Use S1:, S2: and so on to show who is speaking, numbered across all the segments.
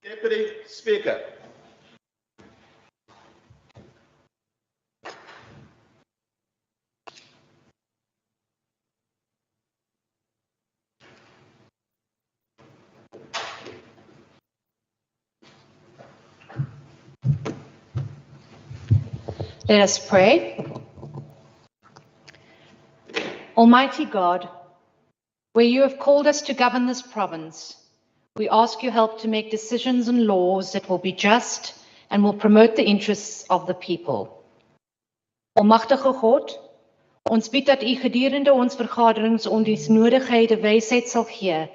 S1: Deputy Speaker.
S2: Let us pray. Almighty God, where you have called us to govern this province, we ask your help to make decisions and laws that will be just and will promote the interests of the people. Almagtige God, ons bid dat u gedurende ons vergaderings ons nodigheid wysheid sal gee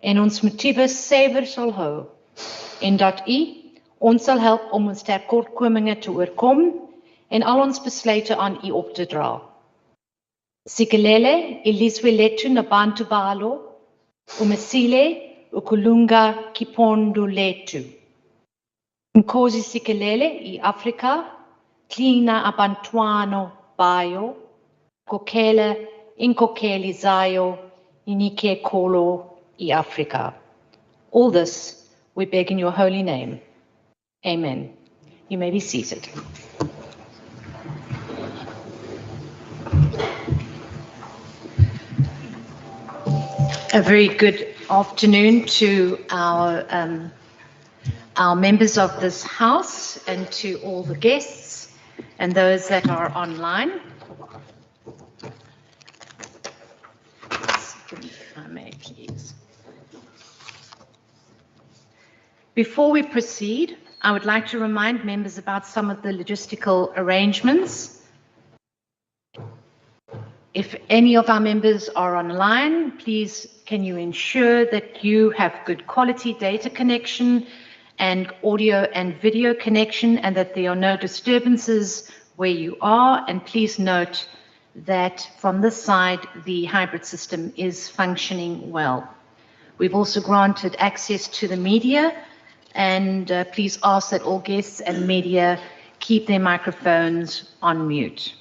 S2: en ons motiewe suiwer sal hou en dat u ons sal help om ons tekortkominge te oorkom en al ons besluite aan u op te dra. Sikelele iliswelethu nabantu balo, umesile ukulunga kipondo letu. Nkosi sikelele I Afrika, klina abantwano bayo, kokele inkokeli zayo, inike kolo I Afrika. All this we beg in your holy name. Amen. You may be seated. A very good afternoon to our members of this House and to all the guests and those that are online. If I may, please. Before we proceed, I would like to remind members about some of the logistical arrangements. If any of our members are online, please can you ensure that you have good quality data connection and audio and video connection and that there are no disturbances where you are. And please note that from this side, the hybrid system is functioning well. We've also granted access to the media and please ask that all guests and media keep their microphones on mute.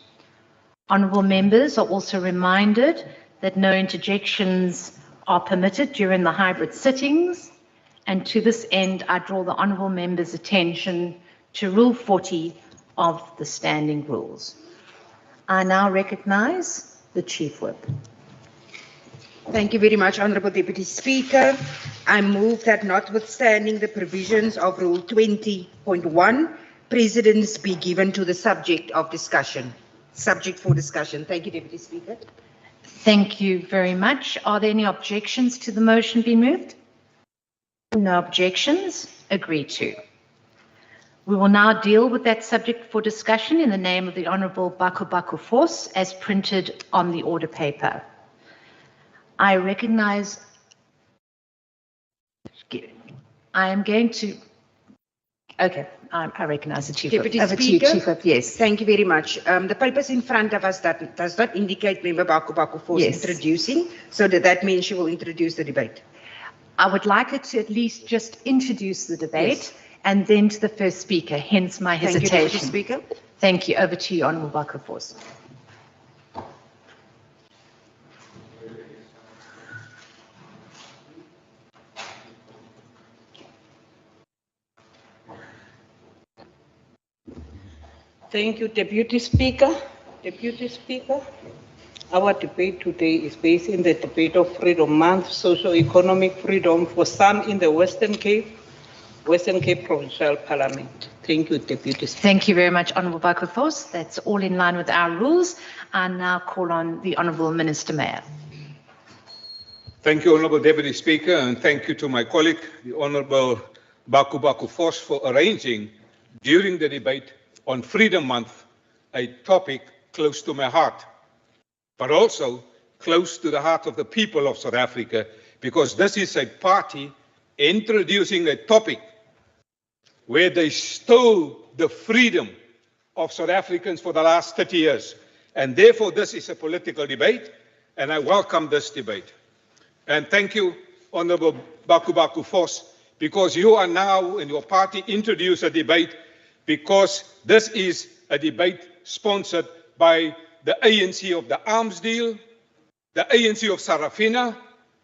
S2: Honourable members are also reminded that no interjections are permitted during the hybrid sittings, and to this end I draw the honourable members' attention to Rule 40 of the Standing Rules. I now recognise the Chief Whip.
S3: Thank you very much, Honourable Deputy Speaker. I move that notwithstanding the provisions of Rule 20.1, precedence be given to the subject of discussion. Subject for discussion. Thank you, Deputy Speaker.
S2: Thank you very much. Are there any objections to the motion being moved? No objections. Agreed to. We will now deal with that subject for discussion in the name of the Honourable Baku Force as printed on the order paper. I recognise. I am going to. Okay. I recognise the Chief Whip.
S3: Deputy
S2: Over
S3: Speaker,
S2: to you, Chief Whip. Yes.
S3: Thank you very much. The papers in front of us that does not indicate Member Baku Force
S2: Yes.
S3: introducing, so that means she will introduce the debate.
S2: I would like her to at least just introduce the debate
S3: Yes.
S2: and then to the first speaker, hence my
S3: Thank you,
S2: hesitation.
S3: Deputy Speaker.
S2: Thank you. Over to you, Honourable Baku Force.
S4: Thank you, Deputy Speaker. Deputy Speaker, our debate today is based in the debate of Freedom Month, socio-economic freedom for some in the Western Cape Provincial Parliament. Thank you, Deputy Speaker.
S2: Thank you very much, Honourable Baku Force. That's all in line with our rules. I now call on the Honourable Minister Mayor.
S1: Thank you, Honourable Deputy Speaker, and thank you to my colleague, the Honourable Baku Force, for arranging during the debate on Freedom Month a topic close to my heart, but also close to the heart of the people of South Africa, because this is a party introducing a topic where they stole the freedom of South Africans for the last 30 years. And therefore, this is a political debate, and I welcome this debate. And thank you, Honourable Baku Force, because you are now, and your party, introduce a debate, because this is a debate sponsored by the ANC of the arms deal, the ANC of Sarafina,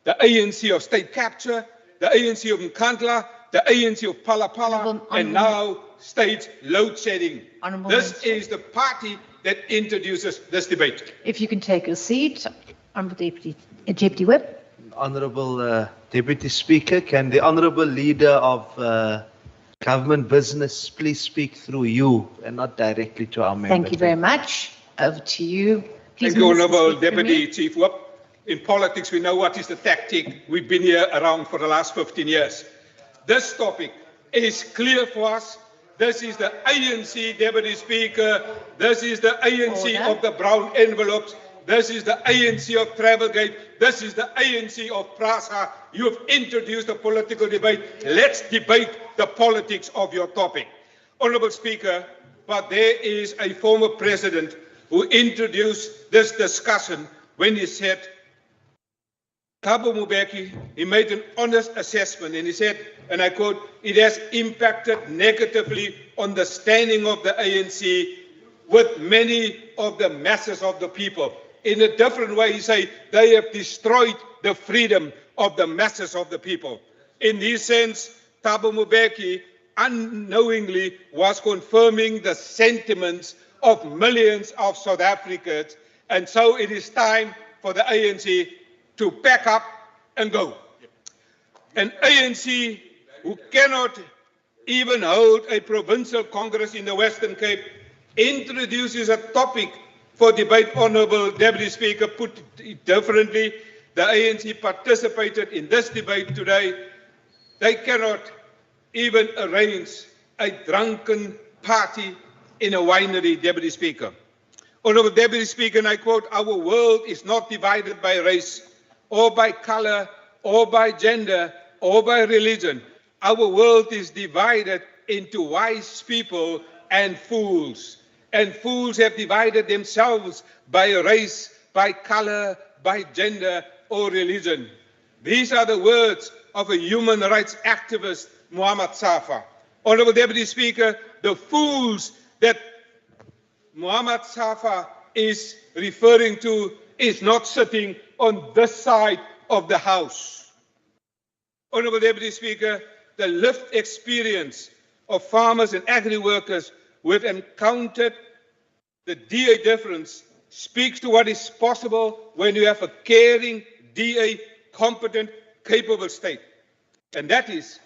S1: the ANC of state capture, the ANC of Nkandla, the ANC of Pala Pala,
S2: Honourable-
S1: and now state load shedding.
S2: Honourable
S1: This
S2: Minister.
S1: is the party that introduces this debate.
S2: If you can take a seat, Honourable Deputy Whip.
S5: Honourable Deputy Speaker, can the Honourable Leader of Government Business please speak through you and not directly to our member?
S2: Thank you very much. Over to you. Please,
S1: Thank you,
S2: Minister,
S1: Honourable
S2: speak through me.
S1: Deputy Chief Whip. In politics, we know what is the tactic. We've been here around for the last 15 years. This topic is clear for us. This is the ANC, Deputy Speaker. This is the ANC
S2: Order.
S1: of the brown envelopes. This is the ANC of Travelgate. This is the ANC of PRASA. You have introduced a political debate. Let's debate the politics of your topic. Honourable Speaker, but there is a former president who introduced this discussion when he said, Thabo Mbeki, he made an honest assessment and he said, and I quote, it has impacted negatively on the standing of the ANC with many of the masses of the people. In a different way, he said, they have destroyed the freedom of the masses of the people. In this sense, Thabo Mbeki unknowingly was confirming the sentiments of millions of South Africans, and so it is time for the ANC to pack up and go. An ANC who cannot even hold a provincial congress in the Western Cape introduces a topic for debate. Honourable Deputy Speaker, put it differently, the ANC participated in this debate today. They cannot even arrange a drunken party in a winery, Deputy Speaker. Honourable Deputy Speaker, and I quote, our world is not divided by race, or by color, or by gender, or by religion. Our world is divided into wise people and fools. And fools have divided themselves by race, by color, by gender, or religion. These are the words of a human rights activist, Muhammad Safa. Honourable Deputy Speaker, the fools that Muhammad Safa is referring to is not sitting on this side of the House. Honourable Deputy Speaker, the lived experience of farmers and agri-workers who have encountered the DA difference speaks to what is possible when you have a caring, DA, competent, capable state. And that is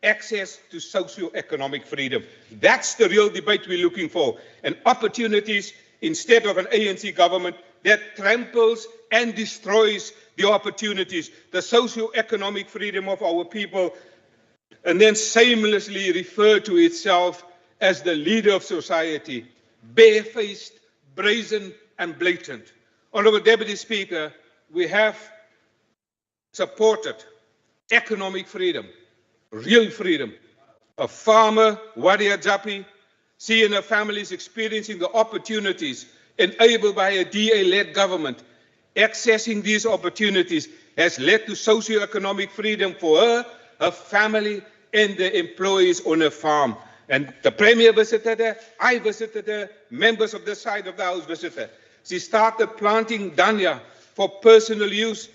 S1: access to socio-economic freedom. That's the real debate we're looking for. And opportunities instead of an ANC government that tramples and destroys the opportunities, the socio-economic freedom of our people, and then shamelessly refer to itself as the leader of society, barefaced, brazen, and blatant. Honourable Deputy Speaker, we have supported economic freedom, real freedom. A farmer, Wadia Japi, she and her family is experiencing the opportunities enabled by a DA-led government. Accessing these opportunities has led to socio-economic freedom for her, her family, and the employees on her farm. And the Premier visited her, I visited her, members of this side of the House visited her. She started planting dania for personal use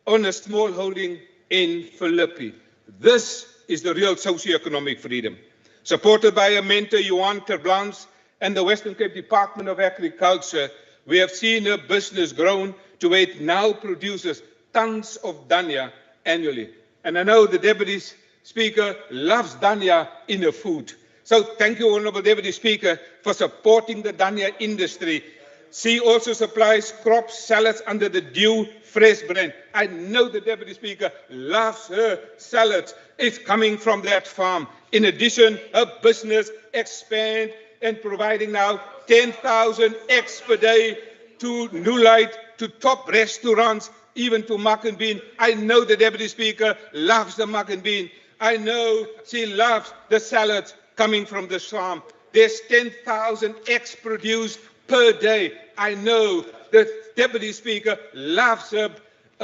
S1: on a small holding in Philippi. This is the real socio-economic freedom. Supported by her mentor, Johan Terblans, and the Western Cape Department of Agriculture, we have seen her business grown to where it now produces tons of dania annually. And I know the Deputy Speaker loves dania in her food. So thank you, Honourable Deputy Speaker, for supporting the dania industry. She also supplies crop salads under the Dew Fresh brand. I know the Deputy Speaker loves her salads. It's coming from that farm. In addition, her business expands and providing now 10,000 eggs per day to New Light, to top restaurants, even to Muck and Bean. I know the Deputy Speaker loves the Muck and Bean. I know she loves the salads coming from this farm. There's 10,000 eggs produced per day. I know the Deputy Speaker loves her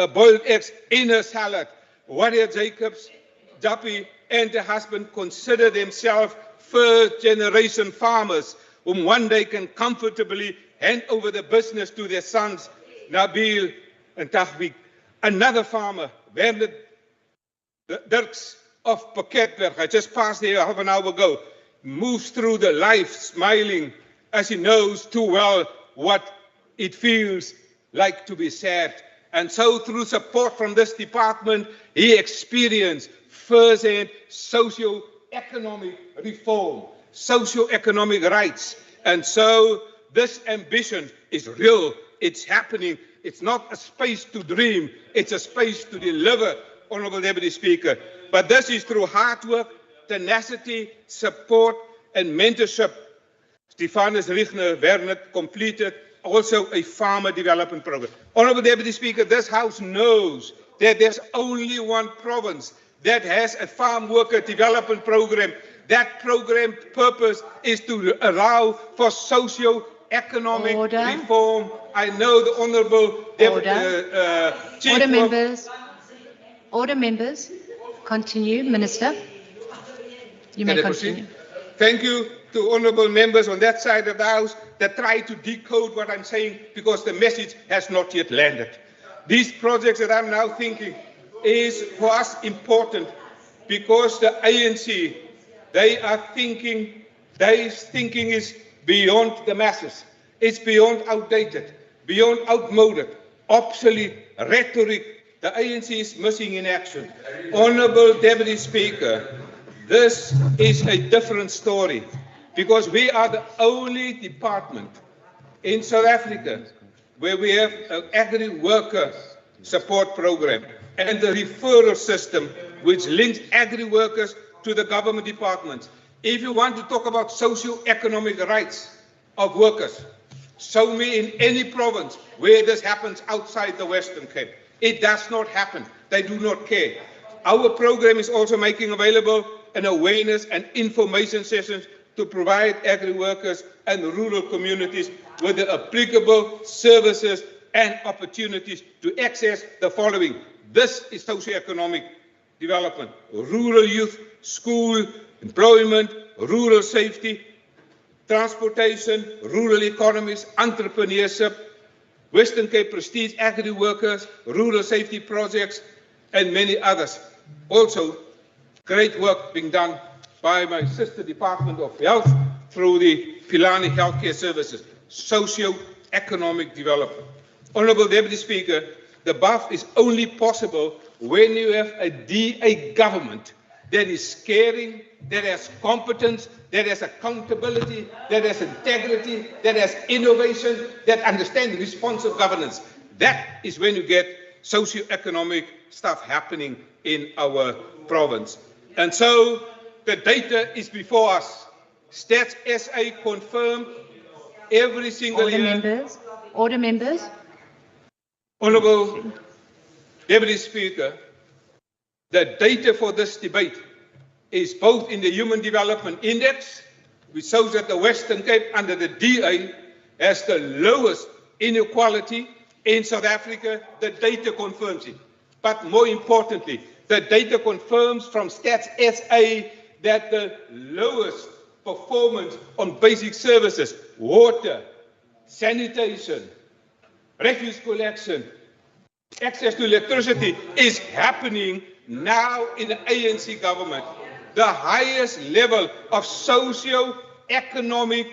S1: boiled eggs in her salad. Wadia Jacobs, Japi, and her husband consider themselves first-generation farmers whom one day can comfortably hand over the business to their sons, Nabil and Tahbik. Another farmer, Bernard Dirks, of Pakketberg, I just passed here half an hour ago, moves through the life smiling as he knows too well what it feels like to be sad. And so through support from this department, he experienced first-hand socio-economic reform, socio-economic rights. And so this ambition is real, it's happening. It's not a space to dream, it's a space to deliver, Honourable Deputy Speaker. But this is through hard work, tenacity, support and mentorship. Stefanus Richner Wernet completed also a farmer development program. Honourable Deputy Speaker, this House knows that there's only one province that has a farm worker development program. That program purpose is to allow for socio-economic reform. I know the Honourable Chief
S2: Order, members. Order, members. Continue, Minister. You may continue.
S1: Thank you to honourable members on that side of the House that try to decode what I'm saying because the message has not yet landed. These projects that I'm now thinking is for us important because the ANC, their thinking is beyond the masses. It's beyond outdated, beyond outmoded, obsolete rhetoric. The ANC is missing in action. Honourable Deputy Speaker, this is a different story because we are the only department in South Africa where we have an agri-worker support program and the referral system which links agri-workers to the government departments. If you want to talk about socio-economic rights of workers, show me in any province where this happens outside the Western Cape. It does not happen. They do not care. Our program is also making available an awareness and information sessions to provide agri-workers and rural communities with the applicable services and opportunities to access the following. This is socio-economic development: rural youth, school, employment, rural safety, transportation, rural economies, entrepreneurship, Western Cape Prestige agri-workers, rural safety projects, and many others. Also, great work being done by my sister Department of Health through the Philani Healthcare Services, socio-economic development. Honourable Deputy Speaker, the above is only possible when you have a DA government that is caring, that has competence, that has accountability, that has integrity, that has innovation, that understands responsive governance. That is when you get socio-economic stuff happening in our province. And so the data is before us. Stats SA confirmed every single year.
S2: Members. Order, members.
S1: Honourable Deputy Speaker, the data for this debate is both in the Human Development Index, which shows that the Western Cape under the DA has the lowest inequality in South Africa. The data confirms it. But more importantly, the data confirms from Stats SA that the lowest performance on basic services, water, sanitation, refuse collection, access to electricity is happening now in the ANC government. The highest level of socio-economic,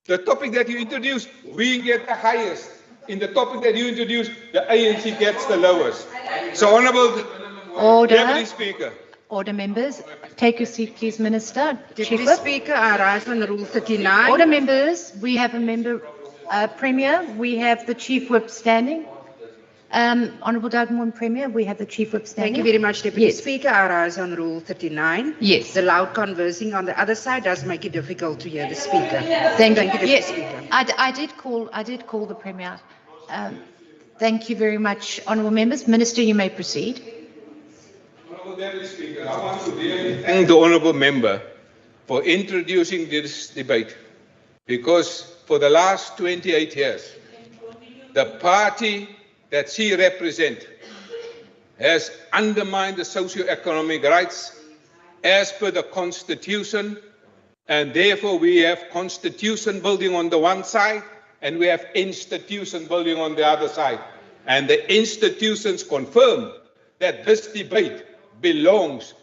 S1: the topic that you introduced, we get the highest. In the topic that you introduced, the ANC gets the lowest. So, Honourable Deputy Speaker.
S2: Order, members. Take your seat, please, Minister.
S3: Deputy Speaker, I rise on Rule 39.
S2: Order, members. We have a member, Premier. We have the Chief Whip standing. Honourable Duggan, Premier, we have the Chief Whip standing.
S3: Thank you very much, Deputy Speaker. I rise on Rule 39.
S2: Yes.
S3: The loud conversing on the other side does make it difficult to hear the Speaker.
S2: Thank you,
S3: Deputy Speaker.
S2: I did call the Premier. Thank you very much, Honourable members. Minister, you may proceed.
S1: Honourable Deputy Speaker, I want to really thank the Honourable Member for introducing this debate, because for the last 28 years, the party that she represents has undermined the socio-economic rights as per the Constitution, and therefore we have constitution building on the one side and we have institution building on the other side. And the institutions confirm that this debate belongs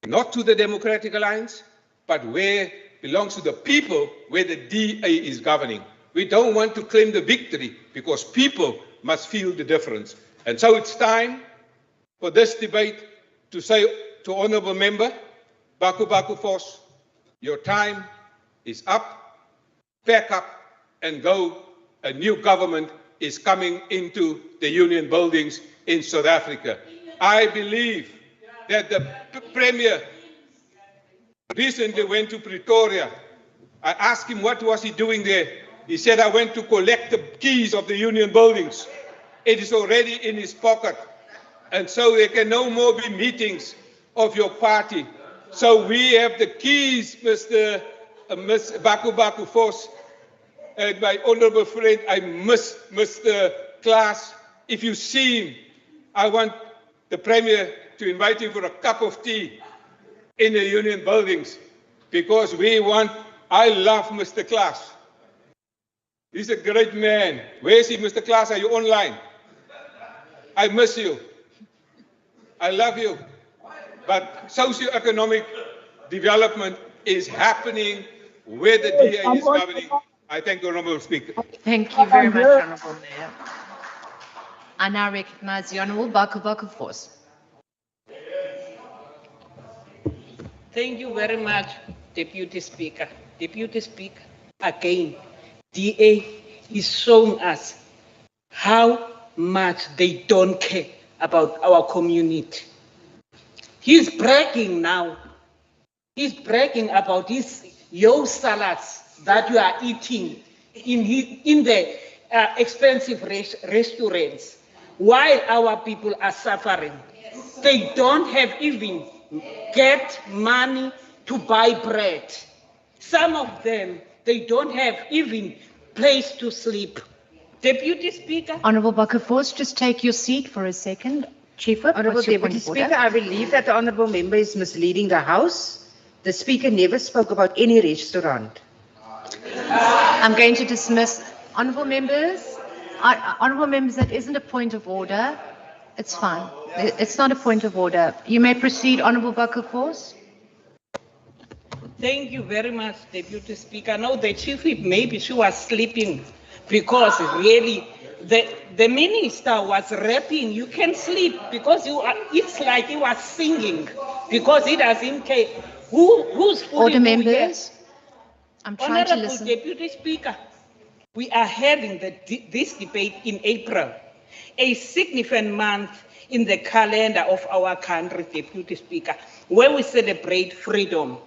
S1: not to the Democratic Alliance, but where it belongs to the people, where the DA is governing. We don't want to claim the victory because people must feel the difference. And so it's time for this debate to say to Honourable Member Baku Baku Force, your time is up, pack up and go. A new government is coming into the union buildings in South Africa. I believe that the Premier recently went to Pretoria. I asked him what was he doing there. He said, I went to collect the keys of the union buildings. It is already in his pocket. And so there can no more be meetings of your party. So we have the keys, Mr. Baku Baku Force. And my honorable friend, I miss Mr. Klaas. If you see him, I want the Premier to invite him for a cup of tea in the union buildings because I love Mr. Klaas. He's a great man. Where is he, Mr. Klaas? Are you online? I miss you. I love you. But socio-economic development is happening where the DA is governing. I thank the Honourable Speaker.
S2: Thank you very much, Honourable Mayor. I now recognize the Honourable Baku Baku Force.
S4: Thank you very much, Deputy Speaker. Deputy Speaker, again, DA is showing us how much they don't care about our community. He's bragging now. He's bragging about your salads that you are eating in the expensive restaurants while our people are suffering. They don't have even get money to buy bread. Some of them, they don't have even place to sleep. Deputy Speaker.
S2: Honourable Baku Force, just take your seat for a second. Chief Whip,
S3: Honourable
S2: what's your
S3: Deputy
S2: point of order?
S3: Speaker, I believe that the Honourable Member is misleading the House. The Speaker never spoke about any restaurant.
S2: I'm going to dismiss honourable members. Honourable members, that isn't a point of order. It's fine. It's not a point of order. You may proceed, Honourable Baku Force.
S4: Thank you very much, Deputy Speaker. No, the Chief Whip, maybe she was sleeping because really the minister was rapping. You can sleep because it's like he was singing because he doesn't care who's
S2: Order members. I'm trying to
S4: Honourable
S2: listen.
S4: Deputy Speaker, we are having this debate in April, a significant month in the calendar of our country, Deputy Speaker, where we celebrate freedom.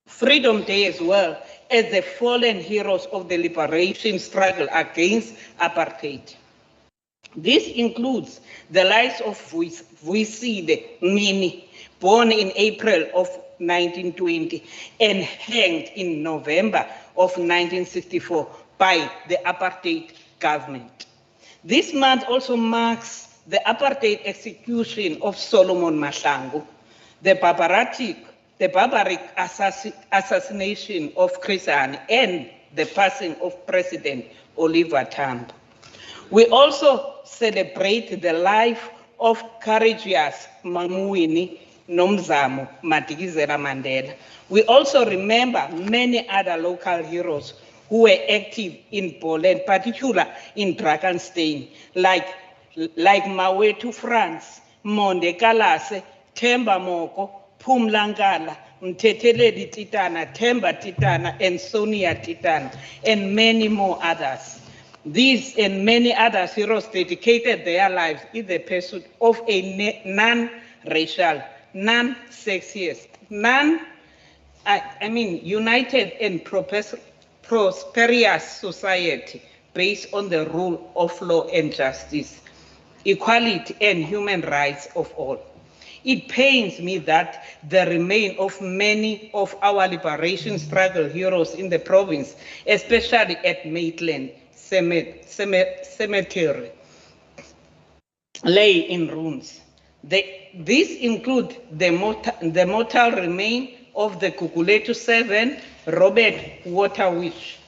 S4: Freedom Day as well as the fallen heroes of the liberation struggle against apartheid. This includes the lives of Vuisile Mini, born in April of 1920 and hanged in November of 1964 by the apartheid government. This month also marks the apartheid execution of Solomon Mahlangu, the barbaric assassination of Chris Hani, and the passing of President Oliver Tambo. We also celebrate the life of courageous Mamuwini Nomzamo Madikizela Mandela. We also remember many other local heroes who were active in Poland, particularly in Drakenstein, like Mawetu France, Monde Kalase, Themba Moko, Phumla, Mtetheledi Titana, Themba Titana, and Sonia Titana, and many more others. These and many other heroes dedicated their lives in the pursuit of a non-racial, non-sexist, united and prosperous society based on the rule of law and justice, equality and human rights of all. It pains me that the remains of many of our liberation struggle heroes in the province, especially at Maitland Cemetery, lay in ruins. These include the mortal remains of the Kukuletu 7, Robert Waterwich,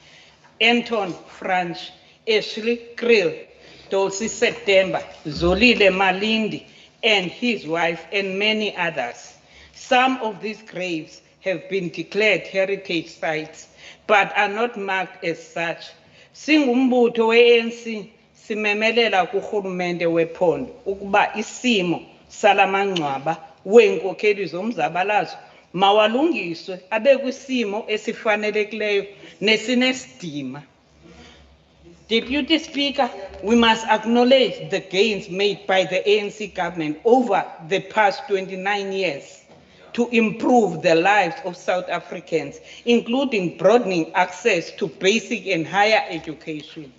S4: Anton Franch, Ashley Krill, Dulcie September, Zolile Malindi, and his wife, and many others. Some of these graves have been declared heritage sites, but are not marked as such. Singumbutho we-ANC simemelela kurhulumente wephondo ukuba isimo salamangcwaba weenkokheli zomzabalazo mawalungiswe abe kwisimo esifanelekileyo nesinesidima. Deputy Speaker, we must acknowledge the gains made by the ANC government over the past 29 years to improve the lives of South Africans, including broadening access to basic and higher education.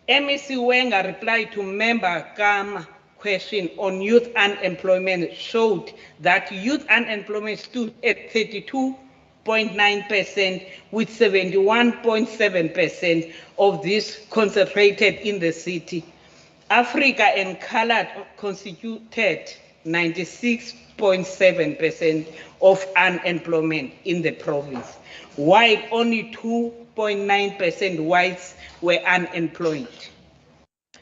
S4: MEC Wenger replied to Member Kama's question on youth unemployment showed that youth unemployment stood at 32.9%, with 71.7% of this concentrated in the city. Africa and Colored constituted 96.7% of unemployment in the province, while only 2.9% whites were unemployed.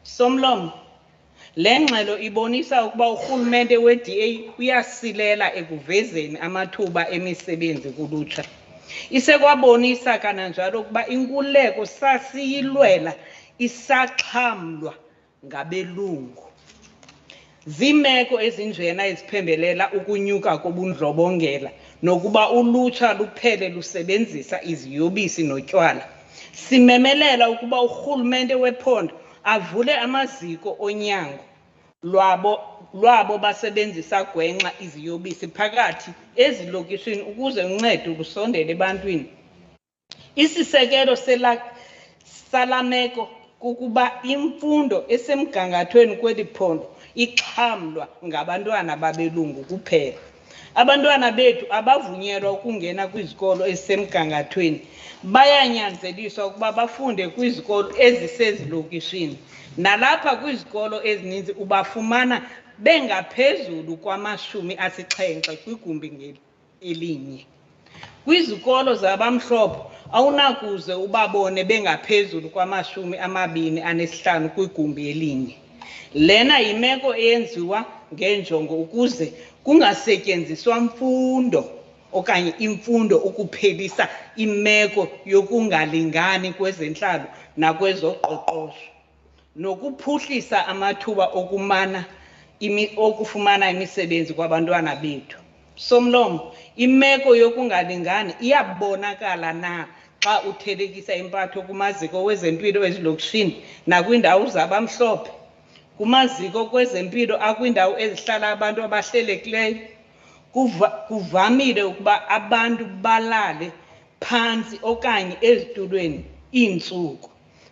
S4: Somlom, le ngxelo ibonisa ukuba urhulumente we-DA uyasilela ekuvezeni amathuba emisebenzi kulutsha. Isekwabonisa kananjalo ukuba inkululeko sasiyilwela isaxhamlwa ngabelungu. Ziimeko ezinjena eziphembelela ukunyuka kobundlobongela nokuba ulutsha luphele lusebenzisa iziyobisi notywala. Simemelela ukuba urhulumente wephondo avule amaziko onyango lwabo basebenzisa gwenxa iziyobisi phakathi ezilokishini ukuze uncedo lusondele ebantwini. Isisekelo salameko kukuba imfundo esemgangathweni kweli phondo ixhamlwa ngabantwana babelungu kuphela. Abantwana bethu abavunyelwa ukungena kwizikolo ezisemgangathweni, bayanyanzeliswa ukuba bafunde kwizikolo ezisezilokishini. Nalapha kwizikolo ezininzi ubafumana bengaphezulu kwama-70 kwigumbi elinye. Kwizikolo zabamhlophe awunakuze ubabone bengaphezulu kwama-25 kwigumbi elinye. Lena yimeko eyenziwa ngenjongo ukuze kungasetyenziswa mfundo okanye imfundo ukuphelisa imeko yokungalingani kwezentlalo nakwezoqoqosho, nokuphuhlisa amathuba okufumana imisebenzi kwabantwana bethu. Somlomo, imeko yokungalingani iyabonakala na xa uthelekisa impatho kumaziko wezempilo ezilokishini nakwindawo zabamhlophe, kumaziko kwezempilo akwindawo ezihlala abantu abahlelekileyo. Kuvamile ukuba abantu balale phantsi okanye ezitulweni iintsuku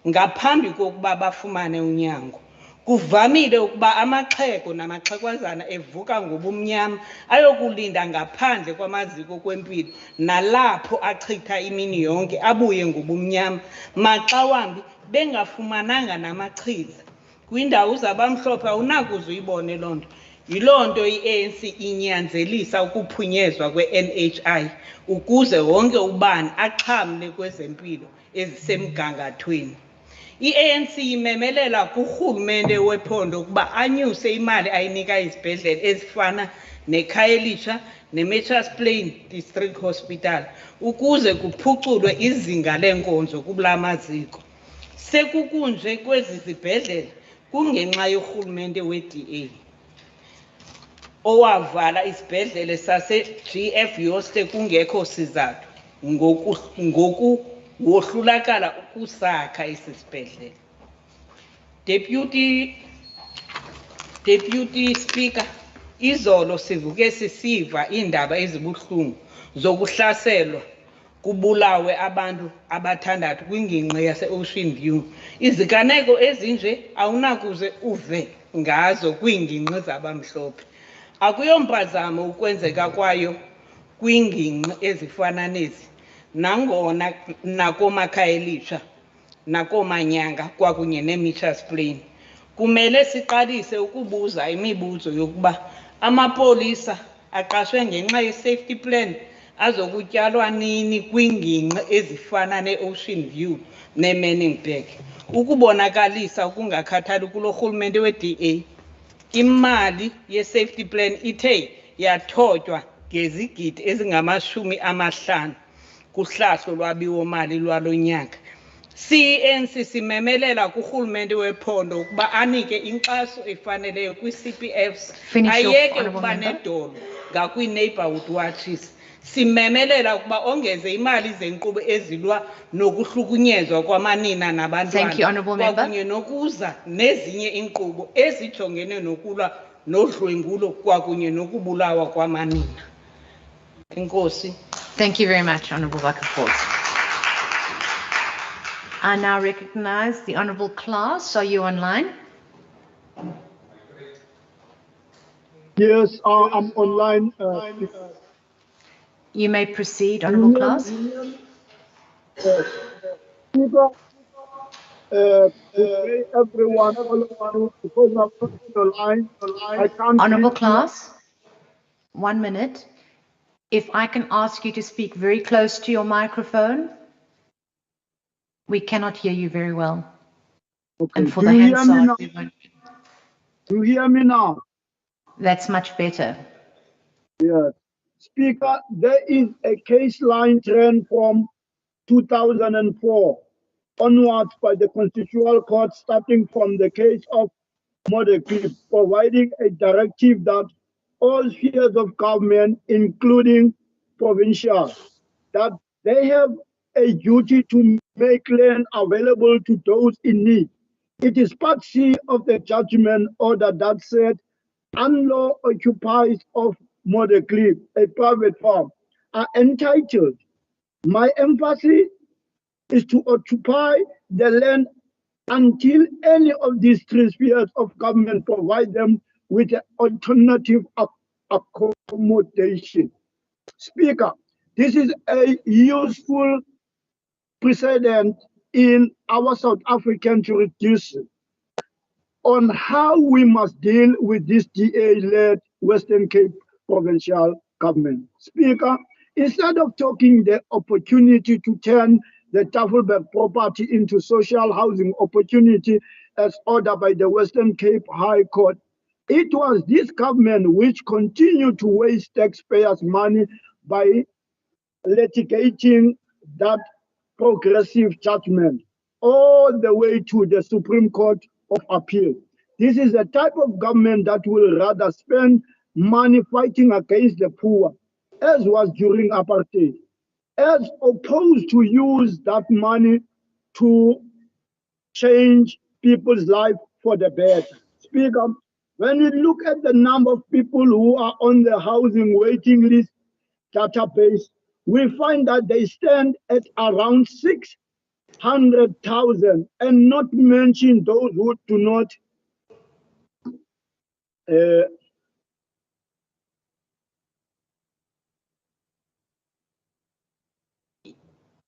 S4: ngaphambi kokuba bafumane unyango. Kuvamile ukuba amaxhego namaxhegwazana evuka ngobumnyama ayokulinda ngaphandle kwamaziko kwempilo, nalapho achitha imini yonke abuye ngobumnyama, maxa wambi bengafumananga namachiza. Kwindawo zabamhlophe awunakuze uyibone loo nto. Yiloo nto i-ANC inyanzelisa ukuphunyezwa kwe-NHI ukuze wonke ubani axhamle kwezempilo ezisemgangathweni. I-ANC imemelela kurhulumente wephondo ukuba anyuse imali ayinika izibhedlele ezifana neKhayelitsha neMitchells Plain District Hospital ukuze kuphuculwe izinga leenkonzo kula maziko. Sekukunje kwezi zibhedlele kungenxa yorhulumente we-DA owavala isibhedlele sase-GF Yoste kungekho sizathu wohlulakala ukusakha esi sibhedlele. Deputy Speaker, izolo sivuke sisiva iindaba ezibuhlungu zokuhlaselwa kubulawe abantu abathandathu kwingingqi yase-Ocean View. Iziganeko ezinje awunakuze uve ngazo kwiingingqi zabamhlophe. Akuyompazamo ukwenzeka kwayo kwiingingqi ezifana nezi, nangona nakoomaKhayelitsha nakoomanyanga kwakunye neMitchells Plain. Kumele siqalise ukubuza imibuzo yokuba amapolisa aqashwe ngenxa ye-safety plan azokutyalwa nini kwiingingqi ezifana ne-Ocean View ne-Manningburg. Ukubonakalisa ukungakhathali kulo rhulumente we-DA, imali ye-safety plan ithe yathotywa ngezigidi ezingama-50 kuhlahlo lwabiwo-mali lwalo nyaka. CENC simemelela kurhulumente wephondo ukuba anike inkxaso efaneleyo kwi-CPFs,
S2: Finish off,
S4: ayeke
S2: honourable
S4: ukuba
S2: member.
S4: nedolo ngakwii-neighbourhood watches. Simemelela ukuba ongeze imali zenkqubo ezilwa nokuhlukunyezwa kwamanina
S2: Thank you,
S4: nabantwana
S2: honourable member.
S4: kwakunye nokuza nezinye iinkqubo ezijongene nokulwa nodlwengulo kwakunye nokubulawa kwamanina. Enkosi.
S2: Thank you very much, Honourable Bakafort. I now recognize the Honourable Klaas. Are you online?
S6: Yes, I'm online.
S2: You may proceed, Honourable Klaas.
S6: Speaker, good day, everyone, all of you, because I'm not on the line, I can't
S2: Honourable
S6: read.
S2: Klaas, 1 minute. If I can ask you to speak very close to your microphone, we cannot hear you very well.
S6: Okay,
S2: And for
S6: do
S2: the
S6: you hear me
S2: Hansard,
S6: now? Do you hear me now?
S2: that's much better.
S6: Yes. Speaker, there is a case line trend from 2004 onwards by the Constitutional Court, starting from the case of Model Clip, providing a directive that all spheres of government, including provincial, that they have a duty to make land available to those in need. It is part C of the judgment order that said unlaw occupiers of Model Clip, a private farm, are entitled. My emphasis is to occupy the land until any of these three spheres of government provide them with an alternative accommodation. Speaker, this is a useful precedent in our South African jurisdiction on how we must deal with this DA-led Western Cape provincial government. Speaker, instead of taking the opportunity to turn the Tafelberg property into social housing opportunity as ordered by the Western Cape High Court, it was this government which continued to waste taxpayers' money by litigating that progressive judgment all the way to the Supreme Court of Appeal. This is a type of government that will rather spend money fighting against the poor, as was during apartheid, as opposed to use that money to change people's life for the better. Speaker, when you look at the number of people who are on the housing waiting list database, we find that they stand at around 600,000, and not mention those who do not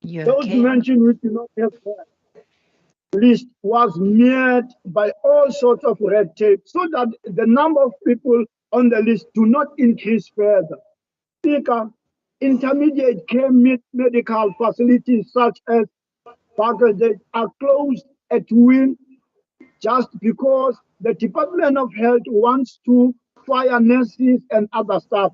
S2: You
S6: those
S2: okay?
S6: mentioned who do not have that list was made by all sorts of red tape so that the number of people on the list do not increase further. Speaker, intermediate care medical facilities such as Baghdad are closed at will just because the Department of Health wants to fire nurses and other staff.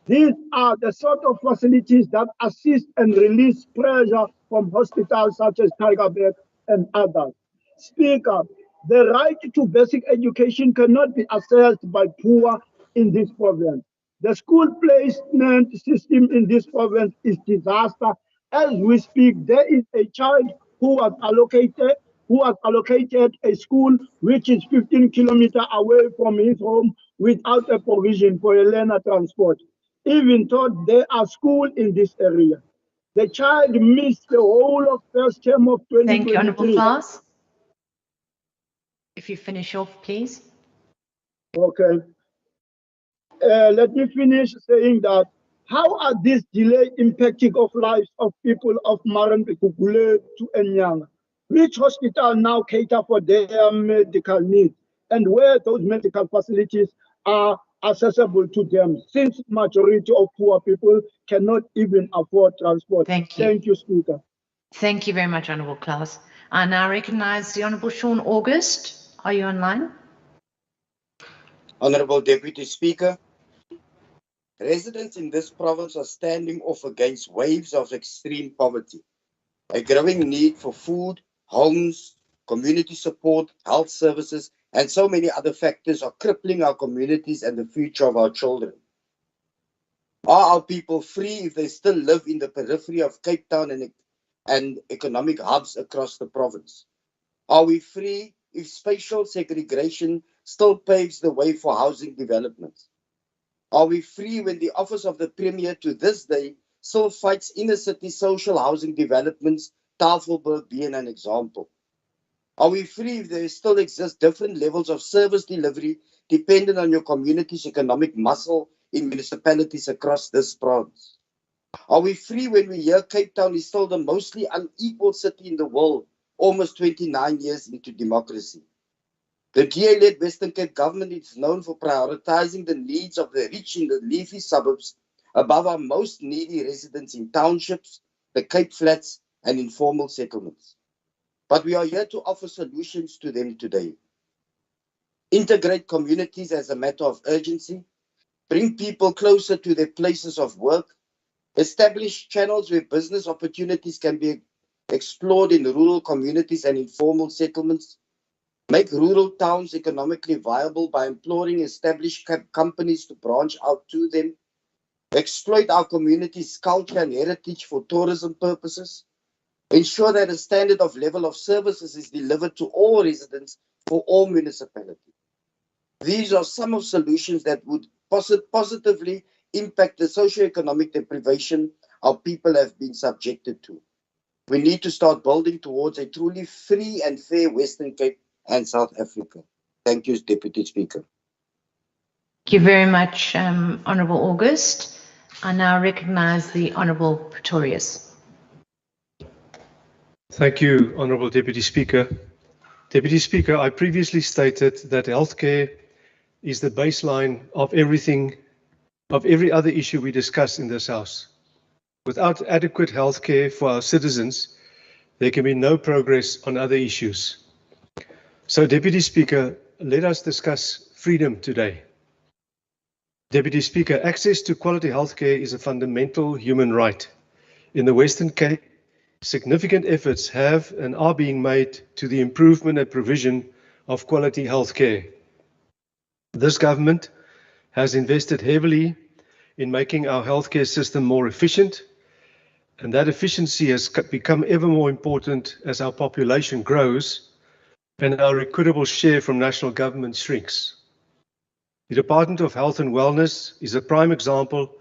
S6: These are the sort of facilities that assist and release pressure from hospitals such as Tigerberg and others. Speaker, the right to basic education cannot be assessed by poor in this province. The school placement system in this province is disaster. As we speak, there is a child who was allocated a school which is 15 kilometers away from his home without a provision for a learner transport, even though there are schools in this area. The child missed the whole of first term of
S2: Thank you, Honourable
S6: 2023.
S2: Klaas. If you finish off, please.
S6: Okay. Let me finish saying that how are these delay impacting of lives of people of Maranpikukule to Enyanga? Which hospital now cater for their medical needs, and where those medical facilities are accessible to them, since majority of poor people cannot even afford transport.
S2: Thank you.
S6: Thank you, Speaker.
S2: Thank you very much, Honourable Klaas. I now recognise the Honourable Sean August. Are you online?
S7: Honourable Deputy Speaker, residents in this province are standing off against waves of extreme poverty, a growing need for food, homes, community support, health services, and so many other factors are crippling our communities and the future of our children. Are our people free if they still live in the periphery of Cape Town and economic hubs across the province? Are we free if spatial segregation still paves the way for housing developments? Are we free when the office of the Premier to this day still fights inner city social housing developments, Tafelberg being an example? Are we free if there still exist different levels of service delivery dependent on your community's economic muscle in municipalities across this province? Are we free when we hear Cape Town is still the mostly unequal city in the world, almost 29 years into democracy? The DA-led Western Cape government is known for prioritizing the needs of the rich in the leafy suburbs above our most needy residents in townships, the Cape Flats, and informal settlements. But we are here to offer solutions to them today. Integrate communities as a matter of urgency, bring people closer to their places of work, establish channels where business opportunities can be explored in rural communities and informal settlements, make rural towns economically viable by imploring established companies to branch out to them, exploit our community's culture and heritage for tourism purposes, ensure that a standard of level of services is delivered to all residents for all municipalities. These are some of solutions that would positively impact the socio-economic deprivation our people have been subjected to. We need to start building towards a truly free and fair Western Cape and South Africa. Thank you, Deputy Speaker.
S2: Thank you very much, Honourable August. I now recognise the Honourable Pretorius.
S8: Thank you, Honourable Deputy Speaker. Deputy Speaker, I previously stated that healthcare is the baseline of every other issue we discuss in this House. Without adequate healthcare for our citizens, there can be no progress on other issues. So, Deputy Speaker, let us discuss freedom today. Deputy Speaker, access to quality healthcare is a fundamental human right. In the Western Cape, significant efforts have and are being made to the improvement and provision of quality healthcare. This government has invested heavily in making our healthcare system more efficient, and that efficiency has become ever more important as our population grows and our equitable share from national government shrinks. The Department of Health and Wellness is a prime example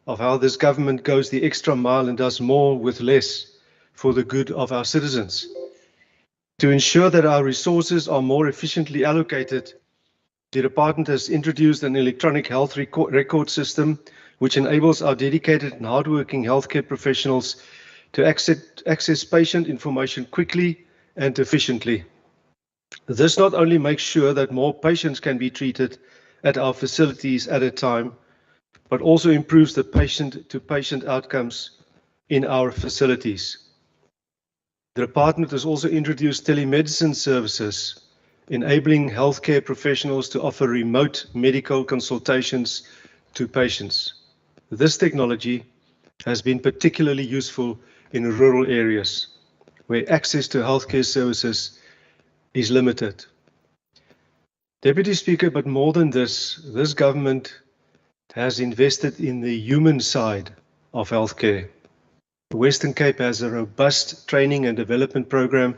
S8: of how this government goes the extra mile and does more with less for the good of our citizens. To ensure that our resources are more efficiently allocated, the department has introduced an electronic health record system which enables our dedicated and hardworking healthcare professionals to access patient information quickly and efficiently. This not only makes sure that more patients can be treated at our facilities at a time, but also improves the patient-to-patient outcomes in our facilities. The department has also introduced telemedicine services, enabling healthcare professionals to offer remote medical consultations to patients. This technology has been particularly useful in rural areas where access to healthcare services is limited. Deputy Speaker, but more than this government has invested in the human side of healthcare. The Western Cape has a robust training and development program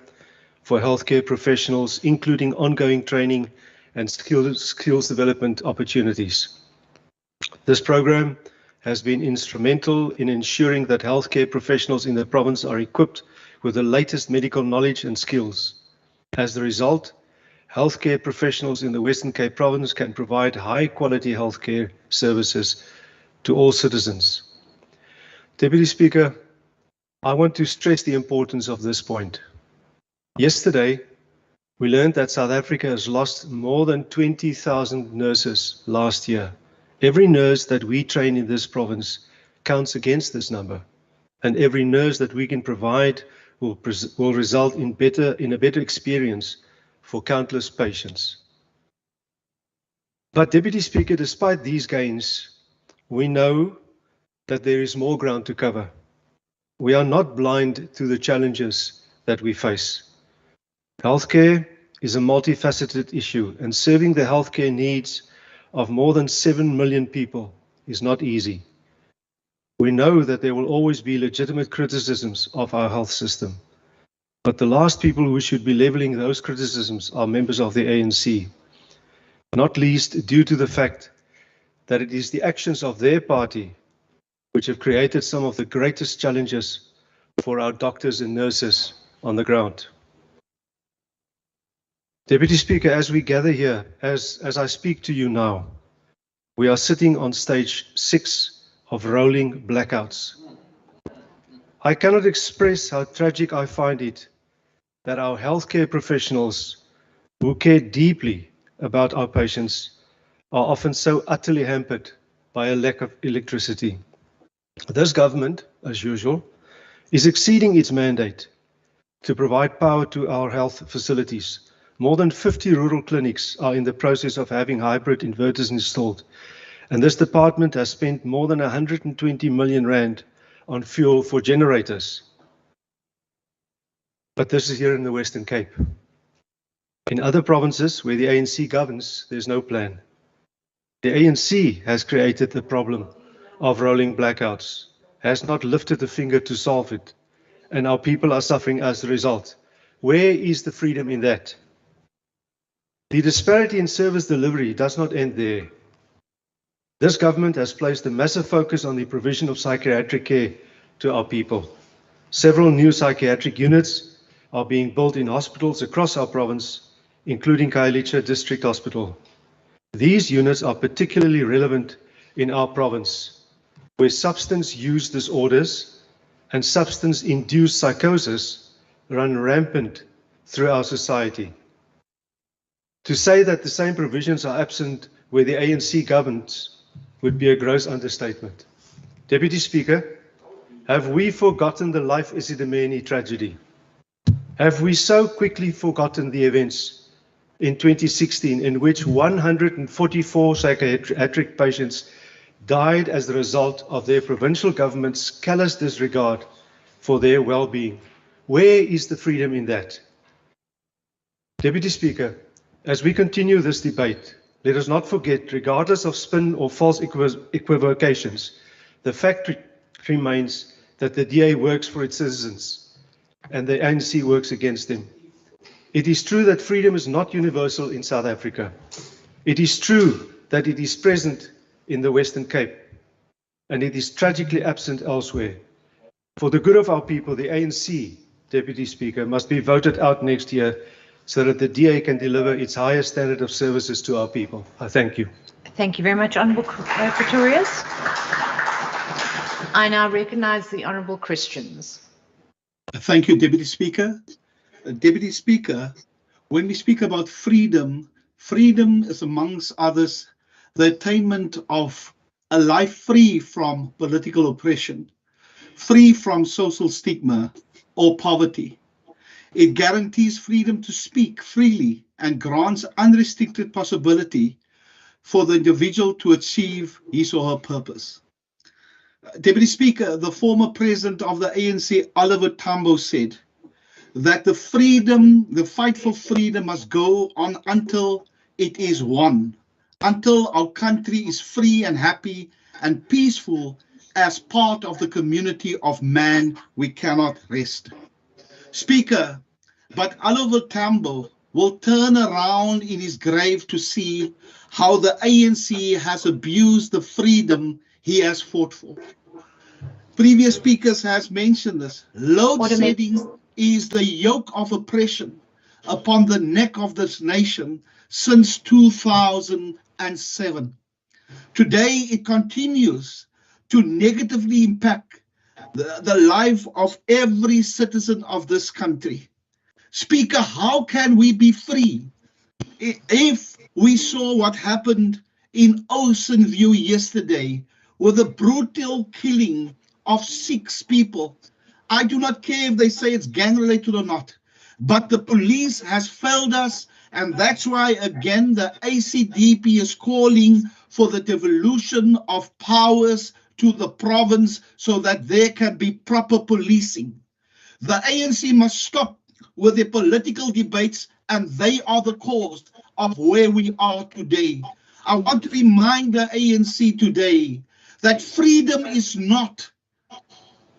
S8: for healthcare professionals, including ongoing training and skills development opportunities. This program has been instrumental in ensuring that healthcare professionals in the province are equipped with the latest medical knowledge and skills. As a result, healthcare professionals in the Western Cape province can provide high-quality healthcare services to all citizens. Deputy Speaker, I want to stress the importance of this point. Yesterday, we learned that South Africa has lost more than 20,000 nurses last year. Every nurse that we train in this province counts against this number, and every nurse that we can provide will result in a better experience for countless patients. But Deputy Speaker, despite these gains, We know that there is more ground to cover. We are not blind to the challenges that we face. Healthcare is a multifaceted issue, and serving the healthcare needs of more than 7 million people is not easy. We know that there will always be legitimate criticisms of our health system, but the last people who should be leveling those criticisms are members of the ANC, not least due to the fact that it is the actions of their party which have created some of the greatest challenges for our doctors and nurses on the ground. Deputy Speaker, as we gather here, as I speak to you now, we are sitting on stage 6 of rolling blackouts. I cannot express how tragic I find it that our healthcare professionals who care deeply about our patients are often so utterly hampered by a lack of electricity. This government, as usual, is exceeding its mandate to provide power to our health facilities. More than 50 rural clinics are in the process of having hybrid inverters installed, and this department has spent more than 120 million rand on fuel for generators. But this is here in the Western Cape. In other provinces where the ANC governs, there's no plan. The ANC has created the problem of rolling blackouts, has not lifted a finger to solve it, and our people are suffering as a result. Where is the freedom in that? The disparity in service delivery does not end there. This government has placed a massive focus on the provision of psychiatric care to our people. Several new psychiatric units are being built in hospitals across our province, including Khayelitsha District Hospital. These units are particularly relevant in our province, where substance use disorders and substance-induced psychosis run rampant through our society. To say that the same provisions are absent where the ANC governs would be a gross understatement. Deputy Speaker, have we forgotten the Life Esidimeni tragedy? Have we so quickly forgotten the events in 2016 in which 144 psychiatric patients died as the result of their provincial government's callous disregard for their well-being? Where is the freedom in that? Deputy Speaker, as we continue this debate, let us not forget, regardless of spin or false equivocations, the fact remains that the DA works for its citizens and the ANC works against them. It is true that freedom is not universal in South Africa. It is true that it is present in the Western Cape, and it is tragically absent elsewhere. For the good of our people, the ANC, Deputy Speaker, must be voted out next year so that the DA can deliver its highest standard of services to our people. I thank you.
S2: Thank you very much, Honourable Pretorius. I now recognise the Honourable Christians.
S9: Thank you, Deputy Speaker. Deputy Speaker, when we speak about freedom, freedom is amongst others the attainment of a life free from political oppression, free from social stigma or poverty. It guarantees freedom to speak freely and grants unrestricted possibility for the individual to achieve his or her purpose. Deputy Speaker, the former president of the ANC, Oliver Tambo, said that the fight for freedom must go on until it is won, until our country is free and happy and peaceful as part of the community of man, we cannot rest. Speaker, but Oliver Tambo will turn around in his grave to see how the ANC has abused the freedom he has fought for. Previous speakers has mentioned this. Load shedding is the yoke of oppression upon the neck of this nation since 2007. Today, it continues to negatively impact the life of every citizen of this country. Speaker, how can we be free if we saw what happened in Ocean View yesterday with a brutal killing of 6 people? I do not care if they say it's gang-related or not, but the police has failed us, and that's why, again, the ACDP is calling for the devolution of powers to the province so that there can be proper policing. The ANC must stop with their political debates, and they are the cause of where we are today. I want to remind the ANC today that freedom is not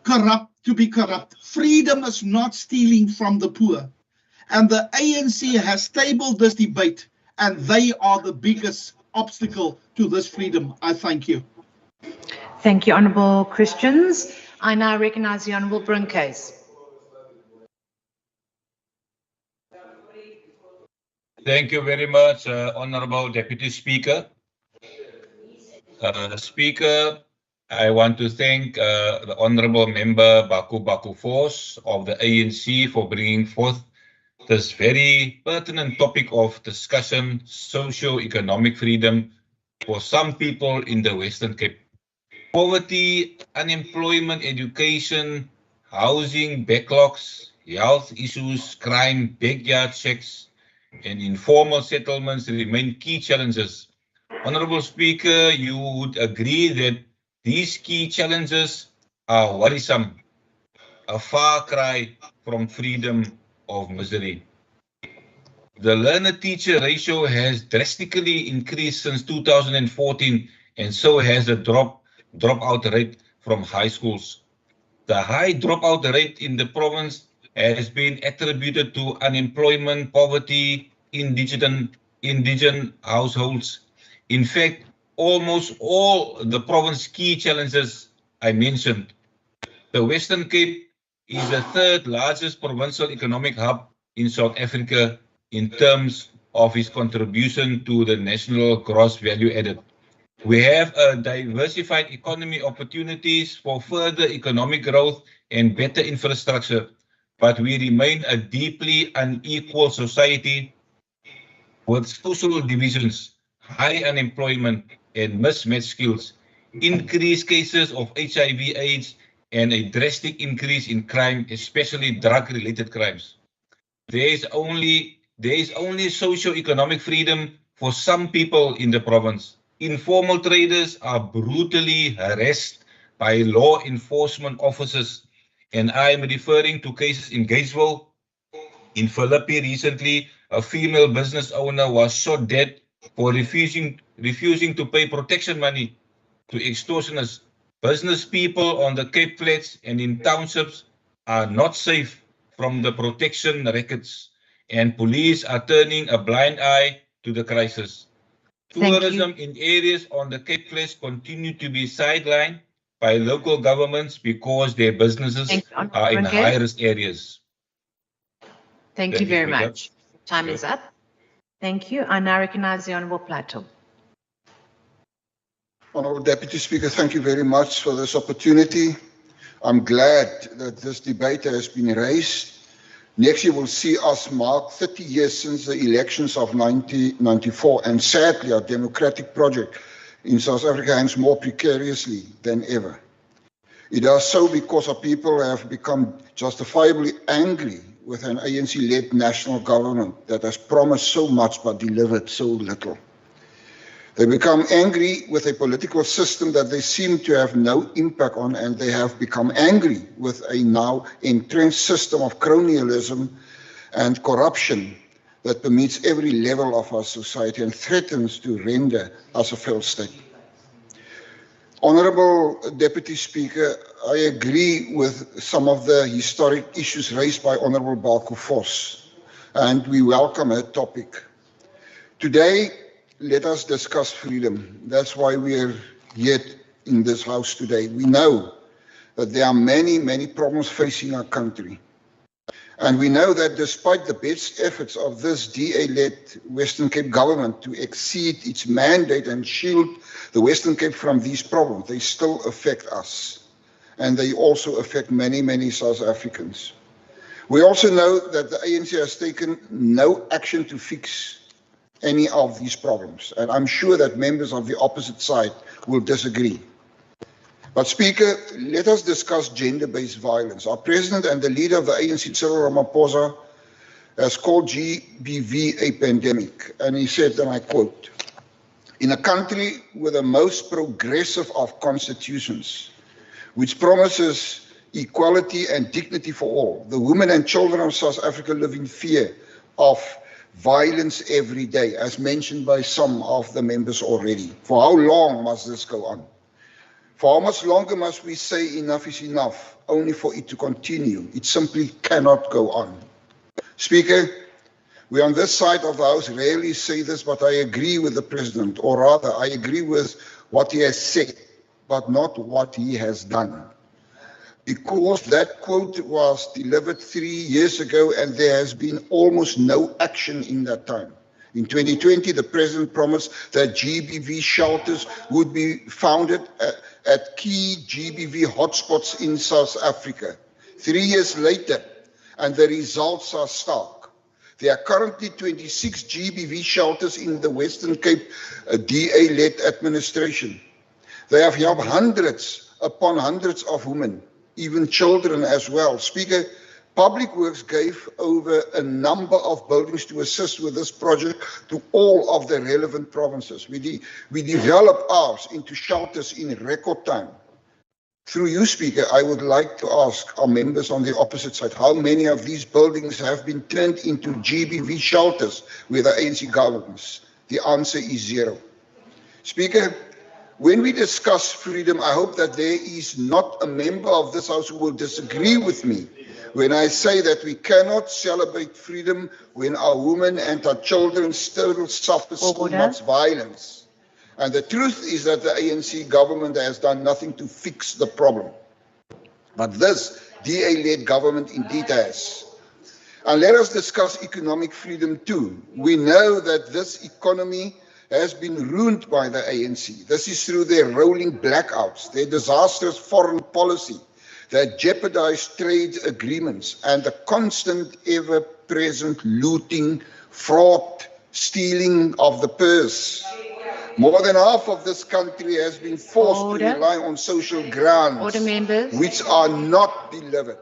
S9: to be corrupt. Freedom is not stealing from the poor. And the ANC has tabled this debate, and they are the biggest obstacle to this freedom. I thank you.
S2: Thank you, Honourable Christians. I now recognise the Honourable Brincase.
S10: Thank you very much, Honourable Deputy Speaker. Speaker, I want to thank the Honourable Member Baku Force of the ANC for bringing forth this very pertinent topic of discussion, socio-economic freedom for some people in the Western Cape. Poverty, unemployment, education, housing, backlogs, health issues, crime, backyard checks, and informal settlements remain key challenges. Honourable Speaker, you would agree that these key challenges are worrisome, a far cry from freedom of misery. The learner-teacher ratio has drastically increased since 2014, and so has the dropout rate from high schools. The high dropout rate in the province has been attributed to unemployment, poverty, indigent households. In fact, almost all the province's key challenges I mentioned. The Western Cape is the third largest provincial economic hub in South Africa in terms of its contribution to the national gross value added. We have a diversified economy opportunities for further economic growth and better infrastructure, but we remain a deeply unequal society with social divisions, high unemployment and mismatched skills, increased cases of HIV/AIDS, and a drastic increase in crime, especially drug-related crimes. There is only socio-economic freedom for some people in the province. Informal traders are brutally harassed by law enforcement officers, and I am referring to cases in Gatesville. In Philippi recently, a female business owner was shot dead for refusing to pay protection money to extortioners. Business people on the Cape Flats and in townships are not safe from the protection rackets, and police are turning a blind eye to the crisis. Tourism in areas on the Cape Flats continue to be sidelined by local governments because their businesses are in high-risk areas.
S2: Thank you very much. Time is up. Thank you. I now recognise the Honourable Plato.
S11: Honourable Deputy Speaker, thank you very much for this opportunity. I'm glad that this debate has been raised. Next year will see us mark 30 years since the elections of 1994, and sadly our democratic project in South Africa hangs more precariously than ever. It does so because our people have become justifiably angry with an ANC-led national government that has promised so much but delivered so little. They become angry with a political system that they seem to have no impact on, and they have become angry with a now entrenched system of cronyism and corruption that permeates every level of our society and threatens to render us a failed state. Honourable Deputy Speaker, I agree with some of the historic issues raised by Honourable Baku Force, and we welcome her topic. Today, let us discuss freedom. That's why we are here in this house today. We know that there are many, many problems facing our country. And we know that despite the best efforts of this DA-led Western Cape government to exceed its mandate and shield the Western Cape from these problems, they still affect us. And they also affect many, many South Africans. We also know that the ANC has taken no action to fix any of these problems. And I'm sure that members of the opposite side will disagree. But Speaker, let us discuss gender-based violence. Our President and the leader of the ANC, Cyril Ramaphosa, has called GBV a pandemic. And he said, and I quote, In a country with the most progressive of constitutions, which promises equality and dignity for all, the women and children of South Africa live in fear of violence every day, as mentioned by some of the members already. For how long must this go on? For how much longer must we say enough is enough, only for it to continue? It simply cannot go on. Speaker, we on this side of the House rarely say this, but I agree with the President, or rather, I agree with what he has said, but not what he has done. Because that quote was delivered 3 years ago and there has been almost no action in that time. In 2020, the President promised that GBV shelters would be founded at key GBV hotspots in South Africa. 3 years later, and the results are stark. There are currently 26 GBV shelters in the Western Cape DA-led administration. They have helped hundreds upon hundreds of women, even children as well. Speaker, Public Works gave over a number of buildings to assist with this project to all of the relevant provinces. We developed ours into shelters in record time. Through you, Speaker, I would like to ask our members on the opposite side, how many of these buildings have been turned into GBV shelters with the ANC governments? The answer is 0. Speaker, when we discuss freedom, I hope that there is not a member of this House who will disagree with me when I say that we cannot celebrate freedom when our women and our children still suffer so much violence. And the truth is that the ANC government has done nothing to fix the problem. But this DA-led government indeed has. And let us discuss economic freedom too. We know that this economy has been ruined by the ANC. This is through their rolling blackouts, their disastrous foreign policy that jeopardized trade agreements, and the constant, ever-present looting, fraud, stealing of the purse. More than half of this country has been forced to rely on social grants, which are not delivered.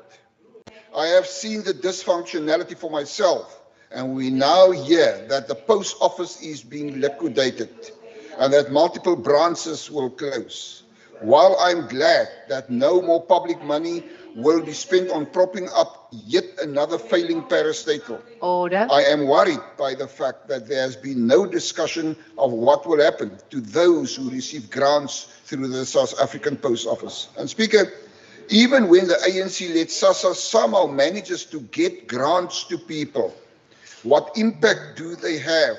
S11: I have seen the dysfunctionality for myself, and we now hear that the post office is being liquidated and that multiple branches will close. While I'm glad that no more public money will be spent on propping up yet another failing parastatal, I am worried by the fact that there has been no discussion of what will happen to those who receive grants through the South African Post Office. And Speaker, even when the ANC-led SASSA somehow manages to get grants to people, what impact do they have?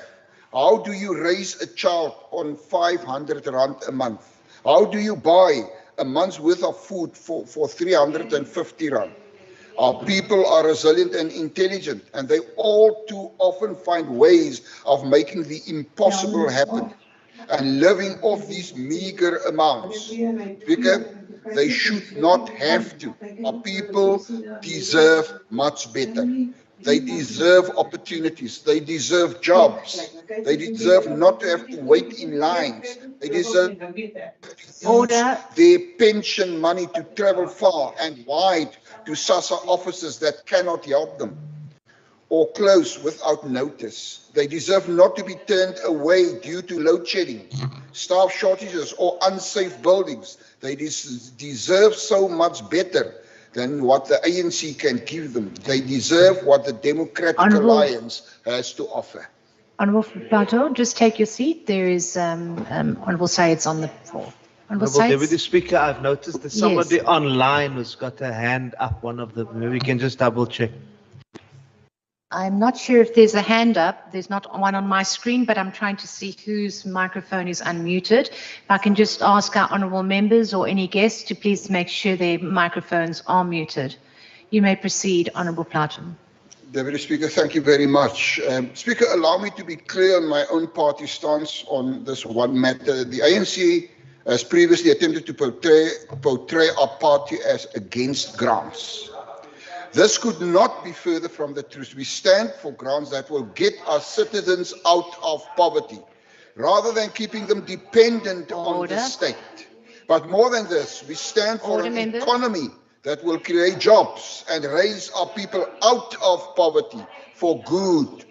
S11: How do you raise a child on 500 rand a month? How do you buy a month's worth of food for 350 rand? Our people are resilient and intelligent, and they all too often find ways of making the impossible happen and living off these meager amounts. Because they should not have to. Our people deserve much better. They deserve opportunities. They deserve jobs. They deserve not to have to wait in lines. They deserve their pension money to travel far and wide to SASSA offices that cannot help them or close without notice. They deserve not to be turned away due to load shedding, staff shortages, or unsafe buildings. They deserve so much better than what the ANC can give them. They deserve what the Democratic Alliance has to offer.
S2: Honourable Plato, just take your seat. There is Honourable Sayed's on the floor.
S5: Honourable Deputy Speaker, I've noticed that somebody online has got a hand up, one of them. Maybe we can just double check.
S2: I'm not sure if there's a hand up. There's not one on my screen, but I'm trying to see whose microphone is unmuted. If I can just ask our honourable members or any guests to please make sure their microphones are muted. You may proceed, Honourable Plato.
S11: Deputy Speaker, thank you very much. Speaker, allow me to be clear on my own party stance on this one matter. The ANC has previously attempted to portray our party as against grants. This could not be further from the truth. We stand for grants that will get our citizens out of poverty, rather than keeping them dependent on the state. But more than this, we stand for an economy that will create jobs and raise our people out of poverty for good.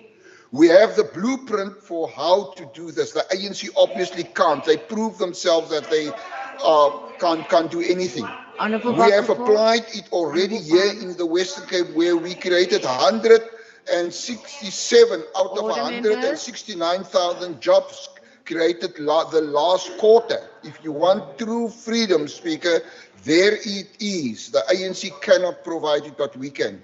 S11: We have the blueprint for how to do this. The ANC obviously can't. They prove themselves that they can't do anything. We have applied it already here in the Western Cape, where we created 167 out of 169,000 jobs created the last quarter. If you want true freedom, Speaker, there it is. The ANC cannot provide it, but we can.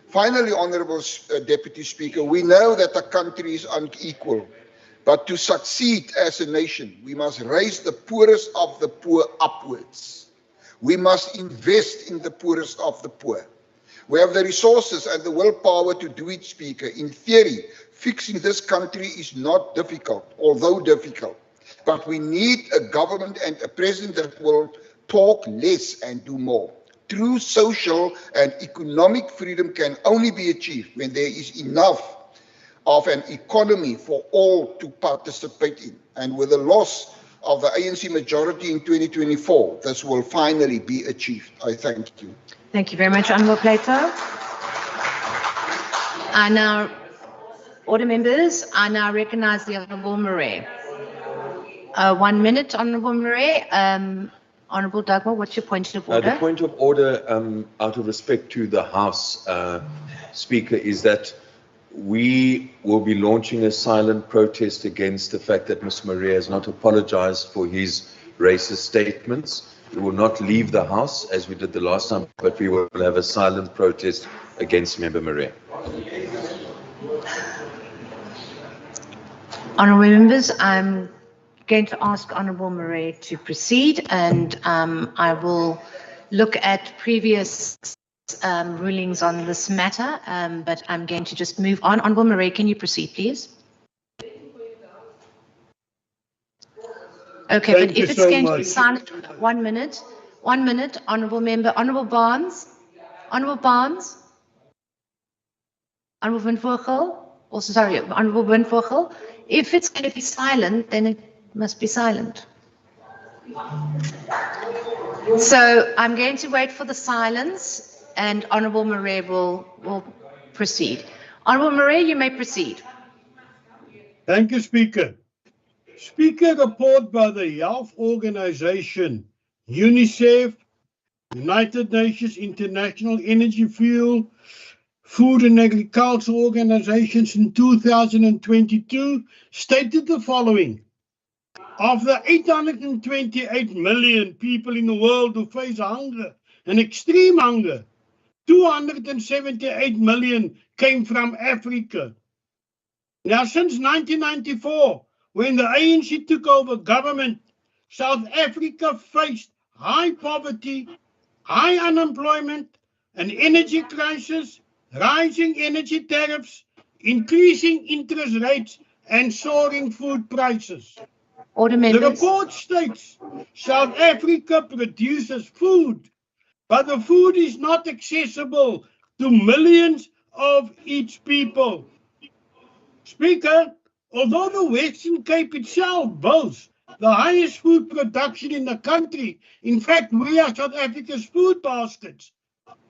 S11: Finally, Honourable Deputy Speaker, we know that the country is unequal, but to succeed as a nation, we must raise the poorest of the poor upwards. We must invest in the poorest of the poor. We have the resources and the willpower to do it, Speaker. In theory, fixing this country is not difficult, although difficult. But we need a government and a president that will talk less and do more. True social and economic freedom can only be achieved when there is enough of an economy for all to participate in. And with the loss of the ANC majority in 2024, this will finally be achieved. I thank you.
S2: Thank you very much, Honourable Plato. Order members, I now recognise the Honourable Murray. 1 minute, Honourable Murray. Honourable Dugmore, what's your point of order?
S12: The point of order, out of respect to the House, Speaker, is that we will be launching a silent protest against the fact that Mr. Murray has not apologized for his racist statements. We will not leave the House as we did the last time, but we will have a silent protest against Member Murray.
S2: Honourable members, I'm going to ask Honourable Murray to proceed, and I will look at previous rulings on this matter, but I'm going to just move on. Honourable Murray, can you proceed, please? Okay, but if it's going to be silent, 1 minute, Honourable Member, Honourable Barnes, Honourable Van Voorgel, also sorry, Honourable Van Voorgel, if it's going to be silent, then it must be silent. So I'm going to wait for the silence, and Honourable Murray will proceed. Honourable Murray, you may proceed.
S6: Thank you, Speaker. Speaker, report by the Health Organization, UNICEF, United Nations International Energy, Fuel, Food and Agriculture Organizations in 2022 stated the following. Of the 828 million people in the world who face hunger and extreme hunger, 278 million came from Africa. Now, since 1994, when the ANC took over government, South Africa faced high poverty, high unemployment, an energy crisis, rising energy tariffs, increasing interest rates, and soaring food prices.
S2: Order members.
S6: The report states South Africa produces food, but the food is not accessible to millions of its people. Speaker, although the Western Cape itself boasts the highest food production in the country, in fact, we are South Africa's food baskets.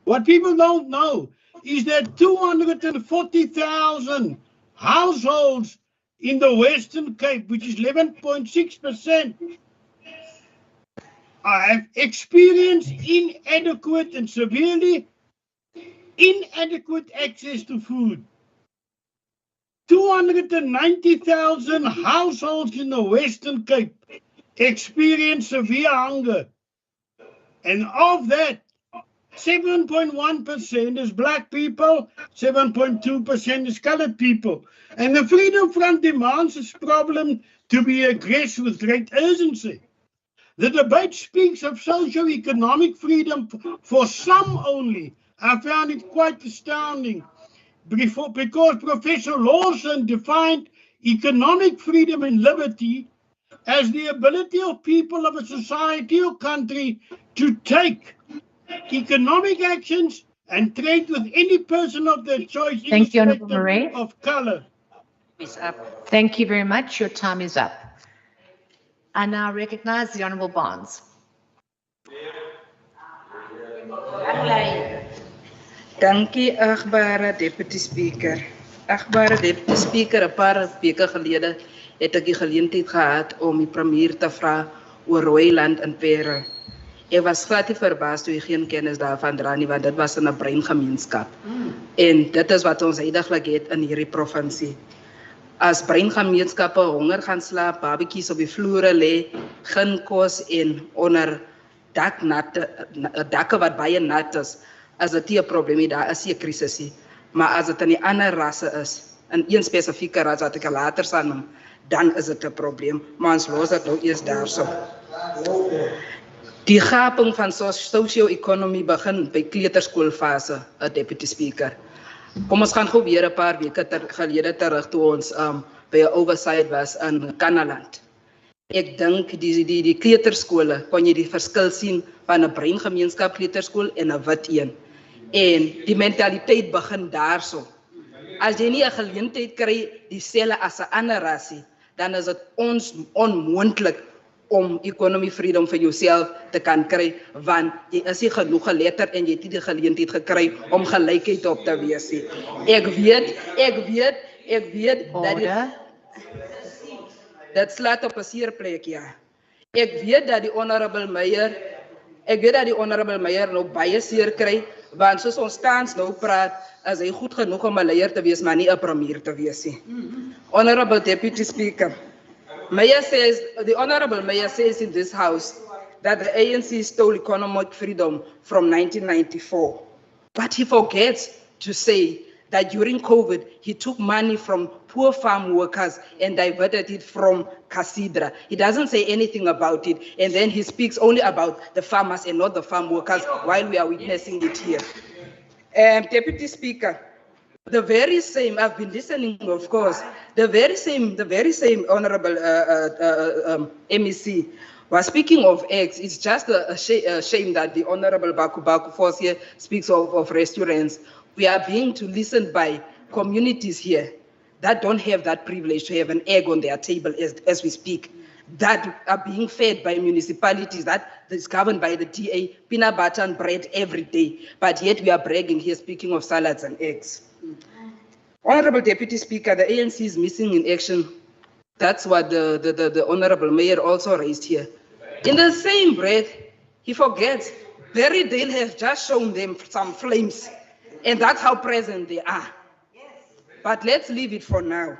S6: What people don't know is that 240,000 households in the Western Cape, which is 11.6%, have experienced inadequate and severely inadequate access to food. 290,000 households in the Western Cape experience severe hunger. And of that, 7.1% is black people, 7.2% is colored people. And the Freedom Front demands this problem to be addressed with great urgency. The debate speaks of socio-economic freedom for some only. I found it quite astounding because Professor Lawson defined economic freedom and liberty as the ability of people of a society or country to take economic actions and trade with any person of their choice,
S2: Thank you, Honourable Murray.
S6: Of colour.
S2: Thank you very much. Your time is up. I now recognise the Honourable Barnes.
S3: Dankie, agbare Deputy Speaker.
S4: Agbare Deputy Speaker, 'n paar weke gelede het ek die geleentheid gehad om die premier te vra oor Rooiland in Pere. Ek was glad nie verbaas toe hy geen kennis daarvan dra nie, want dit was in 'n breingemeenskap. En dit is wat ons heidaglik het in hierdie provinsie. As breingemeenskappe honger gaan slaap, babetjies op die vloere lê, geen kos en onder dakke wat baie nat is dit nie 'n probleem nie, daar is nie 'n krisis nie. Maar as dit in die ander rasse is, in een spesifieke ras wat ek later sal noem, dan is dit 'n probleem. Maar ons los dit nou eers daarso. Die gaping van sosio-ekonomie begin by kleuterskoolfase, Deputy Speaker. Kom ons gaan gou weer 'n paar weke gelede terug toe ons by 'n oversight was in Kanaland. Ek dink die kleuterskole kon jy die verskil sien van 'n breingemeenskap kleuterskool en 'n wit een. En die mentaliteit begin daarso. As jy nie 'n geleentheid kry dieselfde as 'n ander rasie, dan is dit ons onmoontlik om economy freedom vir jouself te kan kry, want jy is nie genoeg geletterd en jy het nie die geleentheid gekry om gelykheid op te wees nie. Ek weet dat dit slaat op 'n seerplek, ja. Ek weet dat die honorable Meyer nou baie seer kry, want soos ons tans nou praat, is hy goed genoeg om 'n leier te wees, maar nie 'n premier te wees nie. Honorable Deputy Speaker, the Honorable Mayor says in this House that the ANC stole economic freedom from 1994. But he forgets to say that during COVID, he took money from poor farm workers and diverted it from Casidra. He doesn't say anything about it, and then he speaks only about the farmers and not the farm workers while we are witnessing it here. Deputy Speaker, the very same, I've been listening, of course, the very same Honorable MEC was speaking of eggs. It's just a shame that the Honorable Baku Force here speaks of restaurants. We are being to listen by communities here that don't have that privilege to have an egg on their table as we speak, that are being fed by municipalities that is governed by the TA, peanut butter and bread every day. But yet we are bragging here, speaking of salads and eggs. Honorable Deputy Speaker, the ANC is missing in action. That's what the Honorable Mayor also raised here. In the same breath, he forgets Berrydale has just shown them some flames, and that's how present they are. But let's leave it for now.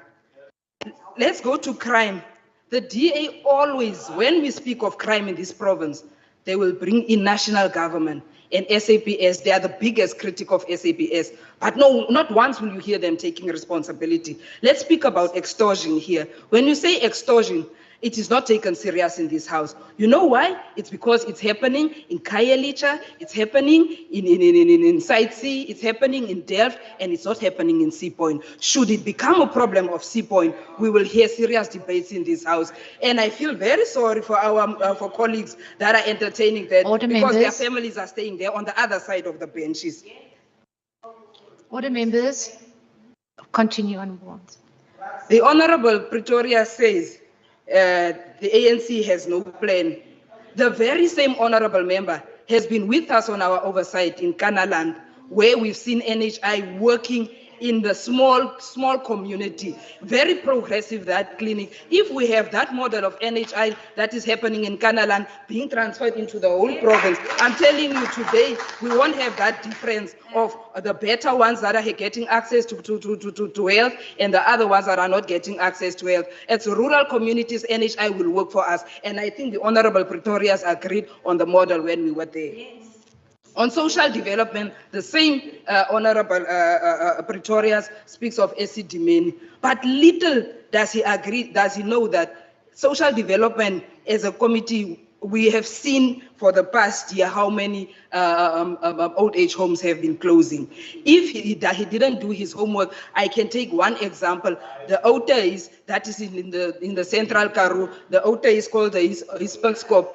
S4: Let's go to crime. The DA always, when we speak of crime in this province, they will bring in national government and SAPS. They are the biggest critic of SAPS. But no, not once will you hear them taking responsibility. Let's speak about extortion here. When you say extortion, it is not taken serious in this House. You know why? It's because it's happening in Khayelitsha, it's happening in Site C, it's happening in Delft, and it's not happening in Sea Point. Should it become a problem of Sea Point, we will hear serious debates in this House. And I feel very sorry for our for colleagues that are entertaining that, because their families are staying there on the other side of the benches.
S2: Order, members. Continue on warrants.
S4: The Honorable Pretoria says the ANC has no plan. The very same honorable member has been with us on our oversight in Kanaland, where we've seen NHI working in the small community. Very progressive, that clinic. If we have that model of NHI that is happening in Kanaland being transferred into the whole province, I'm telling you today, we won't have that difference of the better ones that are getting access to health and the other ones that are not getting access to health. As rural communities, NHI will work for us. And I think the Honorable Pretorius agreed on the model when we were there. Yes. On social development, the same Honorable Pretorius speaks of AC Dimeni, but little does he agree, does he know that social development as a committee, we have seen for the past year how many old age homes have been closing. If he didn't do his homework, I can take one example. The outer is, that is in the central Karoo, the outer is called the Hispenscope.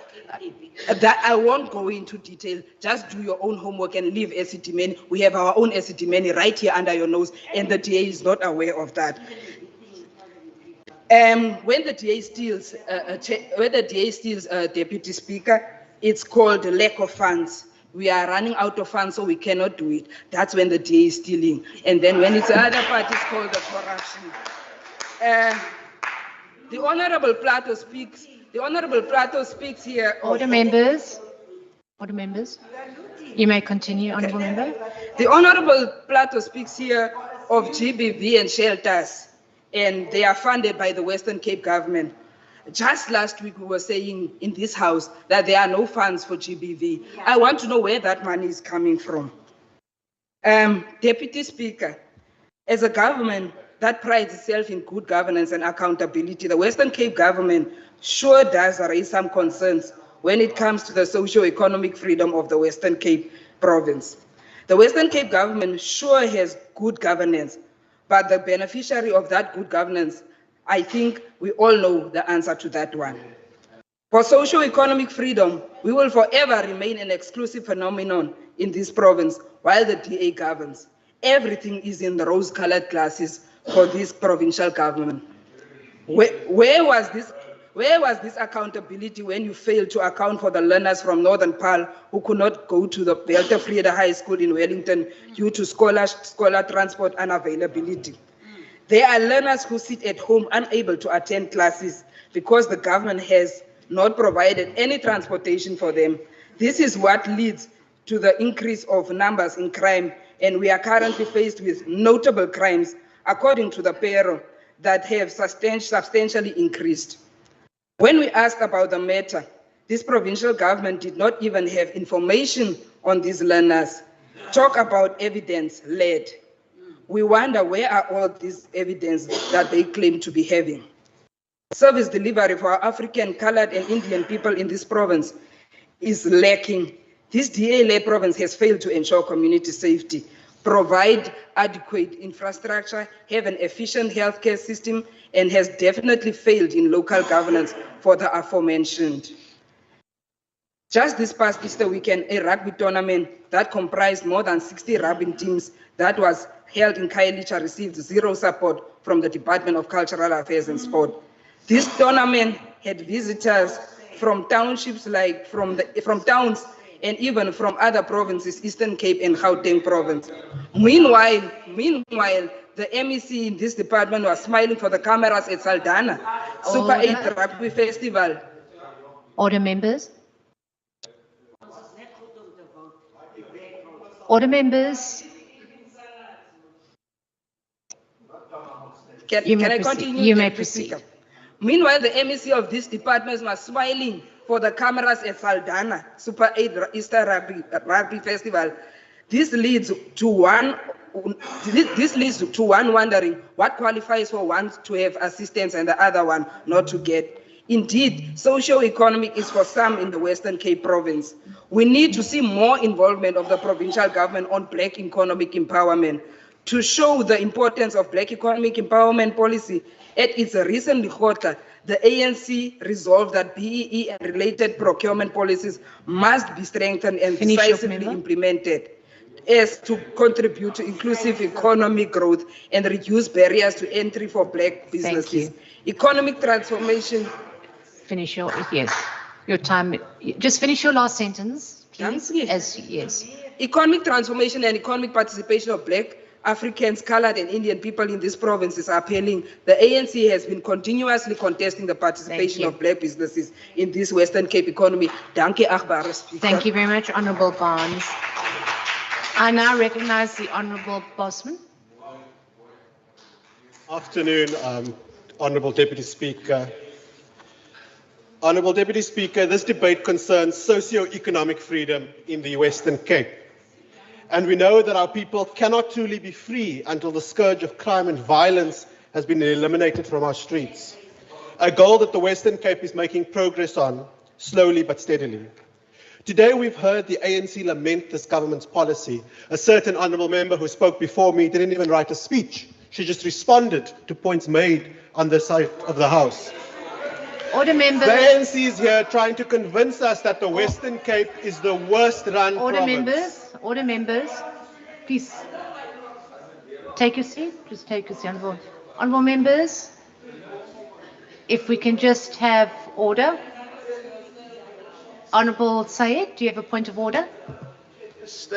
S4: That I won't go into detail. Just do your own homework and leave Esitimeni. We have our own Esitimeni right here under your nose, and the DA is not aware of that. When the DA steals, Deputy Speaker, it's called lack of funds.
S13: we are running out of funds, so we cannot do it. That's when the DA is stealing. And then when it's other parties called the corruption. The Honorable Plato speaks. The Honorable Plato speaks here.
S2: Order, members. Order, members. You may continue, Honorable Member.
S13: The Honorable Plato speaks here of GBV and shelters, and they are funded by the Western Cape government. Just last week, we were saying in this house that there are no funds for GBV. I want to know where that money is coming from. Deputy Speaker, as a government that prides itself in good governance and accountability, the Western Cape government sure does raise some concerns when it comes to the socio-economic freedom of the Western Cape province. The Western Cape government sure has good governance, but the beneficiary of that good governance, I think we all know the answer to that one. For socio-economic freedom, we will forever remain an exclusive phenomenon in this province while the DA governs. Everything is in the rose-colored glasses for this provincial government. Where was this accountability when you failed to account for the learners from Northern Paarl who could not go to the Beltervrede High School in Wellington due to scholar transport unavailability? There are learners who sit at home unable to attend classes because the government has not provided any transportation for them. This is what leads to the increase of numbers in crime, and we are currently faced with notable crimes, according to the payroll, that have substantially increased. When we asked about the matter, this provincial government did not even have information on these learners. Talk about evidence-led. We wonder where are all this evidence that they claim to be having. Service delivery for our African, colored, and Indian people in this province is lacking. This DA-led province has failed to ensure community safety, provide adequate infrastructure, have an efficient healthcare system, and has definitely failed in local governance for the aforementioned. Just this past Easter weekend, a rugby tournament that comprised more than 60 rugby teams that was held in Khayelitsha received zero support from the Department of Cultural Affairs and Sport. This tournament had visitors from townships like from towns and even from other provinces, Eastern Cape and Gauteng province. Meanwhile, the MEC in this department was smiling for the cameras at Saldanha Super 8 Rugby Festival.
S2: Order, members. Order, members.
S13: Can I continue?
S2: You may proceed.
S13: Meanwhile, the MEC of this department was smiling for the cameras at Saldanha Super 8 Easter Rugby Festival. This leads to one wondering what qualifies for one to have assistance and the other one not to get. Indeed, socio-economic is for some in the Western Cape province. We need to see more involvement of the provincial government on Black economic empowerment. To show the importance of Black economic empowerment policy, at its recent Likhota, the ANC resolved that BEE and related procurement policies must be strengthened and decisively implemented as to contribute to inclusive economic growth and reduce barriers to entry for Black businesses. Economic transformation.
S2: Finish your, yes, your time. Just finish your last sentence, please. Yes.
S13: Economic transformation and economic participation of Black, Africans, colored, and Indian people in these provinces are appealing. The ANC has been continuously contesting the participation of Black businesses in this Western Cape economy. Thank you
S2: very much, Honourable Barnes. I now recognise the Honourable Bosman.
S14: Afternoon, Honourable Deputy Speaker. Honourable Deputy Speaker, this debate concerns socio-economic freedom in the Western Cape. And we know that our people cannot truly be free until the scourge of crime and violence has been eliminated from our streets. A goal that the Western Cape is making progress on, slowly but steadily. Today we've heard the ANC lament this government's policy. A certain honourable member who spoke before me didn't even write a speech. She just responded to points made on the side of the House.
S2: Order, members.
S14: The ANC is here trying to convince us that the Western Cape is the worst run province.
S2: Order, members. Please take your seat. Just take your seat. Honourable members, if we can just have order. Honourable Sayed, do you have a point of order?
S5: Just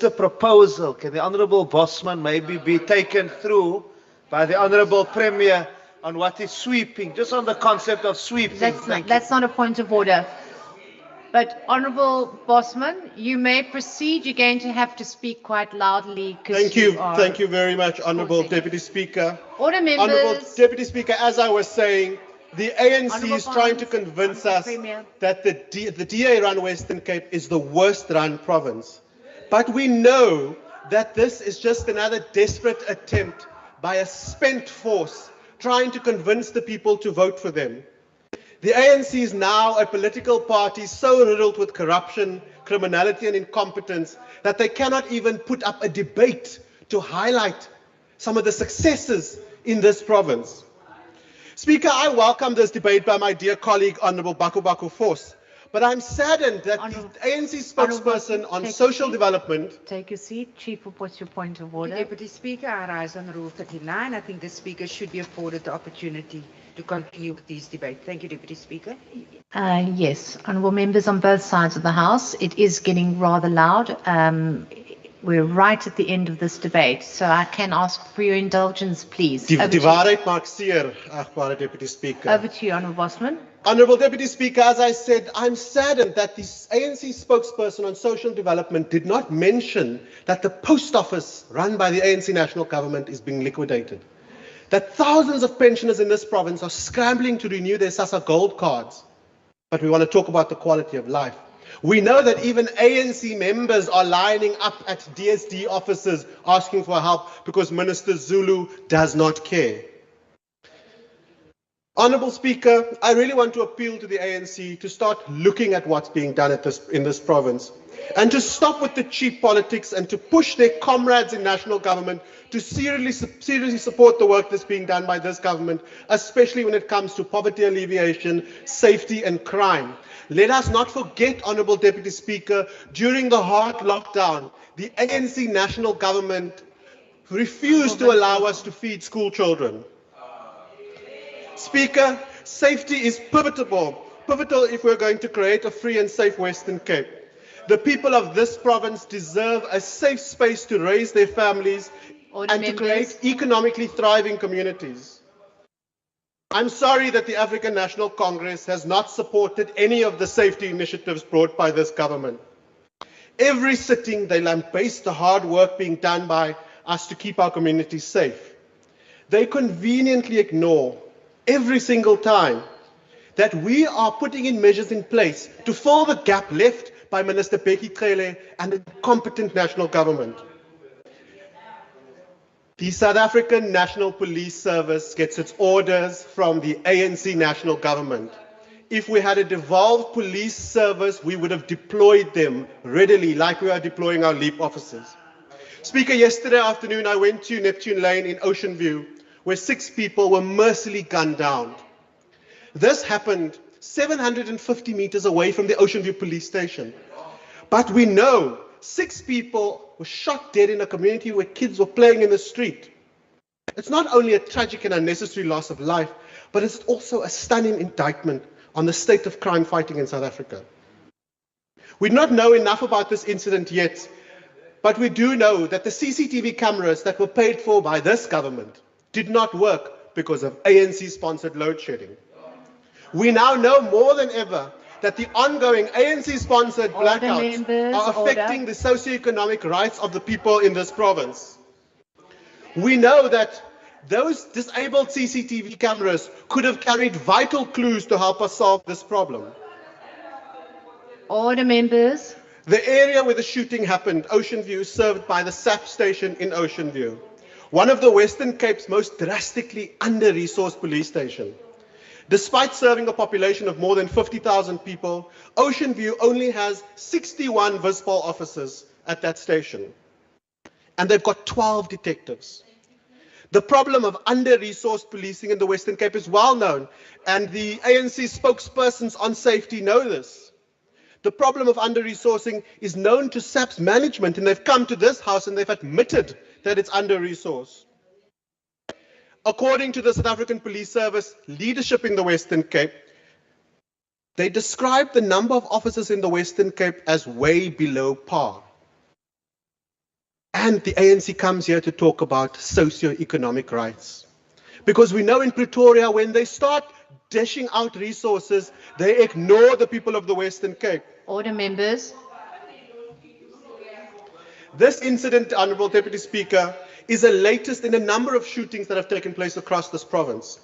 S5: a proposal. Can the Honourable Bosman maybe be taken through by the Honourable Premier on what is sweeping, just on the concept of sweeping?
S2: That's not a point of order. But Honourable Bosman, you may proceed. You're going to have to speak quite loudly.
S14: Thank you very much, Honourable Deputy Speaker.
S2: Order, members.
S14: Honourable Deputy Speaker, as I was saying, the ANC
S2: Honourable
S14: is trying to convince us that the DA-run Western Cape is the worst-run province. But we know that this is just another desperate attempt by a spent force trying to convince the people to vote for them. The ANC is now a political party so riddled with corruption, criminality and incompetence that they cannot even put up a debate to highlight some of the successes in this province. Speaker, I welcome this debate by my dear colleague, Honourable Baku Force, but I'm saddened that the ANC spokesperson on social development...
S2: Take your seat. Chief, what's your point of order?
S3: Deputy Speaker, I rise on Rule 39. I think the Speaker should be afforded the opportunity to continue with this debate. Thank you, Deputy Speaker.
S2: Yes, honourable members on both sides of the House, it is getting rather loud. We're right at the end of this debate, so I can ask for your indulgence, please.
S14: Die waarheid maak seer, agbare Deputy Speaker.
S2: Over to you, Honourable Bosman.
S14: Honourable Deputy Speaker, as I said, I'm saddened that the ANC spokesperson on social development did not mention that the post office run by the ANC national government is being liquidated. That thousands of pensioners in this province are scrambling to renew their SASSA gold cards. But we want to talk about the quality of life. We know that even ANC members are lining up at DSD offices asking for help because Minister Zulu does not care. Honourable Speaker, I really want to appeal to the ANC to start looking at what's being done in this province and to stop with the cheap politics and to push their comrades in national government to seriously support the work that's being done by this government, especially when it comes to poverty alleviation, safety and crime. Let us not forget, Honourable Deputy Speaker, during the hard lockdown, the ANC national government refused to allow us to feed school children. Speaker, safety is pivotal if we're going to create a free and safe Western Cape. The people of this province deserve a safe space to raise their families and to create economically thriving communities. I'm sorry that the African National Congress has not supported any of the safety initiatives brought by this government. Every sitting, they lambaste the hard work being done by us to keep our communities safe. They conveniently ignore every single time that we are putting in measures in place to fill the gap left by Minister Becky Cele and the competent national government. The South African National Police Service gets its orders from the ANC national government. If we had a devolved police service, we would have deployed them readily like we are deploying our LEAP officers. Speaker, yesterday afternoon I went to Neptune Lane in Ocean View, where 6 people were mercilessly gunned down. This happened 750 meters away from the Ocean View police station. But we know 6 people were shot dead in a community where kids were playing in the street. It's not only a tragic and unnecessary loss of life, but it's also a stunning indictment on the state of crime fighting in South Africa. We do not know enough about this incident yet, but we do know that the CCTV cameras that were paid for by this government did not work because of ANC-sponsored load shedding. We now know more than ever that the ongoing ANC-sponsored blackouts are affecting the socioeconomic rights of the people in this province. We know that those disabled CCTV cameras could have carried vital clues to help us solve this problem.
S2: Order, members.
S14: The area where the shooting happened, Ocean View, is served by the SAP station in Ocean View, one of the Western Cape's most drastically under-resourced police stations. Despite serving a population of more than 50,000 people, Ocean View only has 61 Vispol officers at that station. And they've got 12 detectives. The problem of under-resourced policing in the Western Cape is well known, and the ANC spokespersons on safety know this. The problem of under-resourcing is known to SAP's management, and they've come to this house and they've admitted that it's under-resourced. According to the South African Police Service leadership in the Western Cape, They describe the number of officers in the Western Cape as way below par. And the ANC comes here to talk about socio-economic rights. Because we know in Pretoria, when they start dishing out resources, they ignore the people of the Western Cape.
S2: Order, members.
S14: This incident, Honourable Deputy Speaker, is the latest in a number of shootings that have taken place across this province.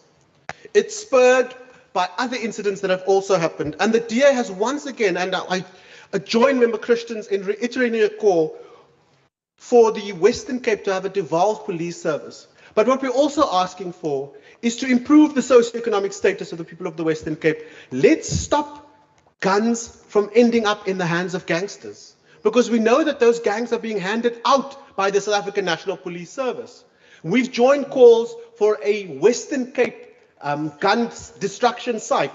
S14: It's spurred by other incidents that have also happened. And the DA has once again, and I join Member Christians in reiterating a call for the Western Cape to have a devolved police service. But what we're also asking for is to improve the socioeconomic status of the people of the Western Cape. Let's stop guns from ending up in the hands of gangsters, because we know that those gangs are being handed out by the South African National Police Service. We've joined calls for a Western Cape gun destruction site.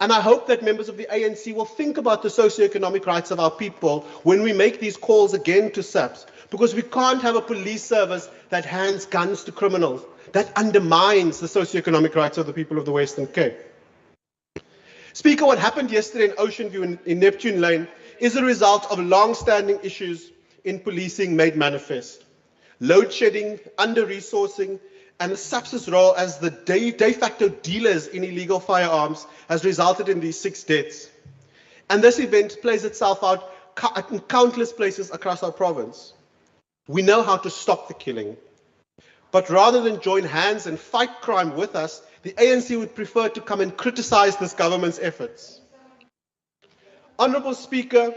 S14: And I hope that members of the ANC will think about the socioeconomic rights of our people when we make these calls again to SAPS, because we can't have a police service that hands guns to criminals. That undermines the socioeconomic rights of the people of the Western Cape. Speaker, what happened yesterday in Ocean View in Neptune Lane is a result of long-standing issues in policing made manifest. Load shedding, under-resourcing, and the SAPS's role as the de facto dealers in illegal firearms has resulted in these 6 deaths. And this event plays itself out in countless places across our province. We know how to stop the killing. But rather than join hands and fight crime with us, the ANC would prefer to come and criticize this government's efforts. Honourable Speaker,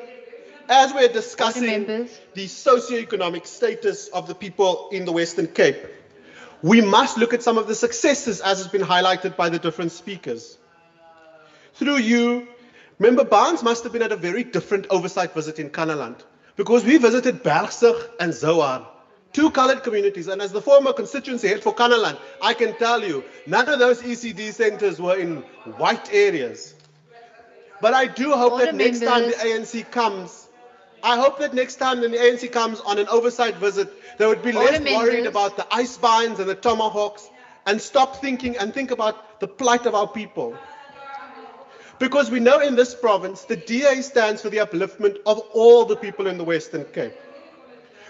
S14: as we're discussing the socioeconomic status of the people in the Western Cape, we must look at some of the successes as has been highlighted by the different speakers. Through you, Member Barnes must have been at a very different oversight visit in Kanaland, because we visited Bergsig and Zoar, 2 coloured communities, and as the former constituency head for Kanaland, I can tell you, none of those ECD centres were in white areas. But I do hope that next time the ANC comes, on an oversight visit, they would be less worried about the ice binds and the tomahawks and think about the plight of our people. Because we know in this province, the DA stands for the upliftment of all the people in the Western Cape.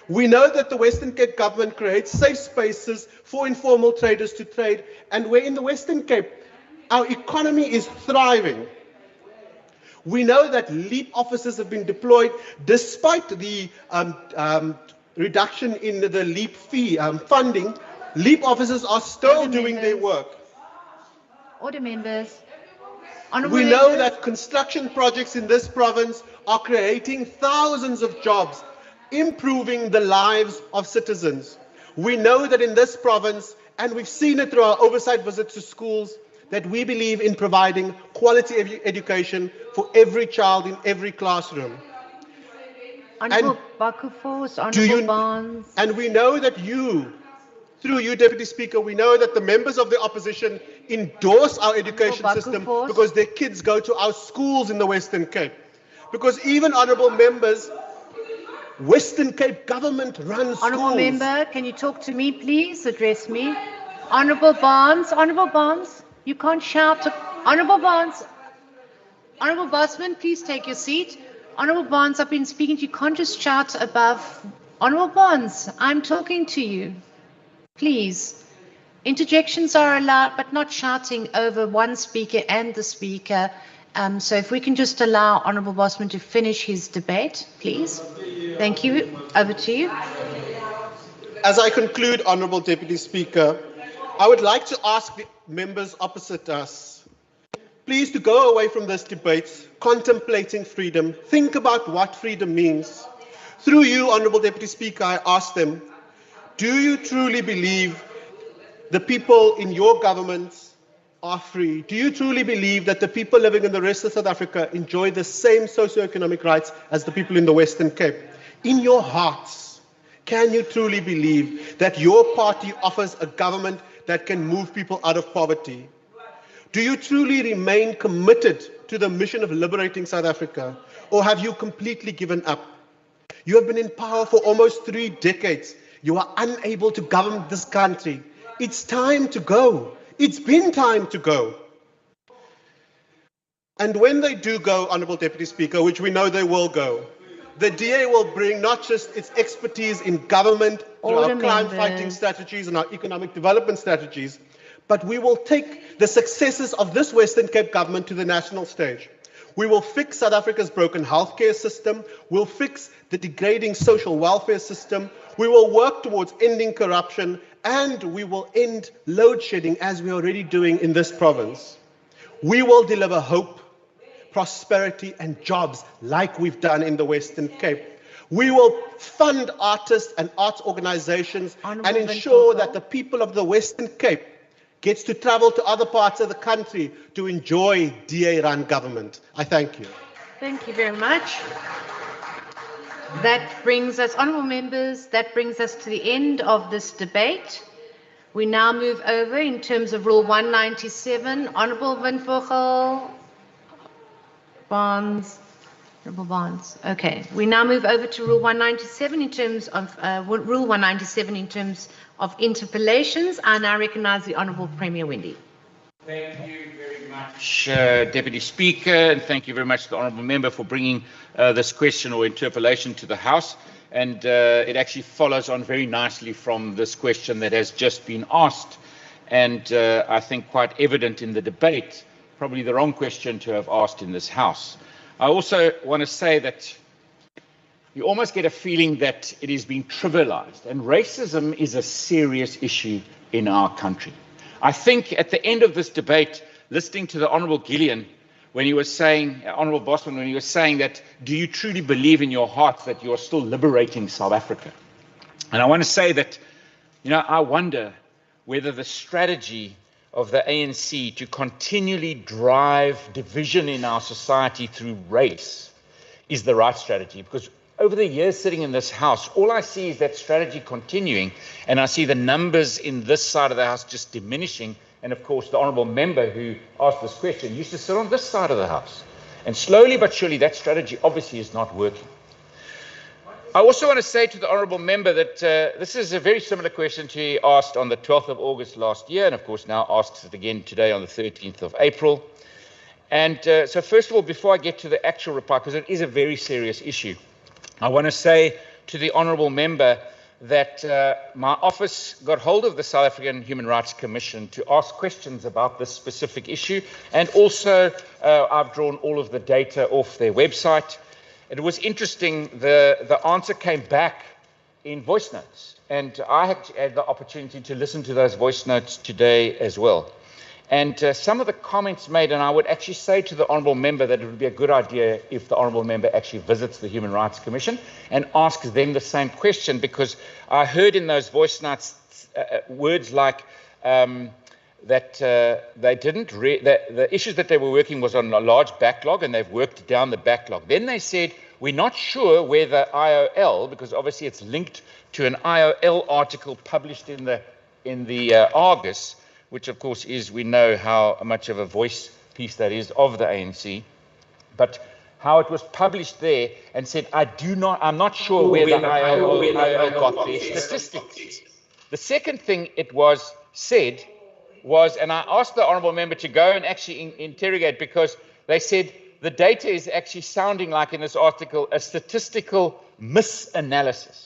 S14: We know that the Western Cape government creates safe spaces for informal traders to trade, and where in the Western Cape, our economy is thriving. We know that LEAP officers have been deployed despite the reduction in the LEAP fee funding. LEAP officers are still doing their work.
S2: Order, members.
S14: We know that construction projects in this province are creating thousands of jobs, improving the lives of citizens. We know that in this province, and we've seen it through our oversight visits to schools, that we believe in providing quality education for every child in every classroom.
S2: Honourable Bakufos, Honourable Barnes.
S14: And we know that through you, Deputy Speaker, we know that the members of the opposition endorse our education system because their kids go to our schools in the Western Cape. Because even, honourable members, Western Cape government runs schools.
S2: Honourable member, can you talk to me, please? Address me. Honourable Barnes, you can't shout. Honourable Barnes, Honourable Bosman, please take your seat. Honourable Barnes, I've been speaking to you. You can't just shout above. Honourable Barnes, I'm talking to you. Please. Interjections are allowed, but not shouting over one speaker and the speaker. So if we can just allow Honourable Bosman to finish his debate, please. Thank you. Over to you.
S14: As I conclude, Honourable Deputy Speaker, I would like to ask the members opposite us, please, to go away from this debate, contemplating freedom. Think about what freedom means. Through you, Honourable Deputy Speaker, I ask them, do you truly believe the people in your government are free? Do you truly believe that the people living in the rest of South Africa enjoy the same socioeconomic rights as the people in the Western Cape? In your hearts, can you truly believe that your party offers a government that can move people out of poverty? Do you truly remain committed to the mission of liberating South Africa, or have you completely given up? You have been in power for almost 3 decades. You are unable to govern this country. It's time to go. It's been time to go. And when they do go, Honourable Deputy Speaker, which we know they will go, the DA will bring not just its expertise in government, through our crime fighting strategies and our economic development strategies, but we will take the successes of this Western Cape government to the national stage. We will fix South Africa's broken healthcare system. We'll fix the degrading social welfare system. We will work towards ending corruption, and we will end load shedding as we are already doing in this province. We will deliver hope, prosperity, and jobs like we've done in the Western Cape. We will fund artists and arts organizations and ensure that the people of the Western Cape gets to travel to other parts of the country to enjoy DA-run government. I thank you.
S2: Thank you very much. That brings us, honourable members, that brings us to the end of this debate. We now move over in terms of Rule 197. Honourable Van Vogel, Barnes, Honourable Barnes. Okay, we now move over to Rule 197 in terms of Rule 197 in terms of interpellations. I now recognise the Honourable Premier Wendy.
S15: Thank you very much, Deputy Speaker, and thank you very much to the Honourable Member for bringing this question or interpellation to the House. And it actually follows on very nicely from this question that has just been asked, and I think quite evident in the debate, probably the wrong question to have asked in this House. I also want to say that you almost get a feeling that it is being trivialized, and racism is a serious issue in our country. I think at the end of this debate, listening to the Honourable Gillian, when he was saying, Honourable Bosman, when he was saying that, do you truly believe in your heart that you are still liberating South Africa? And I want to say that, you know, I wonder whether the strategy of the ANC to continually drive division in our society through race is the right strategy. Because over the years sitting in this House, all I see is that strategy continuing, and I see the numbers in this side of the House just diminishing. And of course, the Honourable Member who asked this question used to sit on this side of the House. And slowly but surely, that strategy obviously is not working. I also want to say to the Honourable Member that this is a very similar question to he asked on the 12th of August last year, and of course now asks it again today on the 13th of April. And so first of all, before I get to the actual reply, because it is a very serious issue, I want to say to the Honourable Member that my office got hold of the South African Human Rights Commission to ask questions about this specific issue, and also I've drawn all of the data off their website. It was interesting, the answer came back in voice notes, and I had the opportunity to listen to those voice notes today as well. And some of the comments made, and I would actually say to the Honourable Member that it would be a good idea if the Honourable Member actually visits the Human Rights Commission and asks them the same question, because I heard in those voice notes words like that they didn't, that the issues that they were working was on a large backlog, and they've worked down the backlog. Then they said, we're not sure whether IOL, because obviously it's linked to an IOL article published in the Argus, which of course is, we know how much of a voice piece that is of the ANC, but how it was published there and said, I'm not sure where the IOL got their statistics. The second thing it was said was, and I asked the Honourable Member to go and actually interrogate, because they said the data is actually sounding like in this article a statistical misanalysis.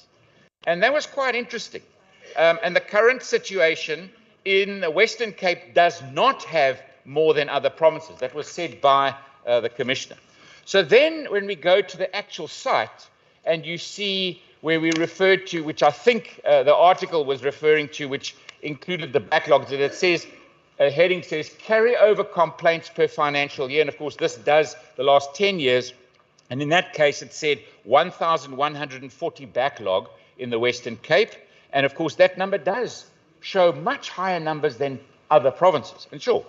S15: And that was quite interesting. And the current situation in the Western Cape does not have more than other provinces. That was said by the Commissioner. So then when we go to the actual site and you see where we referred to, which I think the article was referring to, which included the backlogs, that it says, a heading says, carryover complaints per financial year. And of course, this does the last 10 years. And in that case, it said 1,140 backlog in the Western Cape. And of course, that number does show much higher numbers than other provinces. And sure,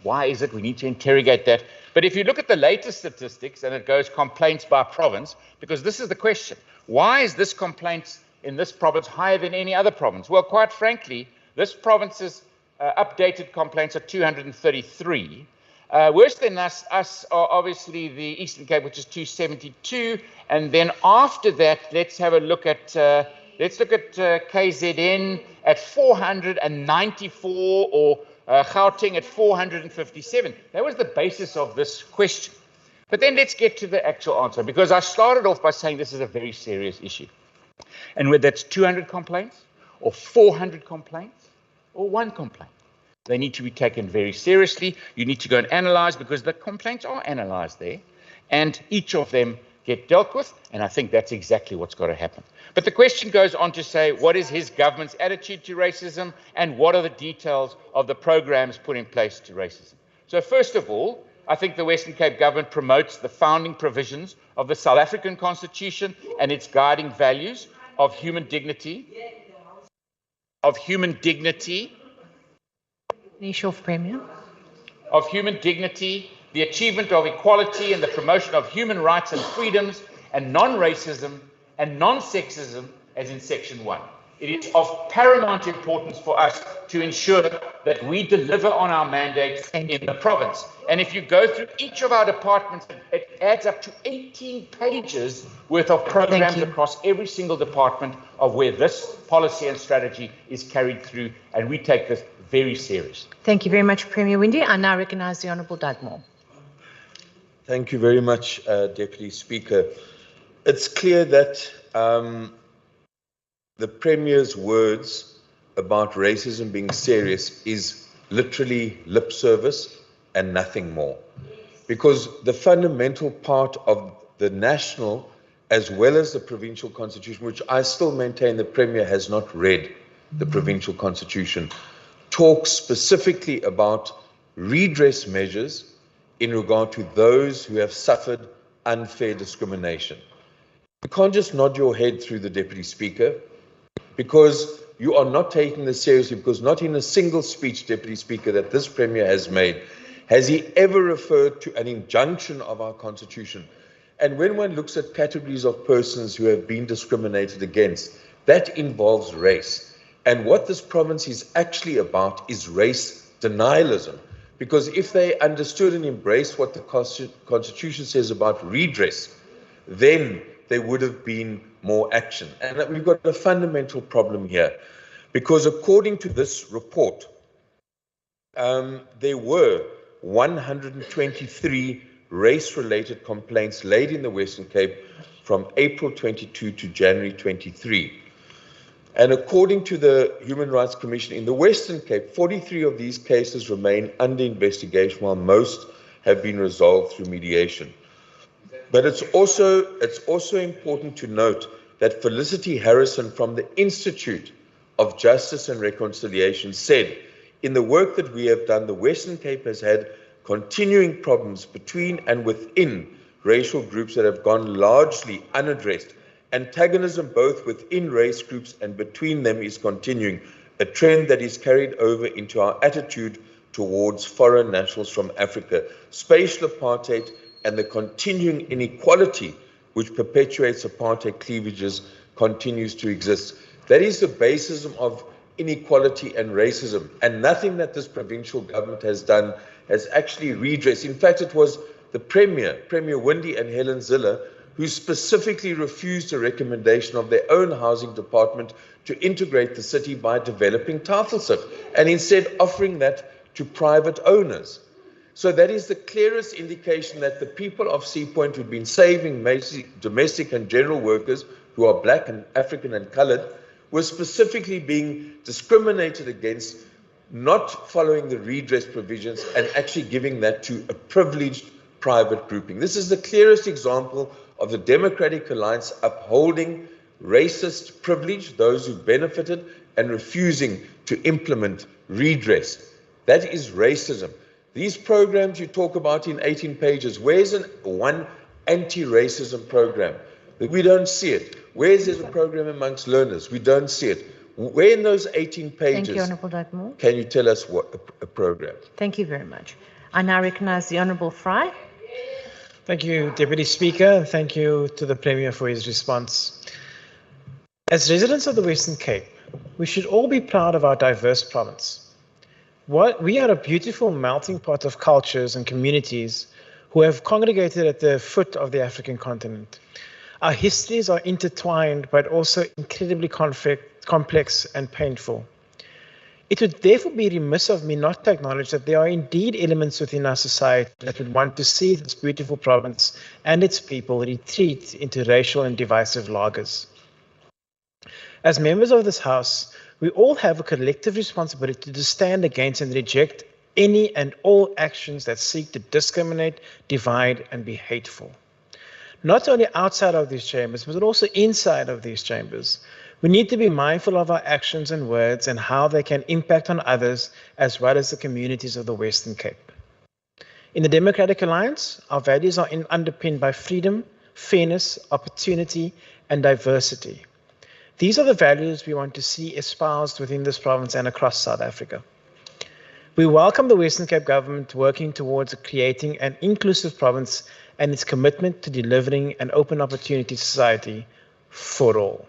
S15: why is it? We need to interrogate that. But if you look at the latest statistics, and it goes complaints by province, because this is the question, why is this complaints in this province higher than any other province? Well, quite frankly, this province's updated complaints are 233. Worse than us are obviously the Eastern Cape, which is 272. And then after that, let's have a look at KZN at 494, or Gauteng at 457. That was the basis of this question. But then let's get to the actual answer, because I started off by saying this is a very serious issue. And whether that's 200 complaints, or 400 complaints, or 1 complaint, they need to be taken very seriously. You need to go and analyze, because the complaints are analyzed there, and each of them get dealt with, and I think that's exactly what's got to happen. But the question goes on to say, what is his government's attitude to racism, and what are the details of the programs put in place to racism? So first of all, I think the Western Cape government promotes the founding provisions of the South African Constitution and its guiding values of human dignity,
S2: Premier.
S15: of human dignity, the achievement of equality and the promotion of human rights and freedoms, and non-racism and non-sexism, as in Section 1. It is of paramount importance for us to ensure that we deliver on our mandates in the province. And if you go through each of our departments, it adds up to 18 pages worth of programs across every single department of where this policy and strategy is carried through, and we take this very serious.
S2: Thank you very much, Premier Winde. I now recognize the Honourable Dugmore.
S12: Thank you very much, Deputy Speaker. It's clear that the Premier's words about racism being serious is literally lip service and nothing more. Because the fundamental part of the national as well as the provincial constitution, which I still maintain the Premier has not read the provincial constitution, talks specifically about redress measures in regard to those who have suffered unfair discrimination. You can't just nod your head through the Deputy Speaker, because you are not taking this seriously, because not in a single speech, Deputy Speaker, that this Premier has made, has he ever referred to an injunction of our Constitution. And when one looks at categories of persons who have been discriminated against, that involves race. And what this province is actually about is race denialism. Because if they understood and embraced what the Constitution says about redress, then there would have been more action. And we've got a fundamental problem here, because according to this report, there were 123 race-related complaints laid in the Western Cape from April 22 to January 23. And according to the Human Rights Commission in the Western Cape, 43 of these cases remain under investigation, while most have been resolved through mediation. But it's also important to note that Felicity Harrison from the Institute of Justice and Reconciliation said, in the work that we have done, the Western Cape has had continuing problems between and within racial groups that have gone largely unaddressed. Antagonism both within race groups and between them is continuing, a trend that is carried over into our attitude towards foreign nationals from Africa. Spatial apartheid and the continuing inequality which perpetuates apartheid cleavages continues to exist. That is the basis of inequality and racism, and nothing that this provincial government has done has actually redressed. In fact, it was the Premier Winde and Helen Zille, who specifically refused a recommendation of their own housing department to integrate the city by developing Tafelsif, and instead offering that to private owners. So that is the clearest indication that the people of Sea Point, who've been saving domestic and general workers who are black and African and colored, were specifically being discriminated against, not following the redress provisions and actually giving that to a privileged private grouping. This is the clearest example of the Democratic Alliance upholding racist privilege, those who benefited, and refusing to implement redress. That is racism. These programs you talk about in 18 pages, where's one anti-racism program? We don't see it. Where's there a program amongst learners? We don't see it. Where in those 18 pages?
S2: Thank you, Honourable Dugmore.
S12: Can you tell us what a program?
S2: Thank you very much. I now recognise the Honourable Fry.
S16: Thank you, Deputy Speaker, and thank you to the Premier for his response. As residents of the Western Cape, we should all be proud of our diverse province. We are a beautiful melting pot of cultures and communities who have congregated at the foot of the African continent. Our histories are intertwined, but also incredibly complex and painful. It would therefore be remiss of me not to acknowledge that there are indeed elements within our society that would want to see this beautiful province and its people retreat into racial and divisive lagers. As members of this House, we all have a collective responsibility to stand against and reject any and all actions that seek to discriminate, divide, and be hateful. Not only outside of these chambers, but also inside of these chambers. We need to be mindful of our actions and words and how they can impact on others as well as the communities of the Western Cape. In the Democratic Alliance, our values are underpinned by freedom, fairness, opportunity, and diversity. These are the values we want to see espoused within this province and across South Africa. We welcome the Western Cape government working towards creating an inclusive province and its commitment to delivering an open opportunity society for all.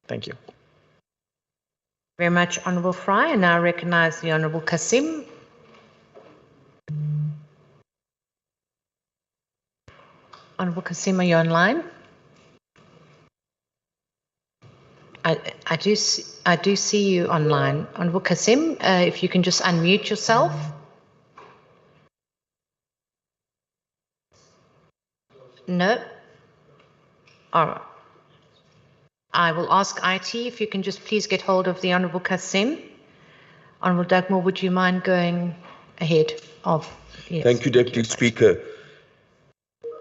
S16: Thank you.
S2: Very much, Honourable Fry. And now I recognise the Honourable Kasim. Honourable Kasim, are you online? I do see you online. Honourable Kasim, if you can just unmute yourself. No? All right. I will ask IT if you can just please get hold of the Honourable Kasim. Honourable Dugmore, would you mind going ahead of... Yes,
S12: Thank you, Deputy Speaker.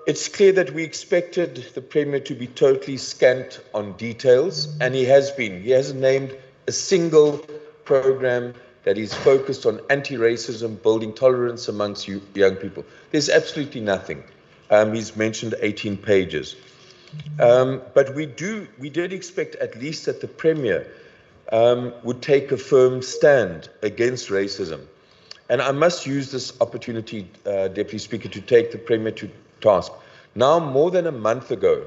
S12: It's clear that we expected the Premier to be totally scant on details, and he has been. He hasn't named a single program that is focused on anti-racism, building tolerance amongst young people. There's absolutely nothing. He's mentioned 18 pages. But we did expect at least that the Premier would take a firm stand against racism. And I must use this opportunity, Deputy Speaker, to take the Premier to task. Now, more than a month ago,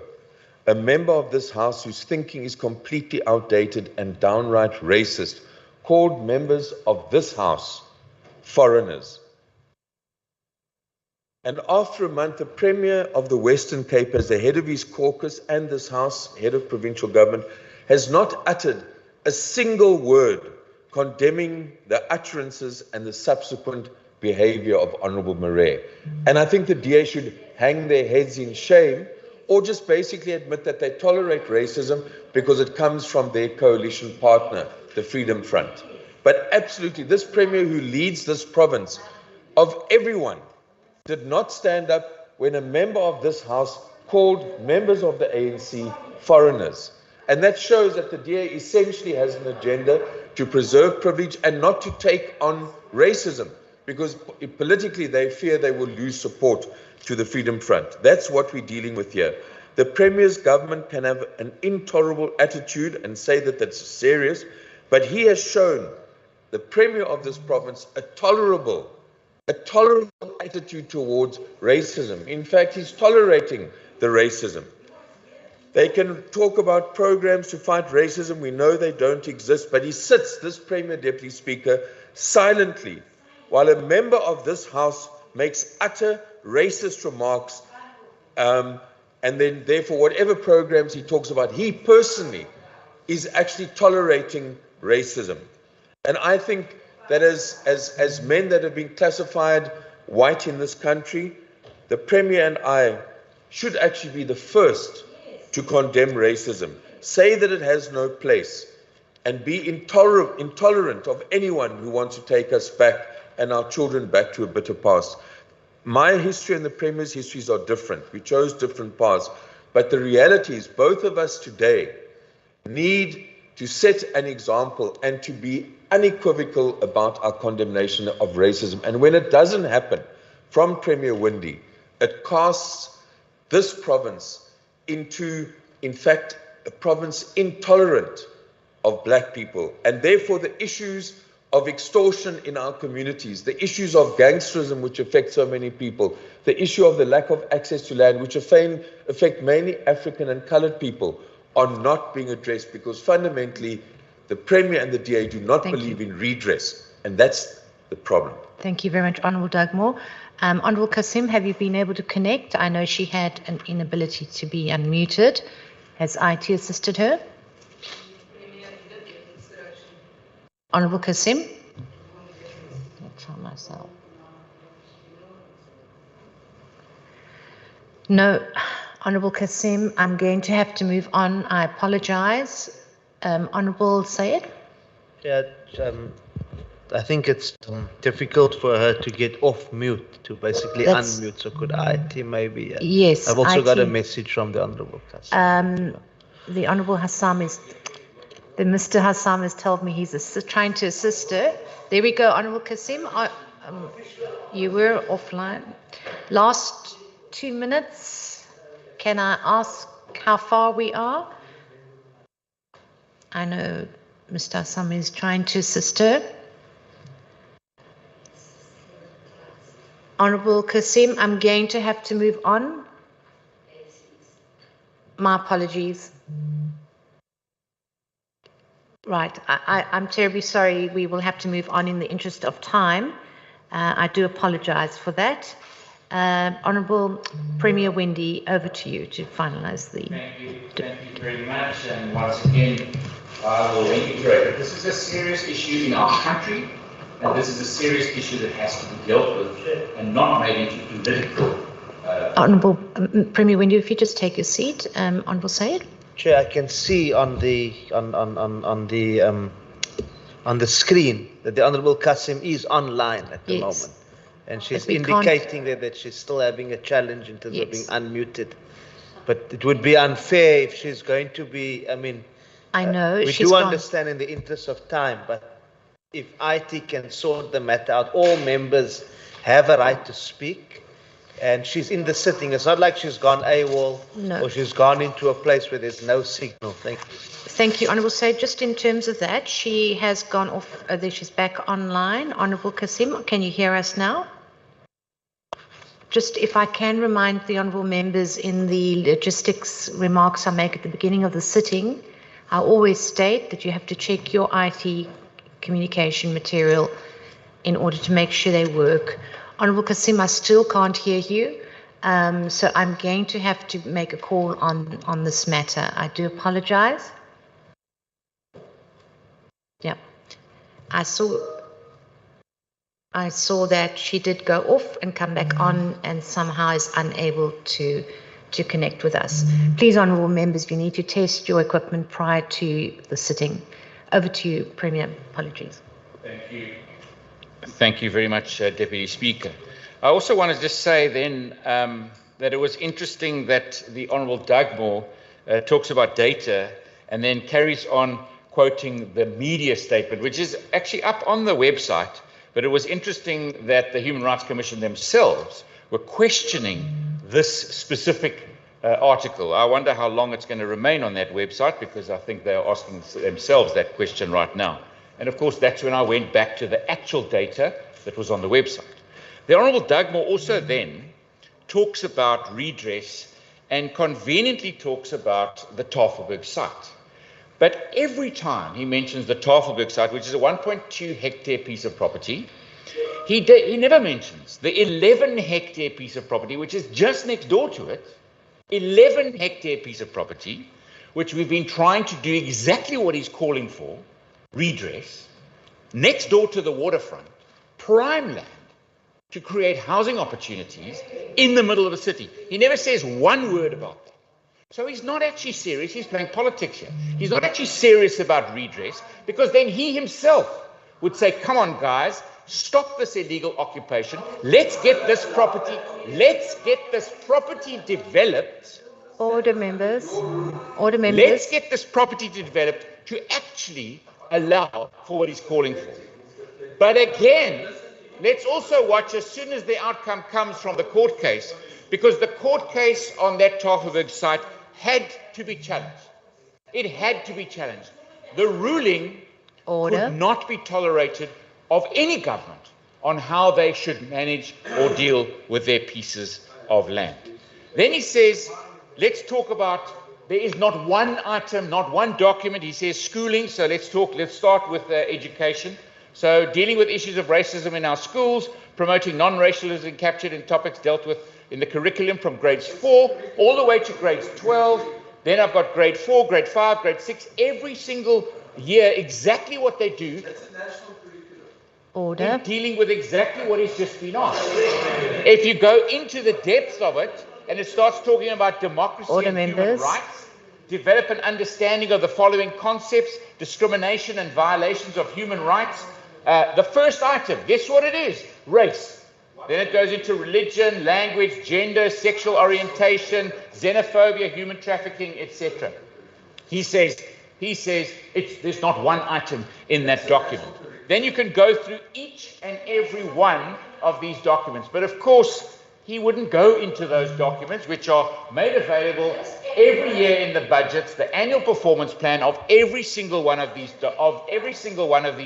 S12: a member of this House whose thinking is completely outdated and downright racist called members of this House foreigners. And after a month, the Premier of the Western Cape, as the head of his caucus and this House, head of provincial government, has not uttered a single word condemning the utterances and the subsequent behavior of Honourable Marais. And I think the DA should hang their heads in shame or just basically admit that they tolerate racism because it comes from their coalition partner, the Freedom Front. But absolutely, this Premier who leads this province, of everyone, did not stand up when a member of this House called members of the ANC foreigners. And that shows that the DA essentially has an agenda to preserve privilege and not to take on racism, because politically they fear they will lose support to the Freedom Front. That's what we're dealing with here. The Premier's government can have an intolerable attitude and say that that's serious, but he has shown, the Premier of this province, a tolerable attitude towards racism. In fact, he's tolerating the racism. They can talk about programs to fight racism. We know they don't exist, but he sits, this Premier, Deputy Speaker, silently while a member of this House makes utter racist remarks, and then therefore whatever programs he talks about, he personally is actually tolerating racism. And I think that as men that have been classified white in this country, the Premier and I should actually be the first to condemn racism, say that it has no place, and be intolerant of anyone who wants to take us back and our children back to a bitter past. My history and the Premier's histories are different. We chose different paths. But the reality is both of us today need to set an example and to be unequivocal about our condemnation of racism. And when it doesn't happen from Premier Winde, it casts this province into, in fact, a province intolerant of black people. And therefore the issues of extortion in our communities, the issues of gangsterism which affect so many people, the issue of the lack of access to land which affect mainly African and coloured people, are not being addressed because fundamentally the Premier and the DA do not believe in redress, and that's the problem.
S2: Thank you very much, Honourable Dugmore. Honourable Kasim, have you been able to connect? I know she had an inability to be unmuted. Has IT assisted her? Honourable Kasim? try myself. No, Honourable Kasim, I'm going to have to move on. I apologise. Honourable Sayed?
S5: Yeah, I think it's difficult for her to get off mute, to basically unmute. So could IT maybe?
S2: Yes,
S5: I've also got a
S2: IT.
S5: message from the Honourable Kasim.
S2: The Honourable Hassam is, the Mr. Hassam has told me he's trying to assist her. There we go, Honourable Kasim. You were offline. Last 2 minutes. Can I ask how far we are? I know Mr. Hassam is trying to assist her. Honourable Kasim, I'm going to have to move on. My apologies. Right, I'm terribly sorry. We will have to move on in the interest of time. I do apologise for that. Honourable Premier Wendy, over to you to finalise the...
S15: Thank you very much. And once again, I will reiterate that this is a serious issue in our country, and this is a serious issue that has to be dealt with and not made into political.
S2: Honourable Premier Wendy, if you just take your seat. Honourable Sayed.
S5: Chair, I can see on the screen that the Honourable Kasim is online at the moment, and she's indicating that she's still having a challenge in terms of being unmuted. But it would be unfair if she's going to be. I mean,
S2: I know
S5: we do understand in the interest of time, but if IT can sort the matter out, all members have a right to speak. And she's in the sitting. It's not like she's gone AWOL or she's gone into a place where there's no signal. Thank you.
S2: Thank you, Honourable Sayed. Just in terms of that, she has gone off. She's back online. Honourable Kasim, can you hear us now? Just if I can remind the honourable members in the logistics remarks I make at the beginning of the sitting, I always state that you have to check your IT communication material in order to make sure they work. Honourable Kasim, I still can't hear you, so I'm going to have to make a call on this matter. I do apologise. Yeah, I saw that she did go off and come back on and somehow is unable to connect with us. Please, honourable members, you need to test your equipment prior to the sitting. Over to you, Premier. Apologies.
S15: Thank you. Thank you very much, Deputy Speaker. I also want to just say then that it was interesting that the Honourable Dugmore talks about data and then carries on quoting the media statement, which is actually up on the website. But it was interesting that the Human Rights Commission themselves were questioning this specific article. I wonder how long it's going to remain on that website, because I think they're asking themselves that question right now. And of course, that's when I went back to the actual data that was on the website. The Honourable Dugmore also then talks about redress and conveniently talks about the Tafelberg site. But every time he mentions the Tafelberg site, which is a 1.2 hectare piece of property, he never mentions the 11 hectare piece of property, which is just next door to it, 11 hectare piece of property, which we've been trying to do exactly what he's calling for, redress, next door to the waterfront, prime land, to create housing opportunities in the middle of the city. He never says one word about that. So he's not actually serious. He's playing politics here. He's not actually serious about redress, because then he himself would say, come on, guys, stop this illegal occupation. Let's get this property developed.
S2: Order, members. Order, members.
S15: Let's get this property developed to actually allow for what he's calling for. But again, let's also watch as soon as the outcome comes from the court case, because the court case on that Tafelberg site had to be challenged. It had to be challenged. The ruling could not be tolerated of any government on how they should manage or deal with their pieces of land. Then he says, let's talk about, there is not one item, not one document. He says schooling, so let's start with education. So dealing with issues of racism in our schools, promoting non-racialism captured in topics dealt with in the curriculum from grades 4 all the way to grades 12. Then I've got grade 4, grade 5, grade 6, every single year, exactly what they do. That's the national curriculum.
S2: Order.
S15: in dealing with exactly what he's just been asked. If you go into the depths of it, and it starts talking about democracy
S2: Order,
S15: and human
S2: members.
S15: rights, develop an understanding of the following concepts: discrimination and violations of human rights. The first item, guess what it is? Race. Then it goes into religion, language, gender, sexual orientation, xenophobia, human trafficking, etc. He says there's not one item in that document. Then you can go through each and every one of these documents. But of course, he wouldn't go into those documents, which are made available every year in the budgets, the annual performance plan of every single one of these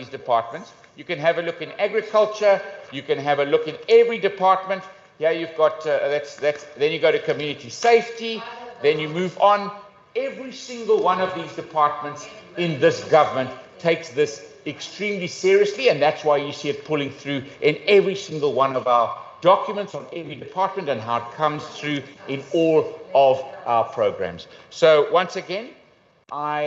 S15: departments. You can have a look in agriculture. You can have a look in every department. Here you've got then you go to community safety. Then you move on. Every single one of these departments in this government takes this extremely seriously, and that's why you see it pulling through in every single one of our documents on every department and how it comes through in all of our programs. So once again, I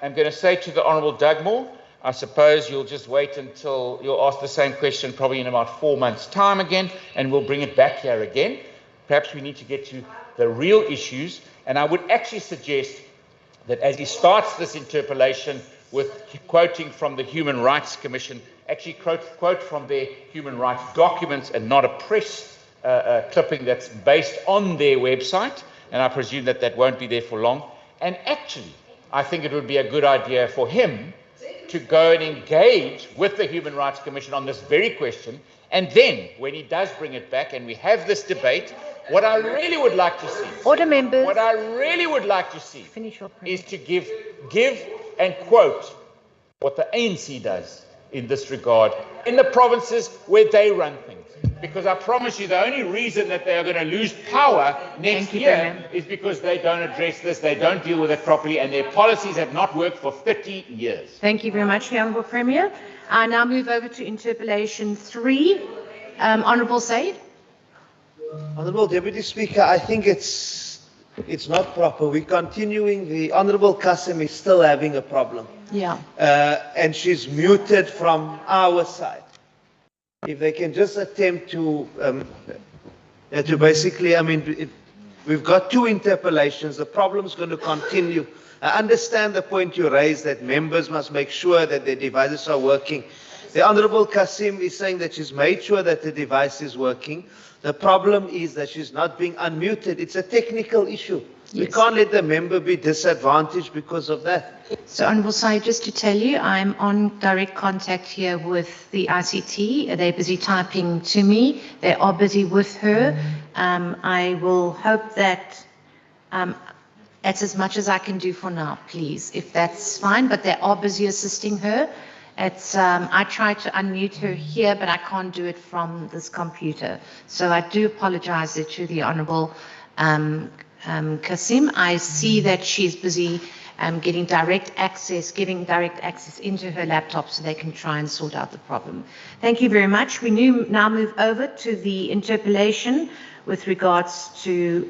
S15: am going to say to the Honourable Dugmore, I suppose you'll just wait until you'll ask the same question probably in about 4 months' time again, and we'll bring it back here again. Perhaps we need to get to the real issues, and I would actually suggest that as he starts this interpellation with quoting from the Human Rights Commission, actually quote from their human rights documents and not a press clipping that's based on their website, and I presume that that won't be there for long. And actually, I think it would be a good idea for him to go and engage with the Human Rights Commission on this very question, and then, when he does bring it back and we have this debate, what I really would like to see,
S2: Order, members.
S15: What I really would like to see
S2: Finish your
S15: is to give and quote what the ANC does in this regard in the provinces where they run things. Because I promise you, the only reason that they are going to lose power next year is because they don't address this, they don't deal with it properly, and their policies have not worked for 30 years.
S2: Thank you very much, the Honourable Premier. I now move over to interpellation 3. Honourable Said.
S5: Honourable Deputy Speaker, I think it's not proper. We're continuing. The Honourable Kasim is still having a problem.
S2: Yeah.
S5: And she's muted from our side. If they can just attempt to basically, we've got 2 interpellations. The problem's going to continue. I understand the point you raised that members must make sure that their devices are working. The Honourable Kasim is saying that she's made sure that the device is working. The problem is that she's not being unmuted. It's a technical issue. Yes. We can't let the member be disadvantaged because of that.
S2: So, Honourable Said, just to tell you, I'm on direct contact here with the ICT. They're busy typing to me. They are busy with her. I will hope that that's as much as I can do for now, please, if that's fine. But they are busy assisting her. I tried to unmute her here, but I can't do it from this computer. So I do apologize to the Honourable Kasim. I see that she's busy giving direct access into her laptop so they can try and sort out the problem. Thank you very much. We now move over to the interpellation with regards to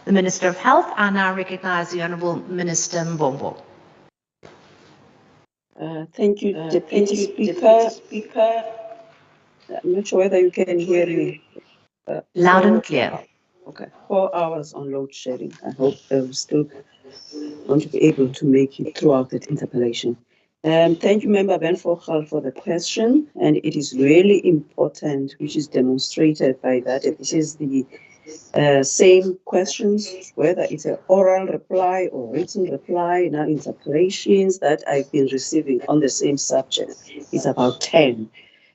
S2: the Minister of Health. I now recognize the Honourable Minister Mbombo.
S17: Thank you, Deputy Speaker. I'm not sure whether you can hear me.
S2: Loud and clear.
S17: Okay, 4 hours on load shedding. I hope we're still going to be able to make it throughout that interpellation. Thank you, Member Ben Fochal, for the question. And it is really important, which is demonstrated by that. This is the same questions, whether it's an oral reply or written reply, now interpellations that I've been receiving on the same subject. It's about 10.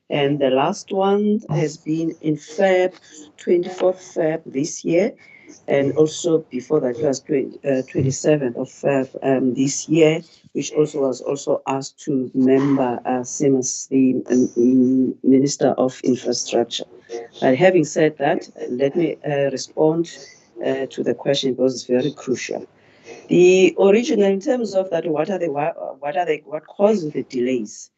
S17: And the last one has been in Feb, 24th Feb this year. And also before that was 27th of Feb this year, which also was also asked to member same as the Minister of Infrastructure. But having said that, let me respond to the question because it's very crucial. The original, in terms of that, what causes the delays?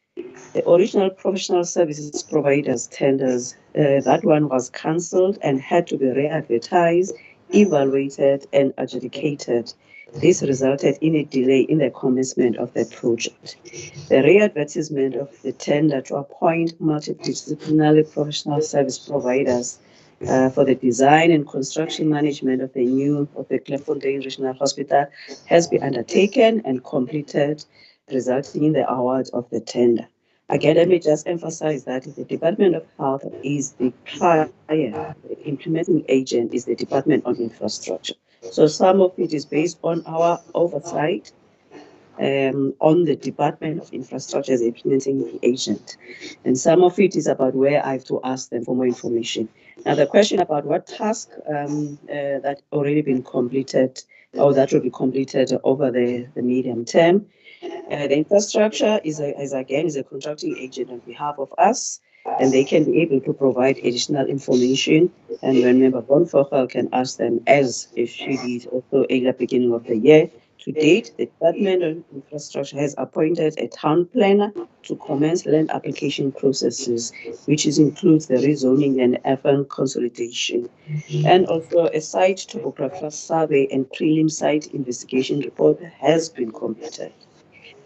S17: The original professional services providers tenders, that one was cancelled and had to be re-advertised, evaluated and adjudicated. This resulted in a delay in the commencement of the project. The re-advertisement of the tender to appoint multidisciplinary professional service providers for the design and construction management of the Klipfontein Regional Hospital has been undertaken and completed, resulting in the award of the tender. Again, let me just emphasize that the Department of Health is the client, the implementing agent is the Department of Infrastructure. So some of it is based on our oversight on the Department of Infrastructure as implementing agent. And some of it is about where I have to ask them for more information. Now, the question about what task that already been completed or that will be completed over the medium term. The infrastructure is a contracting agent on behalf of us, and they can be able to provide additional information. And when Member Bonfochel can ask them, as if she is also at the beginning of the year. To date, the Department of Infrastructure has appointed a town planner to commence land application processes, which includes the rezoning and urban consolidation, and also a site topographical survey and prelim site investigation report has been completed.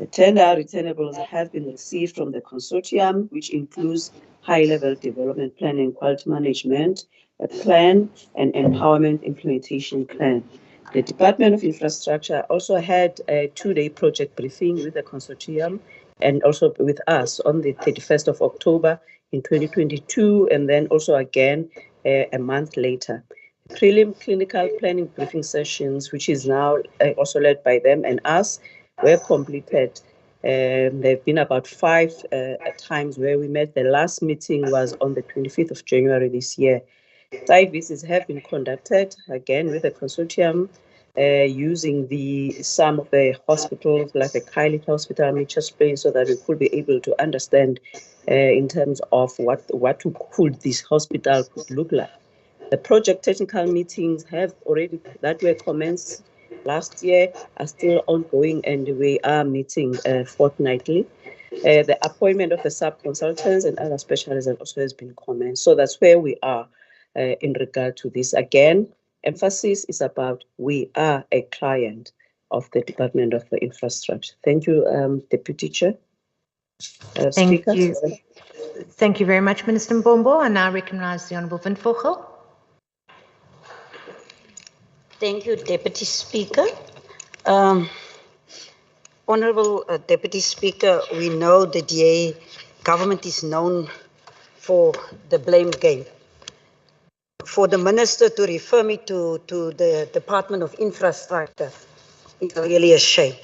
S17: The tender returnables have been received from the consortium, which includes high-level development plan and quality management, a plan, and empowerment implementation plan. The Department of Infrastructure also had a two-day project briefing with the consortium and also with us on the 31st of October in 2022, and then also again a month later. Prelim clinical planning briefing sessions, which is now also led by them and us, were completed. There have been about 5 times where we met. The last meeting was on the 25th of January this year. Site visits have been conducted, again, with the consortium, using some of the hospitals, like the Kylie Hospital, Mitchell's Plain, so that we could be able to understand in terms of what could this hospital could look like. The project technical meetings that were commenced last year are still ongoing, and we are meeting fortnightly. The appointment of the sub-consultants and other specialists also has been commenced. So that's where we are in regard to this. Again, emphasis is about we are a client of the Department of Infrastructure. Thank you, Deputy Chair.
S2: Thank you. Thank you very much, Minister Mbombo. I now recognize the Honourable Windvogel.
S18: Thank you, Deputy Speaker. Honourable Deputy Speaker, we know the DA government is known for the blame game. For the Minister to refer me to the Department of Infrastructure is really a shame.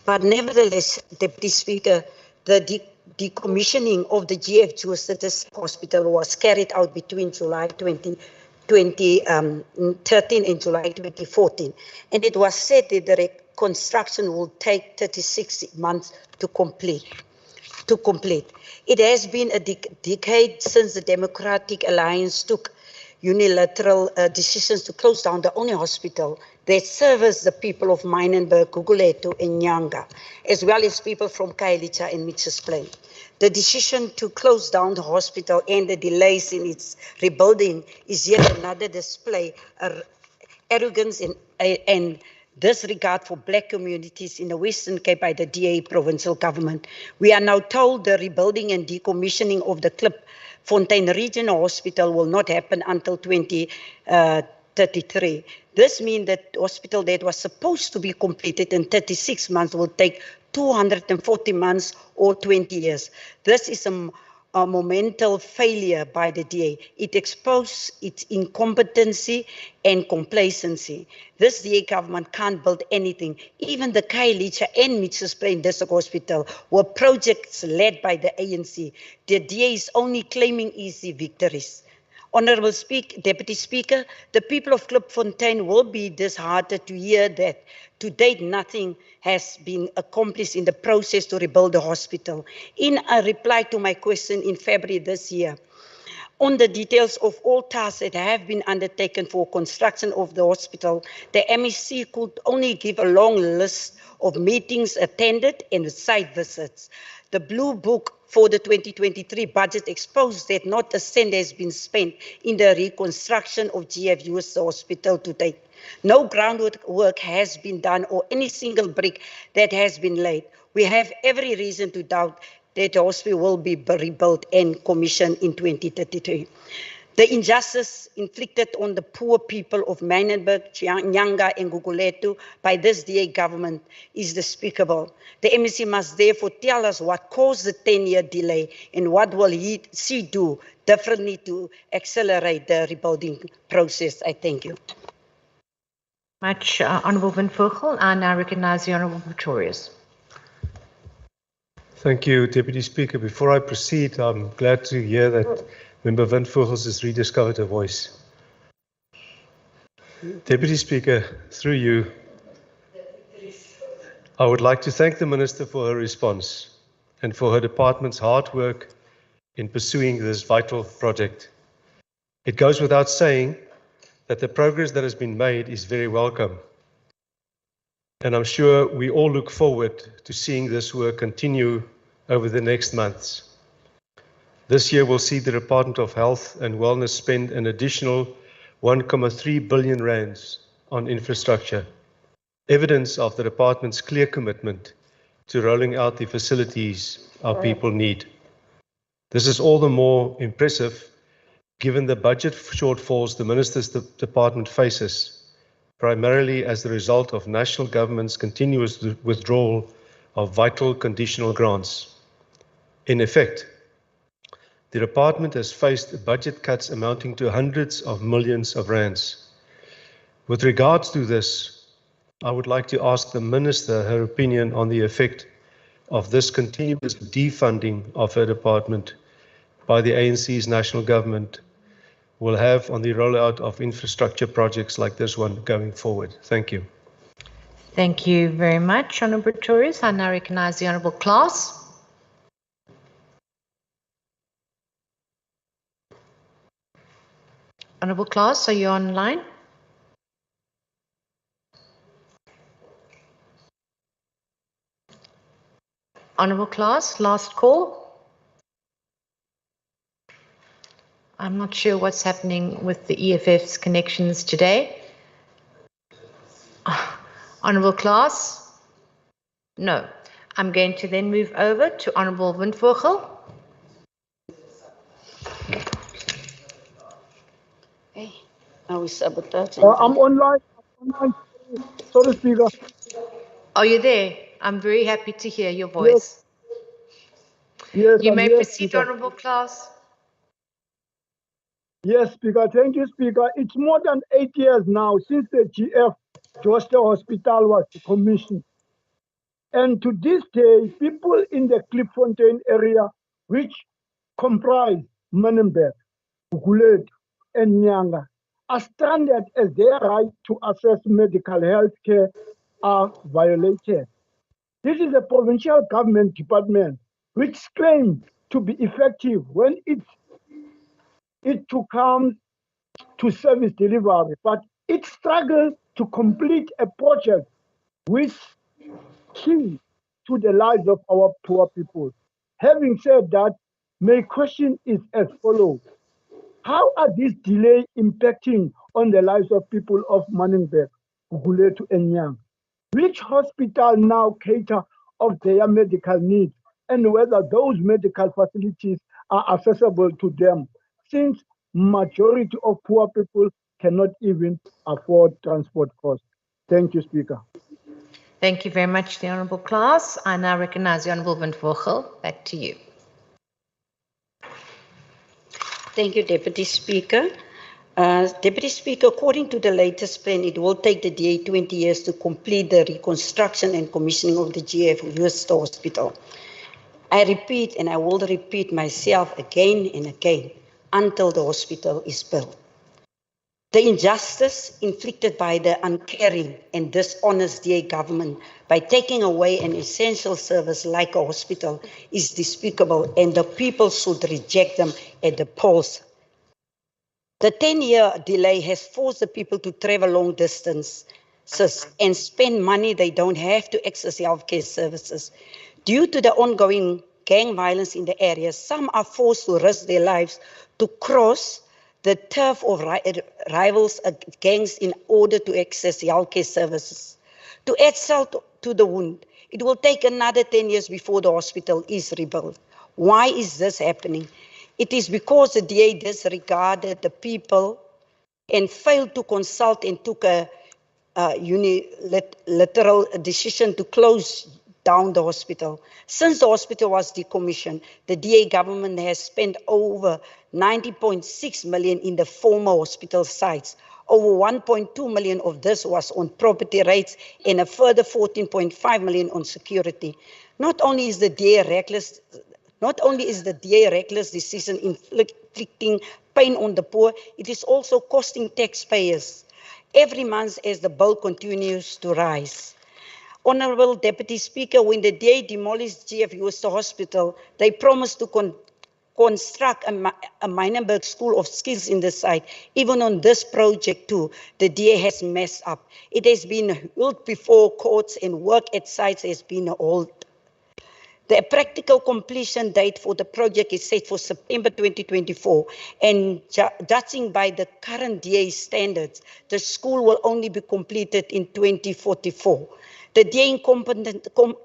S18: But nevertheless, Deputy Speaker, the decommissioning of the GF Justice Hospital was carried out between July 2013 and July 2014. And it was said that the reconstruction will take 36 months to complete. It has been a decade since the Democratic Alliance took unilateral decisions to close down the only hospital that serves the people of Mynenburg, Guguletu, and Nyanga, as well as people from Kailicha and Mitchell's Plain. The decision to close down the hospital and the delays in its rebuilding is yet another display of arrogance and disregard for black communities in the Western Cape by the DA provincial government. We are now told the rebuilding and decommissioning of the Klipfontein Regional Hospital will not happen until 2033. This means that the hospital that was supposed to be completed in 36 months will take 240 months or 20 years. This is a monumental failure by the DA. It exposed its incompetency and complacency. This DA government can't build anything. Even the Kailicha and Mitchell's Plain District Hospital were projects led by the ANC. The DA is only claiming easy victories. Honourable Deputy Speaker, the people of Klipfontein will be disheartened to hear that to date nothing has been accomplished in the process to rebuild the hospital. In a reply to my question in February this year, on the details of all tasks that have been undertaken for construction of the hospital, the MEC could only give a long list of meetings attended and site visits. The Blue Book for the 2023 budget exposed that not a cent has been spent in the reconstruction of GFU's hospital to date. No groundwork has been done or any single brick that has been laid. We have every reason to doubt that the hospital will be rebuilt and commissioned in 2033. The injustice inflicted on the poor people of Mynenburg, Nyanga, and Guguletu by this DA government is despicable. The MEC must therefore tell us what caused the 10-year delay and what will she do differently to accelerate the rebuilding process. I thank you.
S2: Much, Honourable Van Vogel. I now recognise the Honourable Pretorius.
S8: Thank you, Deputy Speaker. Before I proceed, I'm glad to hear that Member Van Vogels has rediscovered her voice. Deputy Speaker, through you, I would like to thank the Minister for her response and for her department's hard work in pursuing this vital project. It goes without saying that the progress that has been made is very welcome. And I'm sure we all look forward to seeing this work continue over the next months. This year will see the Department of Health and Wellness spend an additional 1.3 billion rands on infrastructure, evidence of the department's clear commitment to rolling out the facilities our people need. This is all the more impressive given the budget shortfalls the Minister's department faces, primarily as the result of national government's continuous withdrawal of vital conditional grants. In effect, the department has faced budget cuts amounting to hundreds of millions of rands. With regards to this, I would like to ask the Minister her opinion on the effect of this continuous defunding of her department by the ANC's national government will have on the rollout of infrastructure projects like this one going forward. Thank you.
S2: Thank you very much, Honourable Pretorius. I now recognise the Honourable Klaas. Honourable Klaas, are you online? Honourable Klaas, last call. I'm not sure what's happening with the EFF's connections today. Honourable Klaas? No. I'm going to then move over to Honourable Van Vogel.
S18: Hey, now we sabotage.
S6: I'm online. Sorry, Speaker.
S2: Are you there? I'm very happy to hear your voice.
S6: Yes,
S2: You
S6: I'm
S2: may
S6: here,
S2: proceed,
S6: Speaker.
S2: Honourable Klaas.
S6: Yes, Speaker. Thank you, Speaker. It's more than 8 years now since the GF Joster Hospital was commissioned. And to this day, people in the Klipfontein area, which comprise Menenberg, Gulet, and Nyanga, are stranded as their right to access medical health care are violated. This is a provincial government department which claims to be effective when it comes to service delivery, but it struggles to complete a project which key to the lives of our poor people. Having said that, my question is as follows. How are these delays impacting on the lives of people of Menenberg, Guguletu, and Nyang? Which hospital now cater of their medical needs and whether those medical facilities are accessible to them, since majority of poor people cannot even afford transport costs? Thank you, Speaker.
S2: Thank you very much, the Honourable Klaas. I now recognise the Honourable Van Vogel. Back to you.
S18: Thank you, Deputy Speaker. Deputy Speaker, according to the latest plan, it will take the DA 20 years to complete the reconstruction and commissioning of the GF Worcester Hospital. I repeat, and I will repeat myself again and again, until the hospital is built. The injustice inflicted by the uncaring and dishonest DA government by taking away an essential service like a hospital is despicable, and the people should reject them at the polls. The 10-year delay has forced the people to travel long distances and spend money they don't have to access healthcare services. Due to the ongoing gang violence in the area, some are forced to risk their lives to cross the turf of rivals gangs in order to access healthcare services. To add salt to the wound, it will take another 10 years before the hospital is rebuilt. Why is this happening? It is because the DA disregarded the people and failed to consult and took a unilateral decision to close down the hospital. Since the hospital was decommissioned, the DA government has spent over 90.6 million in the former hospital sites. Over 1.2 million of this was on property rights and a further 14.5 million on security. Not only is the DA reckless decision inflicting pain on the poor, it is also costing taxpayers every month as the bill continues to rise. Honourable Deputy Speaker, when the DA demolished GF Worcester Hospital, they promised to construct a Meineberg School of Skills in the site. Even on this project too, the DA has messed up. It has been held before courts and work at sites has been halted. The practical completion date for the project is set for September 2024, and judging by the current DA standards, the school will only be completed in 2044. The DA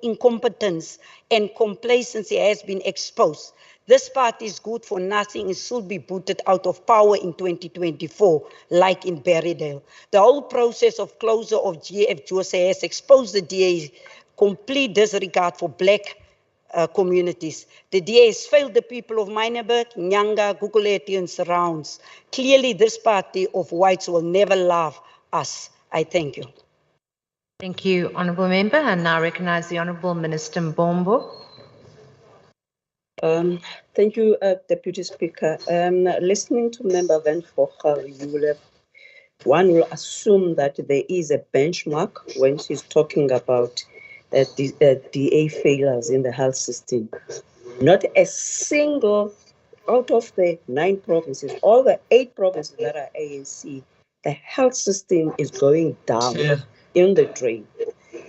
S18: incompetence and complacency has been exposed. This party is good for nothing and should be booted out of power in 2024, like in Berrydale. The whole process of closure of GF Jose has exposed the DA's complete disregard for black communities. The DA has failed the people of Meineberg, Nyanga, Guguletu and surrounds. Clearly, this party of whites will never love us. I thank you.
S2: Thank you, Honourable Member. And now recognise the Honourable Minister Mbombo.
S17: Thank you, Deputy Speaker. Listening to Member Van Vogel, one will assume that there is a benchmark when she's talking about DA failures in the health system. Not a single out of the 9 provinces, all the 8 provinces that are ANC, the health system is going down in the drain.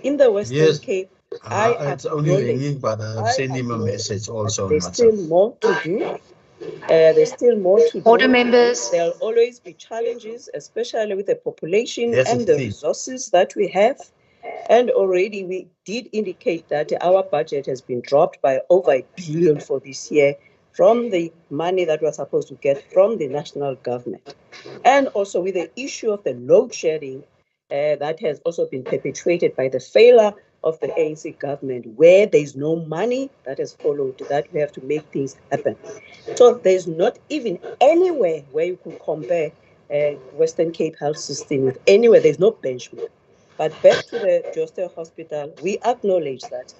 S17: In the Western Cape,
S19: it's only ringing, but send him a message also.
S17: There's still more to do. There's still more to do.
S2: Order, members.
S17: There'll always be challenges, especially with the population and the resources that we have. And already we did indicate that our budget has been dropped by over R1 billion for this year from the money that we're supposed to get from the national government. And also with the issue of the load shedding that has also been perpetuated by the failure of the ANC government, where there's no money that has followed, that we have to make things happen. So there's not even anywhere where you could compare Western Cape health system with anywhere. There's no benchmark. But back to the Jooste Hospital, we acknowledge that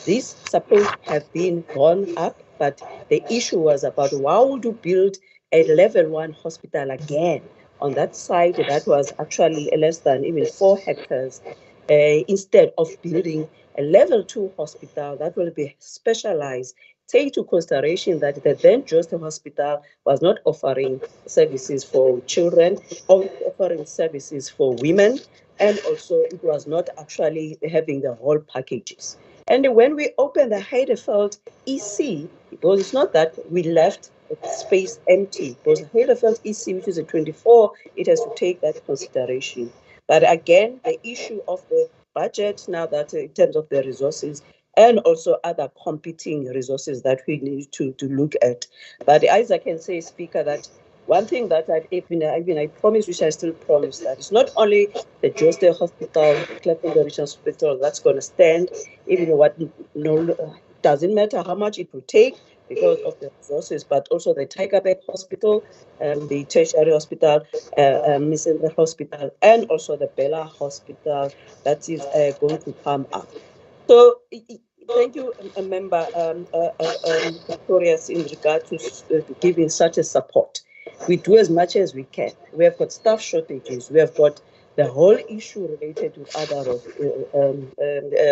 S17: this supposed to have been gone up, but the issue was about why would you build a level 1 hospital again on that site that was actually less than even 4 hectares, instead of building a level 2 hospital that will be specialized. Take into consideration that the then Jooste Hospital was not offering services for children, or offering services for women, and also it was not actually having the whole packages. And when we opened the Heideveld EC, because it's not that we left the space empty, because Heideveld EC, which is a 24, it has to take that consideration. But again, the issue of the budget now, that in terms of the resources, and also other competing resources that we need to look at. But as I can say, Speaker, that one thing that I promise, which I still promise, that it's not only the Jooste Hospital, Clayton Regional Hospital that's going to stand, even what doesn't matter how much it will take because of the resources, but also the Tigerberg Hospital, the Tertiary Hospital, Missenberg Hospital, and also the Bella Hospital that is going to come up. So thank you, Member Victorious, in regard to giving such a support. We do as much as we can. We have got staff shortages. We have got the whole issue related to other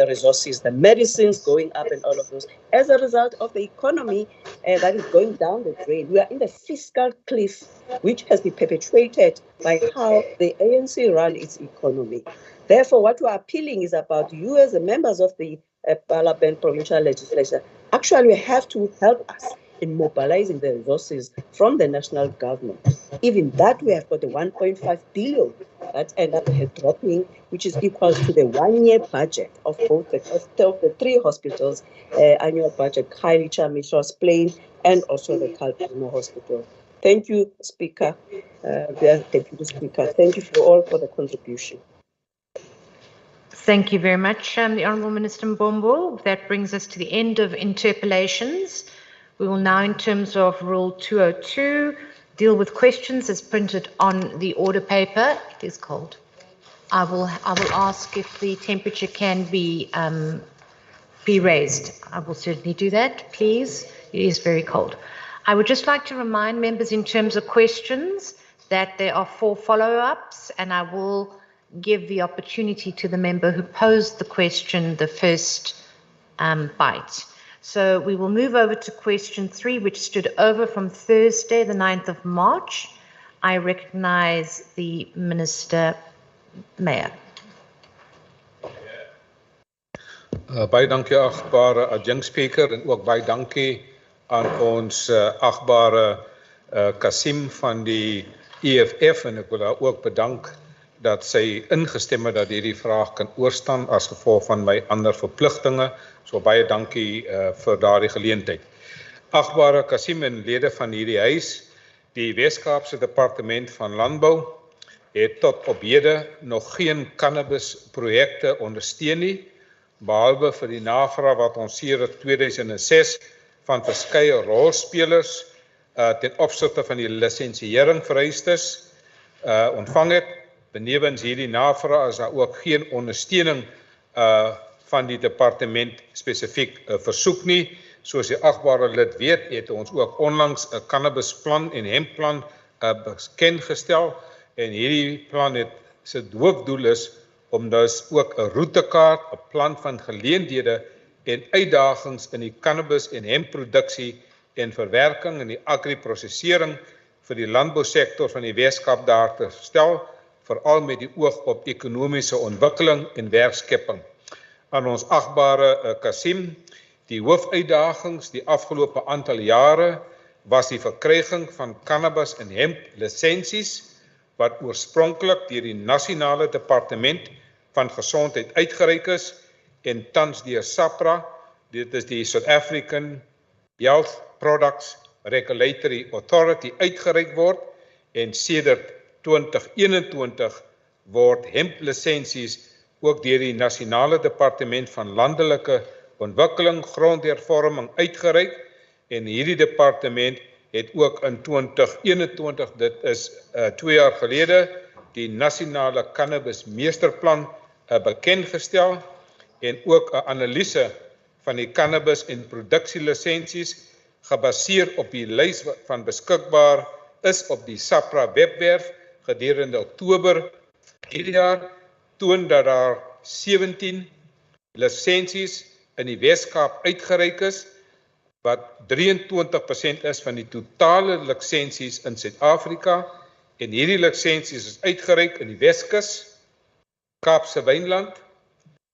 S17: resources, the medicines going up and all of those. As a result of the economy that is going down the drain, we are in the fiscal cliff, which has been perpetuated by how the ANC run its economy. Therefore, what we're appealing is about you as the members of the Parliament Provincial Legislature. Actually, have to help us in mobilizing the resources from the national government. Even that, we have got a 1.5 billion that end up dropping, which is equal to the 1-year budget of both the 3 hospitals, annual budget, Khayelitsha, Mitros Plain, and also the Kalpurno Hospital. Thank you, Speaker, Deputy Speaker. Thank you for all for the contribution.
S2: Thank you very much, the Honourable Minister Mbombo. That brings us to the end of interpellations. We will now, in terms of Rule 202, deal with questions as printed on the order paper. It is cold. I will ask if the temperature can be raised. I will certainly do that, please. It is very cold. I would just like to remind members in terms of questions that there are 4 follow-ups, and I will give the opportunity to the member who posed the question the first bite. So we will move over to question 3, which stood over from Thursday, the 9th of March. I recognize the Minister, Mayor.
S1: Baie dankie agbare adjunct speaker en ook baie dankie aan ons agbare Kasim van die EFF en ek wil daar ook bedank dat sy ingestem het dat hierdie vraag kan oorstaan as gevolg van my ander verpligtinge. So baie dankie vir daardie geleentheid. Agbare Kasim en lede van hierdie huis, die Wes-Kaapse Departement van Landbou het tot op hede nog geen cannabisprojekte ondersteun nie, behalwe vir die navraag wat ons sedert 2006 van verskeie rolspelers ten opsigte van die lisensiering vereistes ontvang het. Benewens hierdie navraag is daar ook geen ondersteuning van die departement spesifiek versoek nie. Soos die agbare lid weet, het ons ook onlangs 'n cannabisplan en hempplan bekendgestel en hierdie plan het sy hoofdoel is om dus ook 'n roetekaart, 'n plan van geleenthede en uitdagings in die cannabis en hempproduksie en verwerking en die agriprosesering vir die landbousektor van die Weskaap daar te stel, veral met die oog op ekonomiese ontwikkeling en werkskepping. Aan ons agbare Kasim, die hoofuitdagings die afgelope aantal jare was die verkryging van cannabis en hemp lisensies wat oorspronklik deur die Nasionale Departement van Gesondheid uitgereik is en tans deur SAPRA, dit is die South African Health Products Regulatory Authority uitgereik word en sedert 2021 word hemplisensies ook deur die Nasionale Departement van Landelike Ontwikkeling, Grondhervorming uitgereik en hierdie departement het ook in 2021, dit is 2 jaar gelede, die Nasionale Cannabis Meesterplan bekendgestel en ook 'n analise van die cannabis en produksielisensies gebaseer op die lys van beskikbaar is op die SAPRA webwerf gedurende Oktober hierdie jaar toon dat daar 17 lisensies in die Weskaap uitgereik is wat 23% is van die totale lisensies in Suid-Afrika en hierdie lisensies is uitgereik in die Weskus, Kaapse Wynland,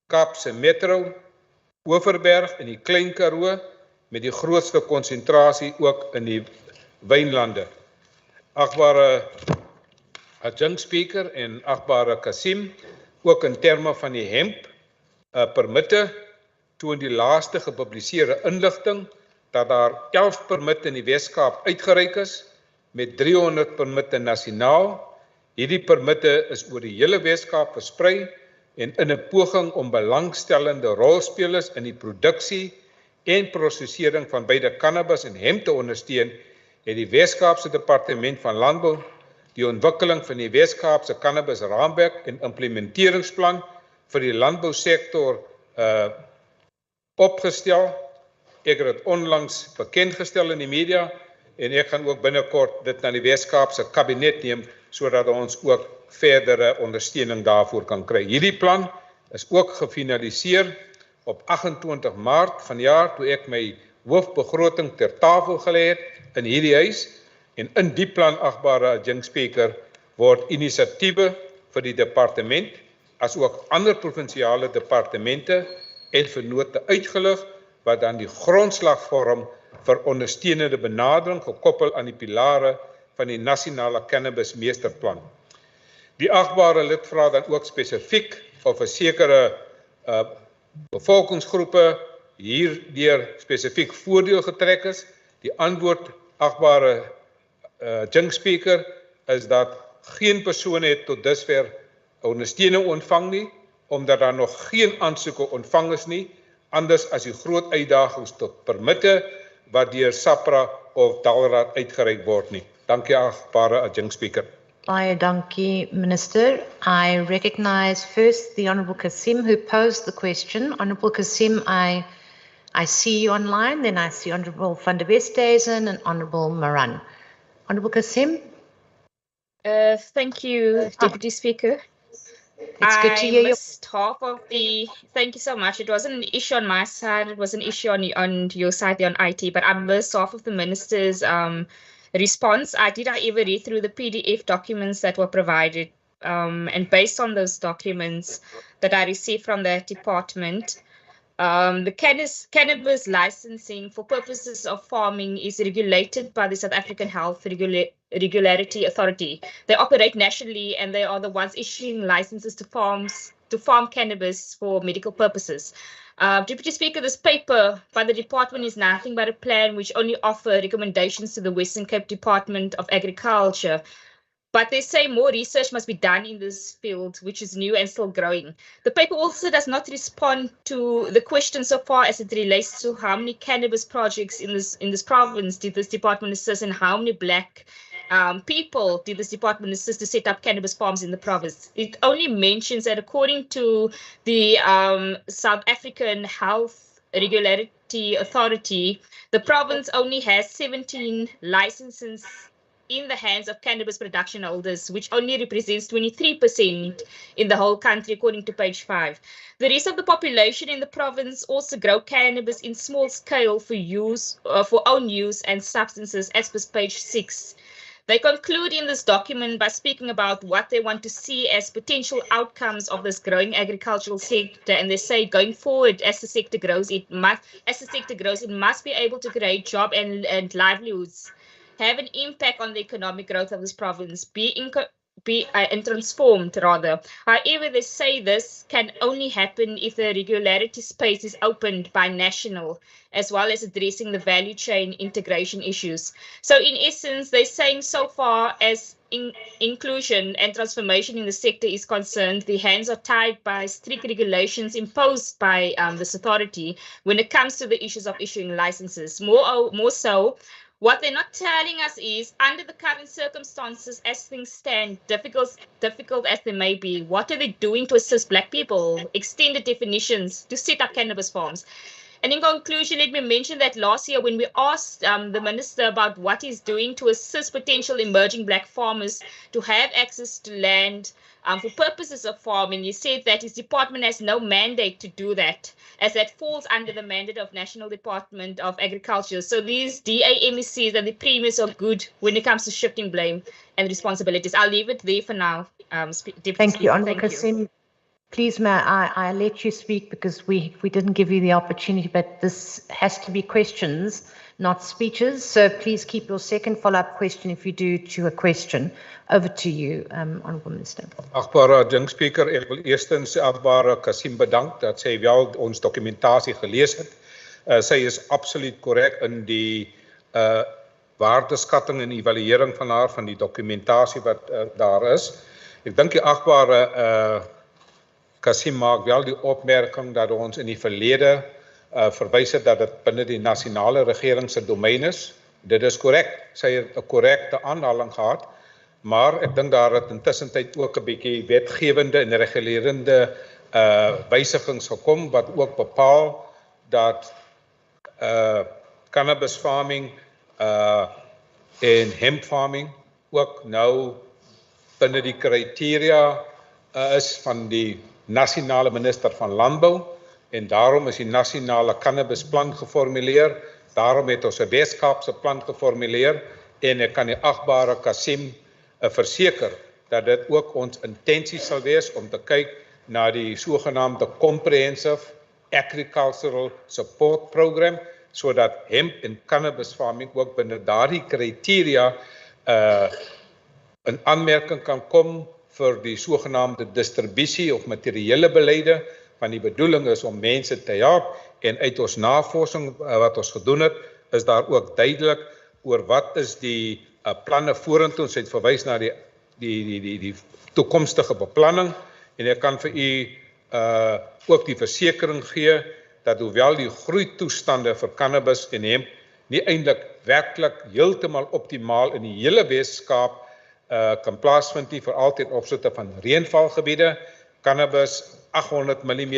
S1: Kaapse Metro, Oeverberg en die Klein Karoo met die grootste konsentrasie ook in die wynlande. Agbare adjunct speaker en agbare Kasim, ook in terme van die hemp permitte, toon die laaste gepubliseerde inligting dat daar 11 permitte in die Weskaap uitgereik is met 300 permitte nasionaal. Hierdie permitte is oor die hele Weskaap versprei en in 'n poging om belangstellende rolspelers in die produksie en prosesering van beide cannabis en hemp te ondersteun, het die Weskaapse Departement van Landbou die ontwikkeling van die Weskaapse Cannabis Raamwerk en implementeringsplan vir die landbousektor opgestel. Ek het dit onlangs bekendgestel in die media en ek gaan ook binnekort dit na die Weskaapse kabinet neem sodat ons ook verdere ondersteuning daarvoor kan kry. Hierdie plan is ook gefinaliseer op 28 Maart vanjaar toe ek my hoofbegroting ter tafel gelê het in hierdie huis en in die plan, agbare adjunct speaker, word inisiatiewe vir die departement as ook ander provinsiale departemente en vennote uitgelig wat dan die grondslag vorm vir ondersteunende benadering gekoppel aan die pilare van die nasionale cannabis meesterplan. Die agbare lid vra dan ook spesifiek of 'n sekere bevolkingsgroepe hierdeur spesifiek voordeel getrek is. Die antwoord, agbare junk speaker, is dat geen persoon het tot dusver ondersteuning ontvang nie, omdat daar nog geen aansoeke ontvang is nie, anders as die groot uitdagings tot permitte wat deur SAPRA of Dalraad uitgereik word nie. Dankie agbare adjunct speaker.
S2: Baie dankie, Minister. I recognize first the Honourable Kasim who posed the question. Honourable Kasim, I see you online, then I see Honourable van der Westhuizen and Honourable Moran. Honourable Kasim?
S20: Thank you, Deputy Speaker.
S2: It's good to hear you.
S20: Missed half of the. Thank you so much. It wasn't an issue on my side. It was an issue on your side, on IT. But I missed half of the minister's response. I did, however, read through the PDF documents that were provided, and based on those documents that I received from the department, the cannabis licensing for purposes of farming is regulated by the South African Health Regulatory Authority. They operate nationally and they are the ones issuing licenses to farm cannabis for medical purposes. Deputy Speaker, this paper by the department is nothing but a plan which only offer recommendations to the Western Cape Department of Agriculture. But they say more research must be done in this field, which is new and still growing. The paper also does not respond to the question so far as it relates to how many cannabis projects in this province did this department assist, and how many black people did this department assist to set up cannabis farms in the province. It only mentions that according to the South African Health Regulatory Authority, the province only has 17 licenses in the hands of cannabis production holders, which only represents 23% in the whole country, according to page 5. The rest of the population in the province also grow cannabis in small scale for use, for own use and substances, as per page 6. They conclude in this document by speaking about what they want to see as potential outcomes of this growing agricultural sector, and they say going forward, as the sector grows, it must be able to create job and livelihoods, have an impact on the economic growth of this province, and transformed rather. However, they say this can only happen if the regulatory space is opened by national, as well as addressing the value chain integration issues. So in essence, they're saying so far as inclusion and transformation in the sector is concerned, the hands are tied by strict regulations imposed by this authority when it comes to the issues of issuing licenses. More so, what they're not telling us is, under the current circumstances as things stand, difficult as they may be, what are they doing to assist black people, extend the definitions to set up cannabis farms? And in conclusion, let me mention that last year when we asked the minister about what he's doing to assist potential emerging black farmers to have access to land for purposes of farming, he said that his department has no mandate to do that, as that falls under the mandate of National Department of Agriculture. So these DAMECs and the premiers are good when it comes to shifting blame and responsibilities. I'll leave it there for now.
S2: Thank you, Honourable Kasim. Please, may I let you speak, because we didn't give you the opportunity, but this has to be questions, not speeches. So please keep your second follow-up question, if you do, to a question. Over to you, Honourable Minister.
S1: Agbare adjunct speaker, ek wil eerstens agbare Kasim bedank dat sy wel ons dokumentasie gelees het. Sy is absoluut korrek in die waardeskatting en evaluering van haar van die dokumentasie wat daar is. Ek dink die agbare Kasim maak wel die opmerking dat ons in die verlede verwys het dat dit binne die nasionale regering se domein is. Dit is korrek. Sy het 'n korrekte aanhaling gehad, maar ek dink daar het intussen tyd ook 'n bietjie wetgewende en regulerende wysigings gekom wat ook bepaal dat cannabis farming en hemp farming ook nou binne die kriteria is van die nasionale minister van Landbou, en daarom is die nasionale cannabisplan geformuleer. Daarom het ons 'n Weskaapse plan geformuleer, en ek kan die agbare Kasim verseker dat dit ook ons intensie sal wees om te kyk na die sogenaamde Comprehensive Agricultural Support Program sodat hemp en cannabis farming ook binne daardie kriteria in aanmerking kan kom vir die sogenaamde distribusie of materiële beleide, want die bedoeling is om mense te help en uit ons navorsing wat ons gedoen het, is daar ook duidelik oor wat is die planne vorentoe. Ons het verwys na die toekomstige beplanning en ek kan vir u ook die versekering gee dat hoewel die groeitoestande vir cannabis en hemp nie eintlik werklik heeltemal optimaal in die hele Weskaap kan plaasvind nie, veral ten opsigte van reënvalgebiede, cannabis 800 mm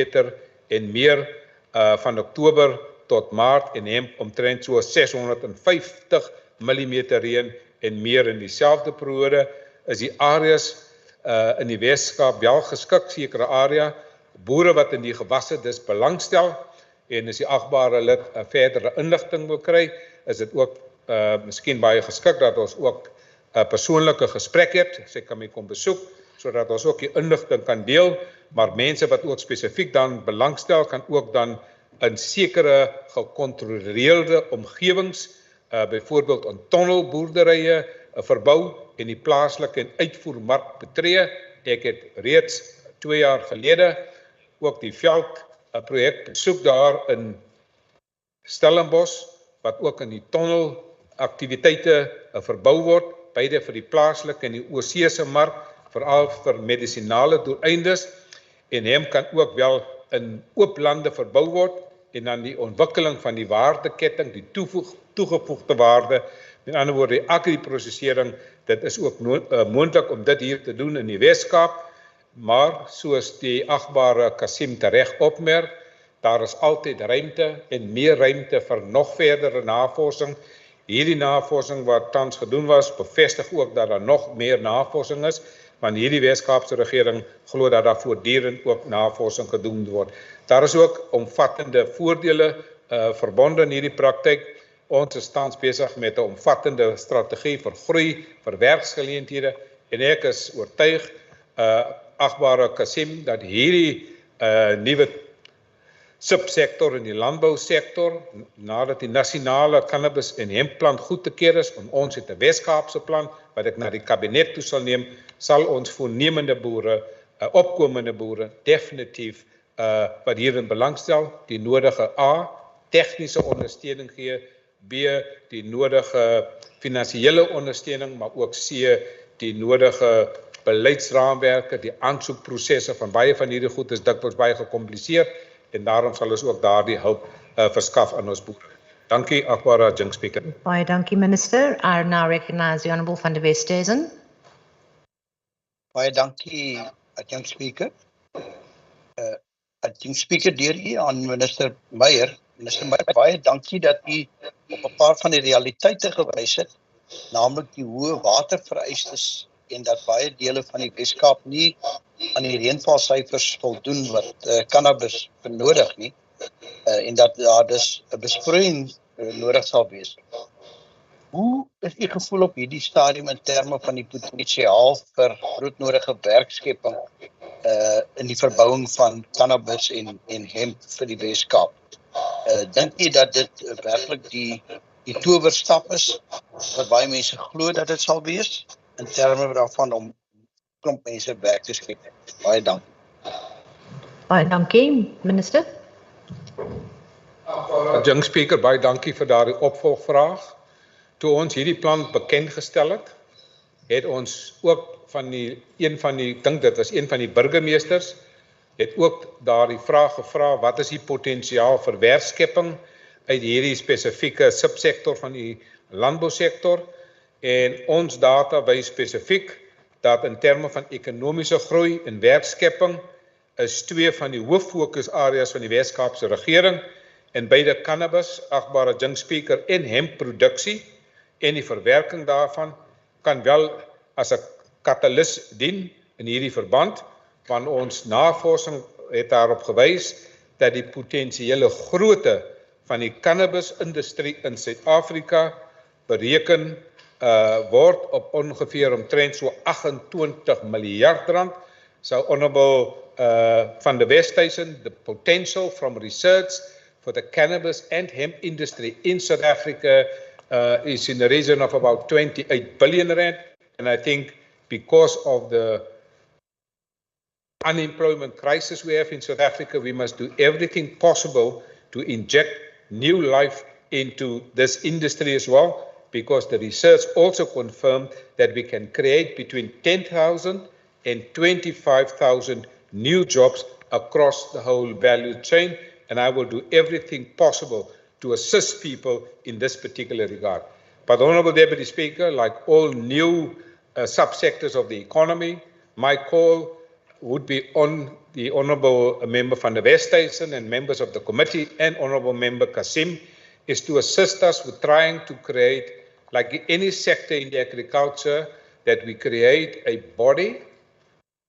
S1: en meer van Oktober tot Maart en hemp omtrent so 650 mm reën en meer in dieselfde periode is die areas in die Weskaap wel geskik, sekere area, boere wat in die gewasse dus belangstel en as die agbare lid verdere inligting wil kry, is dit ook miskien baie geskik dat ons ook persoonlike gesprek het, sy kan my kom besoek, sodat ons ook die inligting kan deel, maar mense wat ook spesifiek dan belangstel, kan ook dan in sekere gecontroleerde omgewings, byvoorbeeld in tunnelboerderye verbou en die plaaslike en uitvoermark betree. Ek het reeds 2 jaar gelede ook die veldprojek besoek daar in Stellenbosch, wat ook in die tunnelaktiwiteite verbou word, beide vir die plaaslike en die oorsese mark, veral vir medisinale doeleindes, en hemp kan ook wel in oop lande verbou word, en dan die ontwikkeling van die waardeketting, die toegevoegde waarde, met ander woorde die agri-prosesering, dit is ook moontlik om dit hier te doen in die Weskaap, maar soos die agbare Kasim tereg opmerk, daar is altyd ruimte en meer ruimte vir nog verdere navorsing. Hierdie navorsing wat tans gedoen was, bevestig ook dat daar nog meer navorsing is, want hierdie Weskaapse regering glo dat daar voortdurend ook navorsing gedoen word. Daar is ook omvattende voordele verbonde in hierdie praktyk. Ons is tans besig met 'n omvattende strategie vir groei, vir werksgeleenthede, en ek is oortuig, agbare Kasim, dat hierdie nuwe subsektor in die landbousektor, nadat die nasionale cannabis en hempplan goedgekeur is, en ons het 'n Weskaapse plan wat ek na die kabinet toe sal neem, sal ons voornemende boere, opkomende boere, definitief wat hierin belangstel, die nodige A, tegniese ondersteuning gee, B, die nodige finansiële ondersteuning, maar ook C, die nodige beleidsraamwerke, die aansoekprosesse van baie van hierdie goed is dikwels baie gecompliseerd, en daarom sal ons ook daardie hulp verskaf aan ons boere. Dankie, agbare adjunct speaker.
S2: Baie dankie, Minister. I now recognize the Honourable van der Westhuizen.
S21: Baie dankie, adjunct speaker. Adjunct speaker, deur u aan minister Meyer. Minister Meyer, baie dankie dat u op 'n paar van die realiteite gewys het, naamlik die hoë watervereistes en dat baie dele van die Weskaap nie aan die reënvalsyfers voldoen wat cannabis benodig nie, en dat daar dus 'n besproeiing nodig sal wees. Hoe is u gevoel op hierdie stadium in terme van die potensiaal vir broodnodige werkskepping in die verbouing van cannabis en hemp vir die Weskaap? Dink u dat dit werklik die towerstap is wat baie mense glo dat dit sal wees in terme daarvan om klomp mense werk te skep? Baie dankie.
S2: Baie dankie, Minister.
S1: Adjunct speaker, baie dankie vir daardie opvolgvraag. Toe ons hierdie plan bekend gestel het ons ook dink dit was een van die burgemeesters, het ook daardie vraag gevra, wat is die potensiaal vir werkskepping uit hierdie spesifieke subsektor van die landbousektor, en ons data wys spesifiek dat in terme van ekonomiese groei en werkskepping is 2 van die hooffokusareas van die Weskaapse regering, en beide cannabis, agbare adjunct speaker, en hempproduksie en die verwerking daarvan kan wel as 'n katalis dien in hierdie verband, want ons navorsing het daarop gewys dat die potensiële grootte van die cannabisindustrie in Suid-Afrika bereken word op ongeveer omtrent so 28 miljard rand. So Honourable van der Westhuizen, the potential from research for the cannabis and hemp industry in South Africa is in the region of about 28 billion rand. And I think because of the unemployment crisis we have in South Africa, we must do everything possible to inject new life into this industry as well, because the research also confirmed that we can create between 10,000 and 25,000 new jobs across the whole value chain, and I will do everything possible to assist people in this particular regard. But Honourable Deputy Speaker, like all new subsectors of the economy, my call would be on the Honourable Member van der Westhuizen and members of the committee and Honourable Member Kasim, is to assist us with trying to create, like any sector in the agriculture, that we create a body.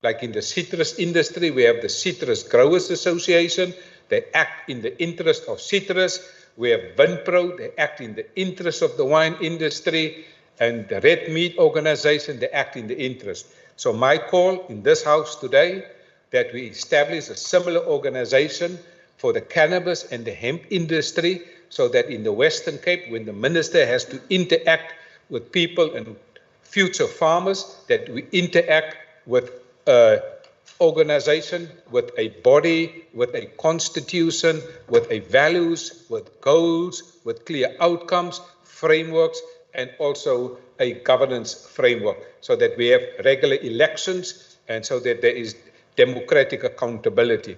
S1: Like in the citrus industry, we have the Citrus Growers Association. They act in the interest of citrus. We have Winpro, they act in the interest of the wine industry. And the Red Meat Organization, they act in the interest. So my call in this House today, that we establish a similar organization for the cannabis and the hemp industry, so that in the Western Cape, when the minister has to interact with people and future farmers, that we interact with an organization, with a body, with a constitution, with a values, with goals, with clear outcomes, frameworks, and also a governance framework, so that we have regular elections and so that there is democratic accountability.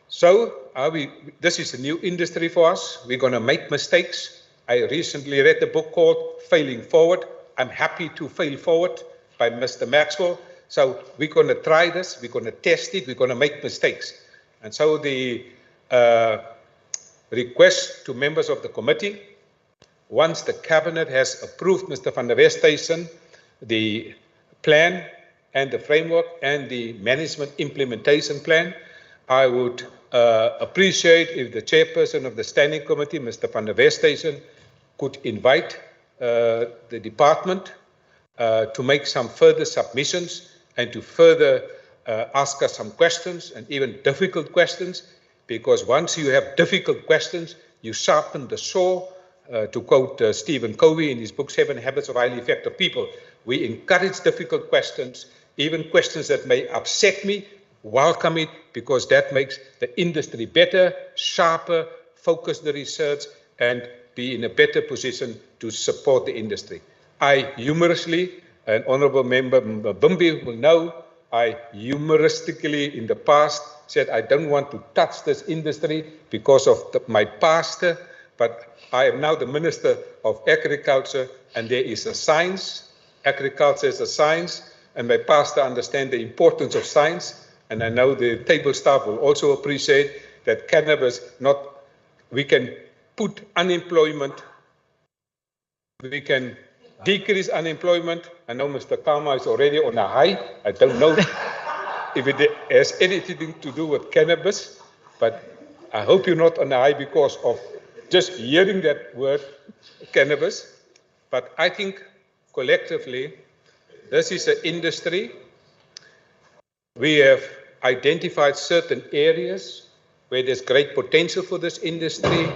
S1: So this is a new industry for us. We're going to make mistakes. I recently read a book called Failing Forward. I'm happy to fail forward by Mr. Maxwell. So we're going to try this. We're going to test it. We're going to make mistakes. And so the request to members of the committee, once the cabinet has approved, Mr. van der Westhuizen, the plan and the framework and the management implementation plan, I would appreciate if the chairperson of the standing committee, Mr. van der Westhuizen, could invite the department to make some further submissions and to further ask us some questions, and even difficult questions, because once you have difficult questions, you sharpen the saw. To quote Stephen Covey in his book, 7 Habits of Highly Effective People, we encourage difficult questions, even questions that may upset me, welcome it, because that makes the industry better, sharper, focus the research, and be in a better position to support the industry. I humorously, and Honourable Member Mbimbi will know, I humoristically in the past said I don't want to touch this industry because of my pastor, but I am now the Minister of Agriculture, and there is a science. Agriculture is a science, and my pastor understands the importance of science, and I know the table staff will also appreciate that cannabis, we can put unemployment, we can decrease unemployment. I know Mr. Kama is already on a high. I don't know if it has anything to do with cannabis, but I hope you're not on a high because of just hearing that word, cannabis. But I think collectively, this is an industry. We have identified certain areas where there's great potential for this industry,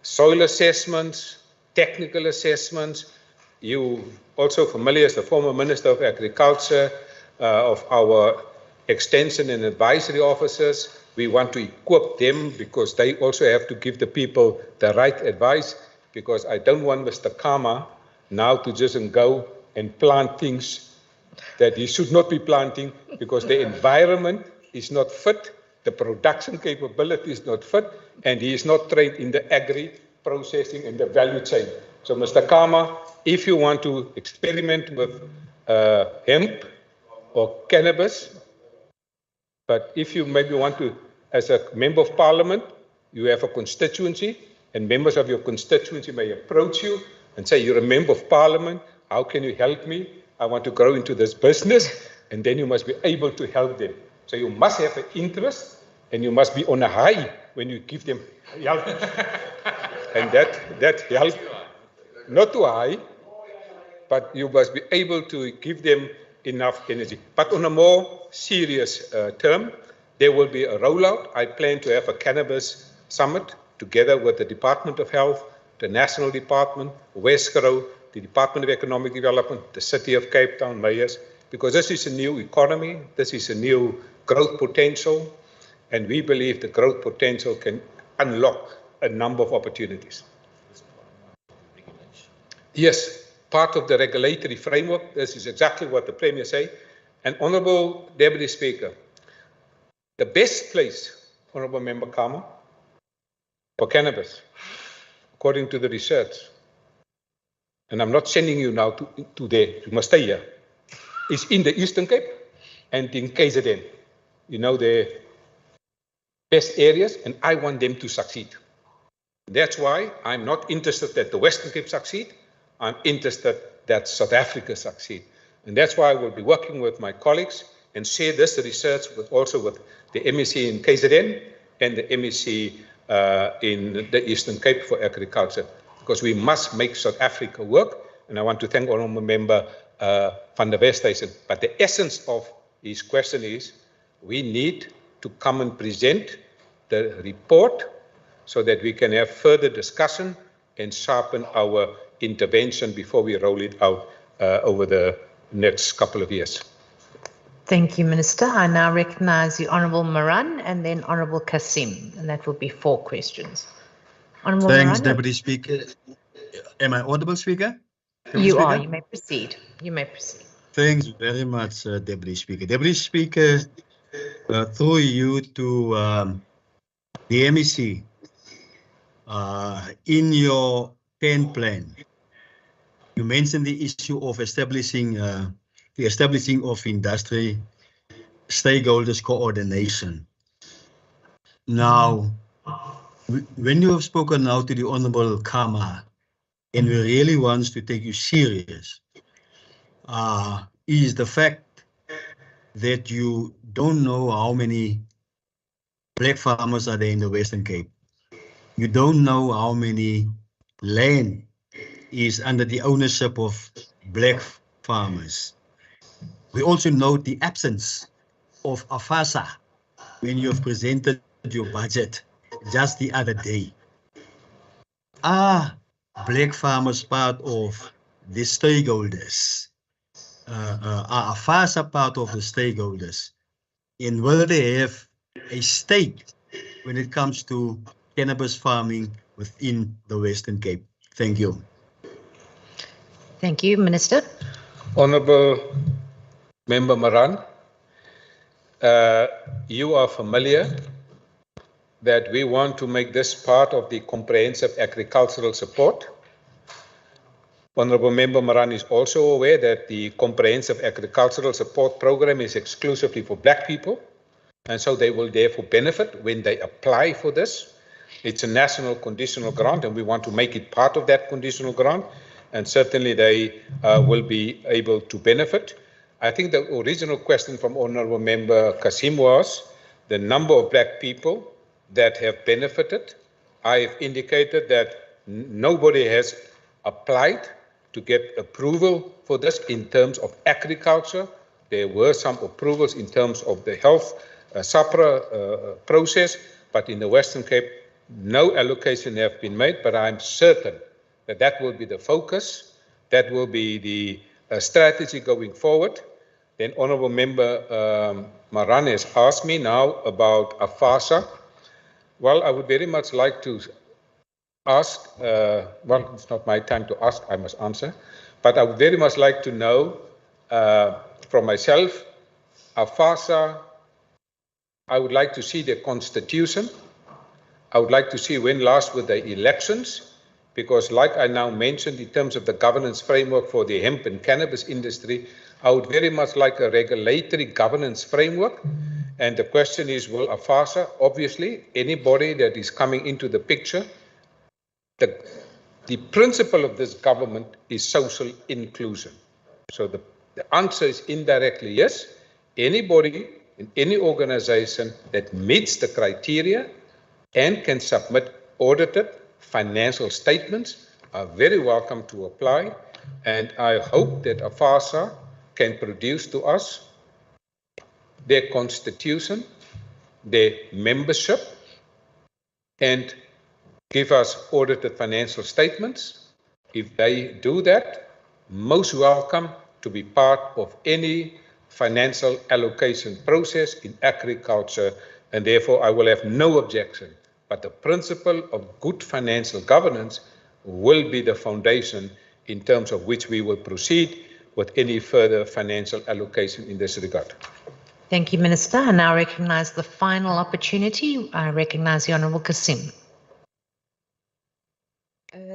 S1: soil assessments, technical assessments. You also familiar as the former Minister of Agriculture, of our extension and advisory officers. We want to equip them because they also have to give the people the right advice, because I don't want Mr. Kama now to just go and plant things that he should not be planting because the environment is not fit, the production capability is not fit, and he is not trained in the agri-processing and the value chain. So Mr. Kama, if you want to experiment with hemp or cannabis, but if you maybe want to, as a member of parliament, you have a constituency, and members of your constituency may approach you and say, you're a member of parliament, how can you help me? I want to grow into this business, and then you must be able to help them. So you must have an interest, and you must be on a high when you give them help. And that help, not too high, but you must be able to give them enough energy. But on a more serious term, there will be a rollout. I plan to have a cannabis summit together with the Department of Health, the National Department, Wesgro, the Department of Economic Development, the City of Cape Town mayors, because this is a new economy, this is a new growth potential, and we believe the growth potential can unlock a number of opportunities. Yes, part of the regulatory framework, this is exactly what the Premier said. And Honourable Deputy Speaker, the best place, Honourable Member Kama, for cannabis, according to the research, and I'm not sending you now to there, you must stay here, is in the Eastern Cape and in KZN. You know, the best areas, and I want them to succeed. That's why I'm not interested that the Western Cape succeed. I'm interested that South Africa succeed. And that's why I will be working with my colleagues and share this research also with the MEC in KZN and the MEC in the Eastern Cape for agriculture, because we must make South Africa work. And I want to thank Honourable Member Van der Westhuizen. But the essence of his question is, we need to come and present the report so that we can have further discussion and sharpen our intervention before we roll it out over the next couple of years.
S7: Thank you, Minister. I now recognise the Honourable Maran and then Honourable Kasim, and that will be 4 questions. Honourable
S19: Thanks,
S7: Maran,
S19: Deputy Speaker. Am I audible, Speaker?
S7: you are. You may proceed. You may proceed.
S19: Thanks very much, Deputy Speaker. Deputy Speaker, through you to the MEC, in your 10 plan, you mentioned the issue of establishing of industry stakeholders coordination. Now, when you have spoken now to the Honourable Kama, and we really want to take you serious, is the fact that you don't know how many black farmers are there in the Western Cape. You don't know how many land is under the ownership of black farmers. We also note the absence of AFASA when you have presented your budget just the other day. Are black farmers part of the stakeholders? Are AFASA part of the stakeholders? And will they have a stake when it comes to cannabis farming within the Western Cape? Thank you.
S7: Thank you, Minister.
S1: Honourable Member Maran, you are familiar that we want to make this part of the comprehensive agricultural support. Honourable Member Maran is also aware that the comprehensive agricultural support program is exclusively for black people, and so they will therefore benefit when they apply for this. It's a national conditional grant, and we want to make it part of that conditional grant, and certainly they will be able to benefit. I think the original question from Honourable Member Kasim was the number of black people that have benefited. I've indicated that nobody has applied to get approval for this in terms of agriculture. There were some approvals in terms of the health SAPRA process, but in the Western Cape, no allocation have been made, but I'm certain that that will be the focus, that will be the strategy going forward. Then Honourable Member Maran has asked me now about AFASA. Well, I would very much like to ask, well, it's not my time to ask, I must answer, but I would very much like to know from myself, AFASA, I would like to see their constitution. I would like to see when last were the elections, because like I now mentioned, in terms of the governance framework for the hemp and cannabis industry, I would very much like a regulatory governance framework. And the question is, will AFASA, obviously, anybody that is coming into the picture, the principle of this government is social inclusion. So the answer is indirectly yes. Anybody in any organization that meets the criteria and can submit audited financial statements are very welcome to apply. And I hope that AFASA can produce to us their constitution, their membership, and give us audited financial statements. If they do that, most welcome to be part of any financial allocation process in agriculture, and therefore I will have no objection. But the principle of good financial governance will be the foundation in terms of which we will proceed with any further financial allocation in this regard.
S7: Thank you, Minister. I now recognise the final opportunity. I recognise the Honourable Kasim.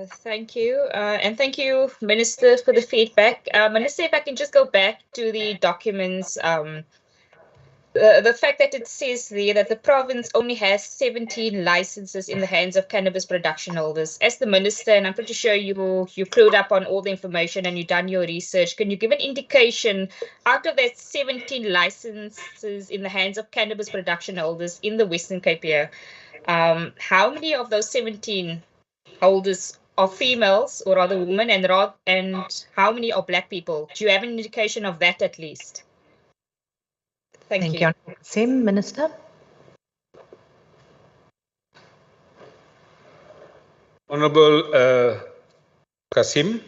S20: Thank you. And thank you, Minister, for the feedback. Minister, if I can just go back to the documents, the fact that it says there that the province only has 17 licenses in the hands of cannabis production holders. As the minister, and I'm pretty sure you clued up on all the information and you've done your research, can you give an indication out of that 17 licenses in the hands of cannabis production holders in the Western Cape here, how many of those 17 holders are females or are the women, and how many are black people? Do you have an indication of that at least? Thank you.
S7: Honourable Kasim. Minister.
S1: Honourable Kasim,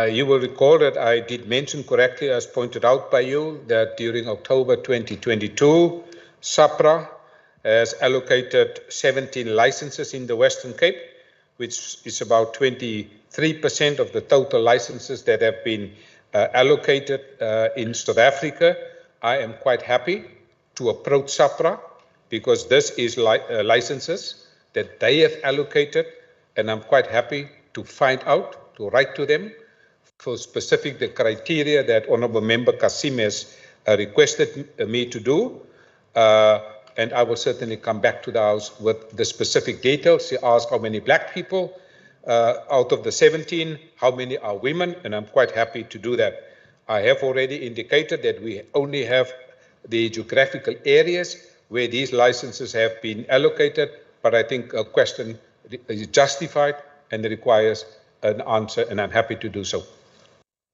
S1: you will recall that I did mention correctly, as pointed out by you, that during October 2022, SAPRA has allocated 17 licenses in the Western Cape, which is about 23% of the total licenses that have been allocated in South Africa. I am quite happy to approach SAPRA because this is licenses that they have allocated, and I'm quite happy to find out, to write to them for specific the criteria that Honourable Member Kasim has requested me to do. And I will certainly come back to the House with the specific details. She asked how many black people out of the 17, how many are women, and I'm quite happy to do that. I have already indicated that we only have the geographical areas where these licenses have been allocated, but I think a question is justified and requires an answer, and I'm happy to do so.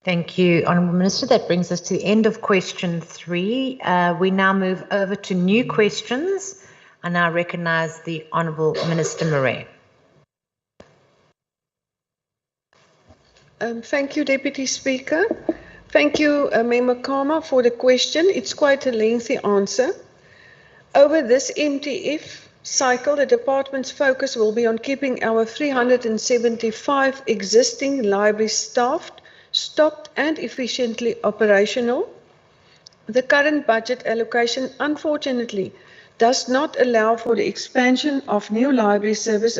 S7: Thank you, Honourable Minister. That brings us to the end of question 3. We now move over to new questions. I now recognise the Honourable Minister Murray.
S9: Thank you, Deputy Speaker. Thank you, Member Kama, for the question. It's quite a lengthy answer. Over this MTF cycle, the department's focus will be on keeping our 375 existing libraries staffed, stocked and efficiently operational. The current budget allocation, unfortunately, does not allow for the expansion of new library services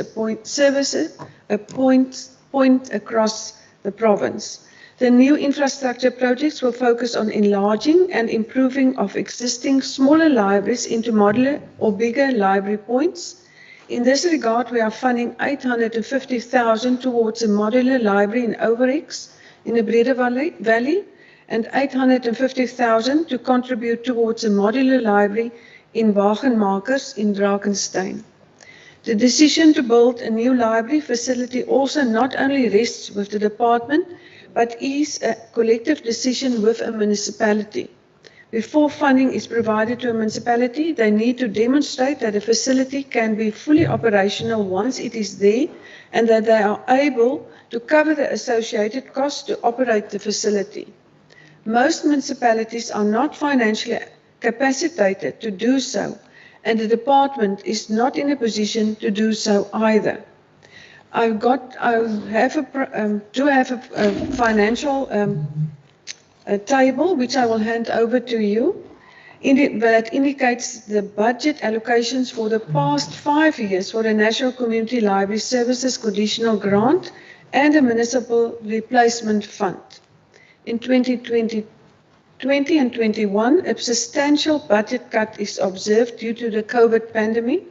S9: across the province. The new infrastructure projects will focus on enlarging and improving of existing smaller libraries into modular or bigger library points. In this regard, we are funding 850,000 towards a modular library in Overix in the Breda Valley and 850,000 to contribute towards a modular library in Wagenmakers in Drakenstein. The decision to build a new library facility also not only rests with the department, but is a collective decision with a municipality. Before funding is provided to a municipality, they need to demonstrate that a facility can be fully operational once it is there and that they are able to cover the associated costs to operate the facility. Most municipalities are not financially capacitated to do so, and the department is not in a position to do so either. I have a financial table which I will hand over to you. That indicates the budget allocations for the past 5 years for the National Community Library Services Conditional Grant and the Municipal Replacement Fund. In 2020 and 21, a substantial budget cut is observed due to the COVID pandemic.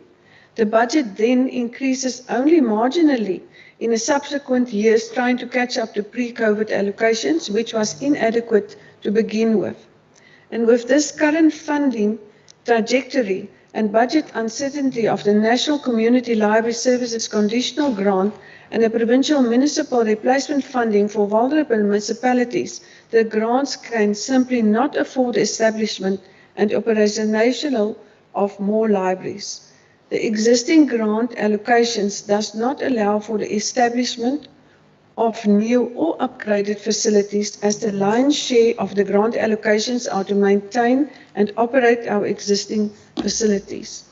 S9: The budget then increases only marginally in the subsequent years, trying to catch up to pre-COVID allocations, which was inadequate to begin with. And with this current funding trajectory and budget uncertainty of the National Community Library Services Conditional Grant and the Provincial Municipal Replacement Funding for vulnerable municipalities, the grants can simply not afford the establishment and operationalization of more libraries. The existing grant allocations does not allow for the establishment of new or upgraded facilities, as the lion's share of the grant allocations are to maintain and operate our existing facilities.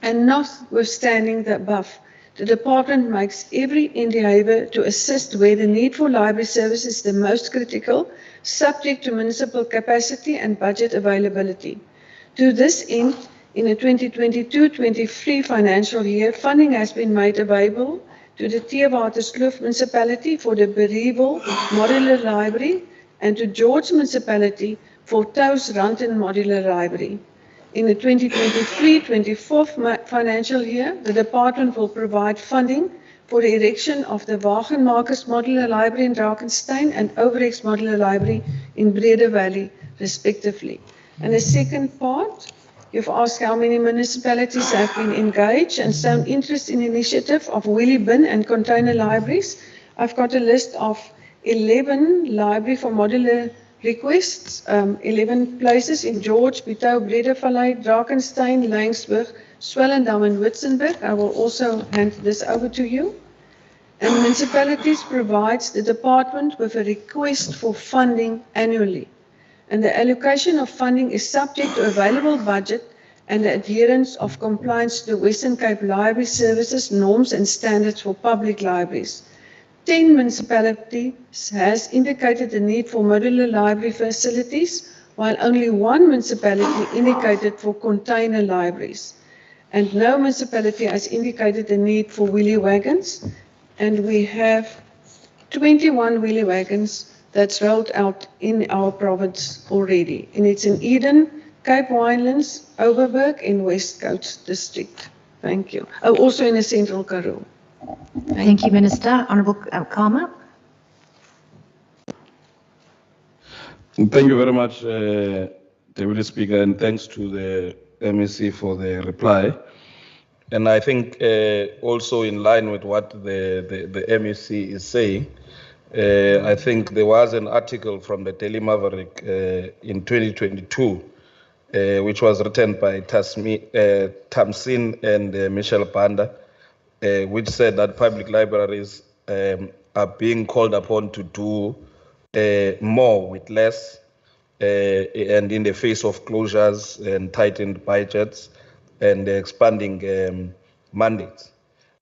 S9: And notwithstanding the above, the department makes every endeavour to assist where the need for library service is the most critical, subject to municipal capacity and budget availability. To this end, in the 2022-23 financial year, funding has been made available to the Theewaterskloof municipality for the Berevel Modular Library and to George municipality for Touws Ranton Modular Library. In the 2023-24 financial year, the department will provide funding for the erection of the Wagenmakers Modular Library in Drakensberg and Overex Modular Library in Brede Valley, respectively. And the second part, you've asked how many municipalities have been engaged and shown interest in the initiative of wheelie bin and container libraries. I've got a list of 11 library for modular requests, 11 places in George, Pitou, Breedevallei, Drakensberg, Laingsburg, Swellendam and Witzenberg. I will also hand this over to you. And municipalities provides the department with a request for funding annually. And the allocation of funding is subject to available budget and the adherence of compliance to the Western Cape Library Services norms and standards for public libraries. 10 municipalities has indicated the need for modular library facilities, while only 1 municipality indicated for container libraries. And no municipality has indicated the need for wheelie wagons, and we have 21 wheelie wagons that's rolled out in our province already. And it's in Eden, Cape Winelands, Overberg in West Coast District. Thank you. Oh, also in the Central Karoo.
S2: Thank you, Minister. Honourable Kalmer.
S10: Thank you very much, Deputy Speaker, and thanks to the MEC for the reply. And I think also in line with what the MEC is saying, I think there was an article from the Daily Maverick in 2022, which was written by Tamsin and Michelle Banda, which said that public libraries are being called upon to do more with less, and in the face of closures and tightened budgets and expanding mandates.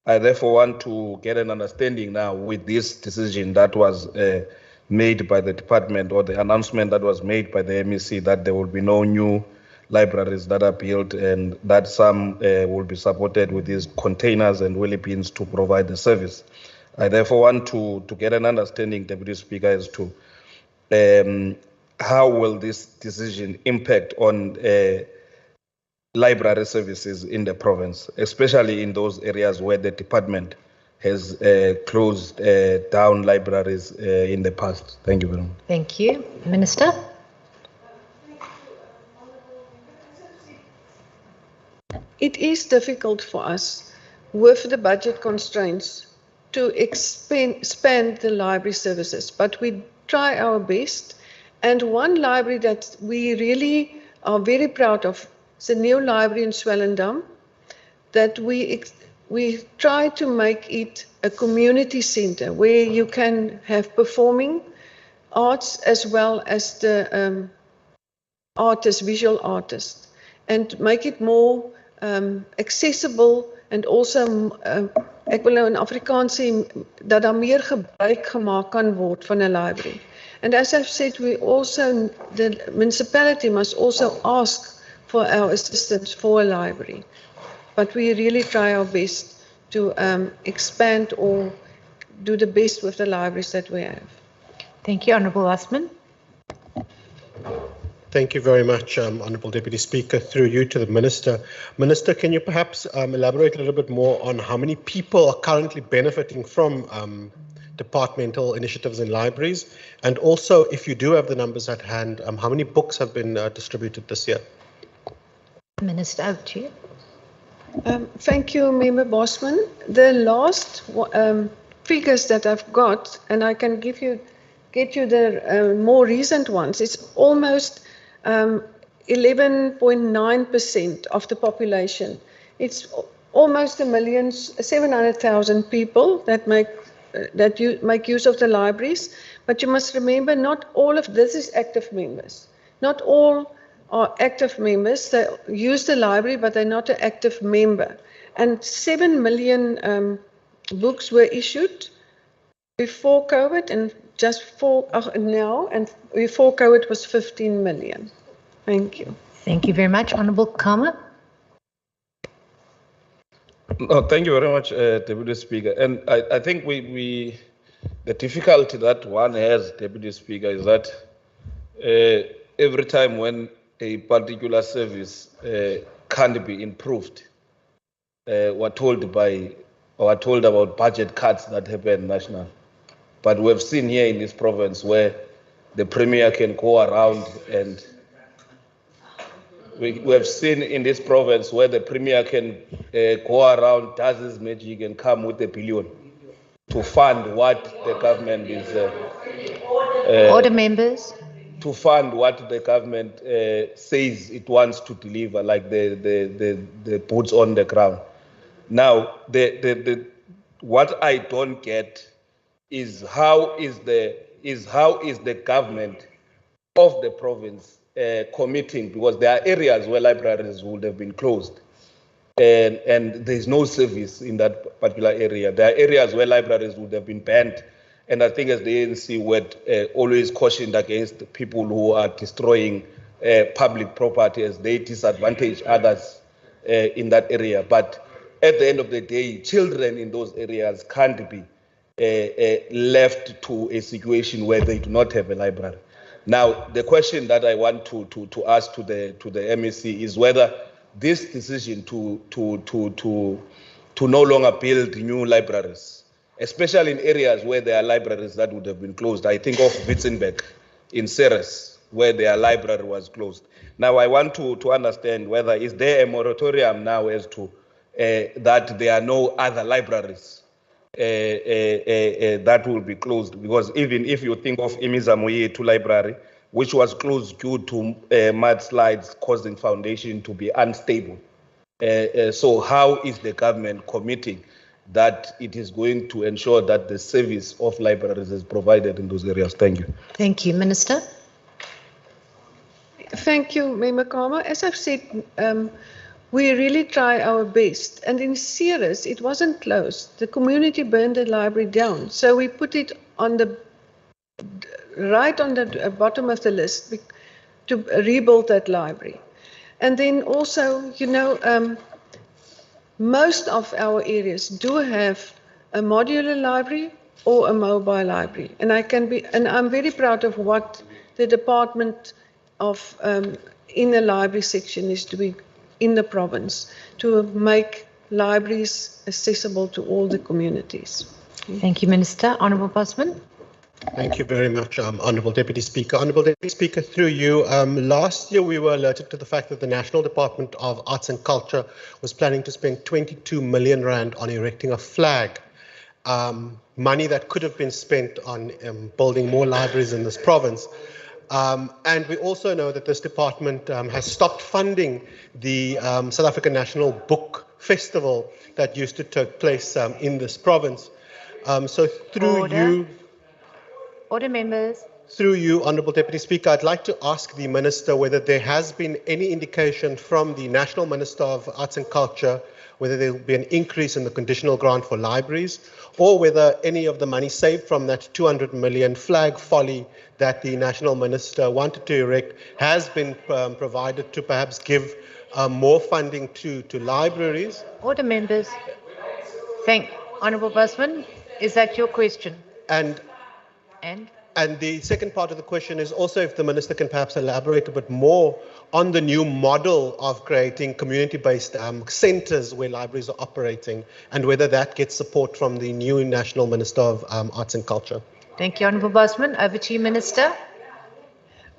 S10: I therefore want to get an understanding now with this decision that was made by the department, or the announcement that was made by the MEC, that there will be no new libraries that are built and that some will be supported with these containers and wheelie bins to provide the service. I therefore want to get an understanding, Deputy Speaker, as to how will this decision impact on library services in the province, especially in those areas where the department has closed down libraries in the past. Thank you very much.
S7: Thank you. Minister?
S9: It is difficult for us with the budget constraints to expand the library services, but we try our best. And one library that we really are very proud of is a new library in Swellendam, that we try to make it a community center where you can have performing arts as well as the artists, visual artists, and make it more accessible, and also ek wil nou in Afrikaans sê dat daar meer gebruik gemaak kan word van 'n library. And as I've said, we also, the municipality must also ask for our assistance for a library. But we really try our best to expand or do the best with the libraries that we have.
S7: Thank you, Honourable Asman.
S14: Thank you very much, Honourable Deputy Speaker. Through you to the Minister. Minister, can you perhaps elaborate a little bit more on how many people are currently benefiting from departmental initiatives in libraries? And also, if you do have the numbers at hand, how many books have been distributed this year?
S7: Minister, over to you.
S9: Thank you, Member Bosman. The last figures that I've got, and I can get you the more recent ones, it's almost 11.9% of the population It's almost 700,000 people that make use of the libraries. But you must remember, not all of this is active members. Not all are active members. They use the library, but they're not an active member. And 7 million books were issued before COVID, and just for now, and before COVID was 15 million. Thank you.
S7: Thank you very much. Honourable Kama.
S10: No, thank you very much, Deputy Speaker. And I think the difficulty that one has, Deputy Speaker, is that every time when a particular service can't be improved, we're told about budget cuts that happen national. But we've seen here in this province where the Premier can go around, and we have seen in this province where the Premier can go around, does his magic, and come with $1 billion to fund what the government is.
S7: Order, members.
S10: To fund what the government says it wants to deliver, like the boots on the ground. Now, what I don't get is how is the government of the province committing, because there are areas where libraries would have been closed and there's no service in that particular area. There are areas where libraries would have been banned, and I think as the ANC would always cautioned against people who are destroying public property as they disadvantage others in that area. But at the end of the day, children in those areas can't be left to a situation where they do not have a library. Now, the question that I want to ask to the MEC is whether this decision to no longer build new libraries, especially in areas where there are libraries that would have been closed. I think of Witzenberg in Ceres, where their library was closed. Now, I want to understand whether is there a moratorium now as to that there are no other libraries that will be closed, because even if you think of Imizamoye 2 library, which was closed due to mudslides causing foundation to be unstable. So how is the government committing that it is going to ensure that the service of libraries is provided in those areas? Thank you.
S7: Thank you. Minister.
S9: Thank you, Member Kama. As I've said, we really try our best. And in Ceres, it wasn't closed. The community burned the library down. So we put it on the right on the bottom of the list to rebuild that library. And then also, you know, most of our areas do have a modular library or a mobile library. And I'm very proud of what the Department of in the library section is doing in the province to make libraries accessible to all the communities.
S7: Thank you, Minister. Honourable Bosman.
S14: Thank you very much, Honourable Deputy Speaker. Honourable Deputy Speaker, through you, last year we were alerted to the fact that the National Department of Arts and Culture was planning to spend 22 million rand on erecting a flag. Money that could have been spent on building more libraries in this province. And we also know that this department has stopped funding the South African National Book Festival that used to take place in this province. So through you...
S7: Order, members.
S14: Through you, Honourable Deputy Speaker, I'd like to ask the Minister whether there has been any indication from the National Minister of Arts and Culture whether there will be an increase in the conditional grant for libraries, or whether any of the money saved from that 200 million flag folly that the National Minister wanted to erect has been provided to perhaps give more funding to libraries.
S7: Order, members. Honourable Bosman, is that your question?
S14: And the second part of the question is also if the Minister can perhaps elaborate a bit more on the new model of creating community-based centres where libraries are operating, and whether that gets support from the new National Minister of Arts and Culture.
S7: Thank you, Honourable Bosman. Over to you, Minister.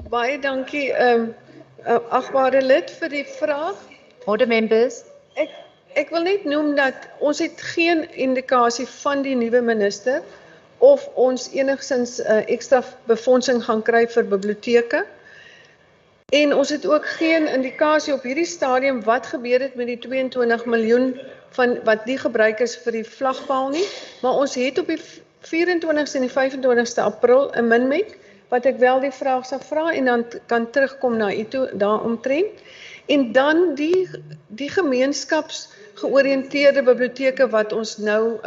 S9: Baie dankie, agbare lid, vir die vraag.
S7: Order, members.
S9: Ek wil net noem dat ons het geen indikasie van die nuwe minister of ons enigstens ekstra befondsing gaan kry vir biblioteke. En ons het ook geen indikasie op hierdie stadium wat gebeur het met die 22 miljoen van wat die gebruik is vir die vlagpaal nie, maar ons het op die 24ste en die 25ste April 'n minmek wat ek wel die vraag sal vra en dan kan terugkom na u toe daaromtrent. En dan die gemeenskapsgeoriënteerde biblioteke wat ons nou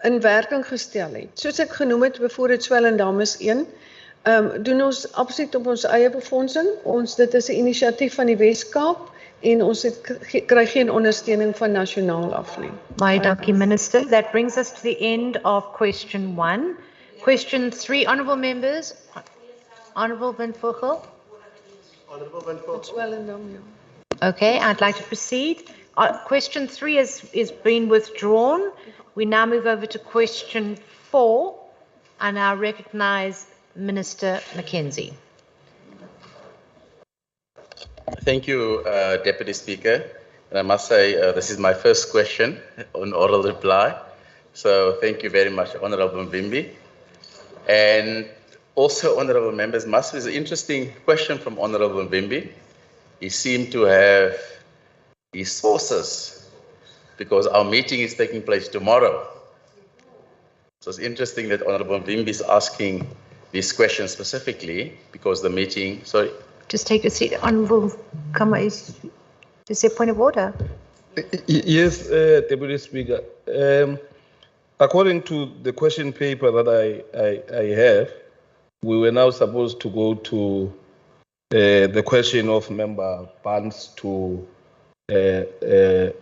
S9: in werking gestel het. Soos ek genoem het, byvoorbeeld Swellendam is 1. Doen ons absoluut op ons eie befondsing. Dit is 'n inisiatief van die Wes-Kaap en ons kry geen ondersteuning van nasionaal af nie.
S7: Baie dankie, Minister. That brings us to the end of question 1. Question 3, honourable members. Honourable Van Vogel.
S14: Honourable Van Vogel.
S9: Swellendam, ja.
S7: Okay, I'd like to proceed. Question 3 is been withdrawn. We now move over to question 4, and I recognise Minister Mackenzie.
S11: Thank you, Deputy Speaker. And I must say, this is my first question on oral reply. So thank you very much, Honourable Mbimbi. And also, Honourable members, must be an interesting question from Honourable Mbimbi. He seemed to have his sources because our meeting is taking place tomorrow. So it's interesting that Honourable Mbimbi is asking this question specifically because the meeting, sorry.
S7: Just take a seat. Honourable Kama, is there a point of order?
S10: Yes, Deputy Speaker. According to the question paper that I have, we were now supposed to go to the question of Member Barnes to the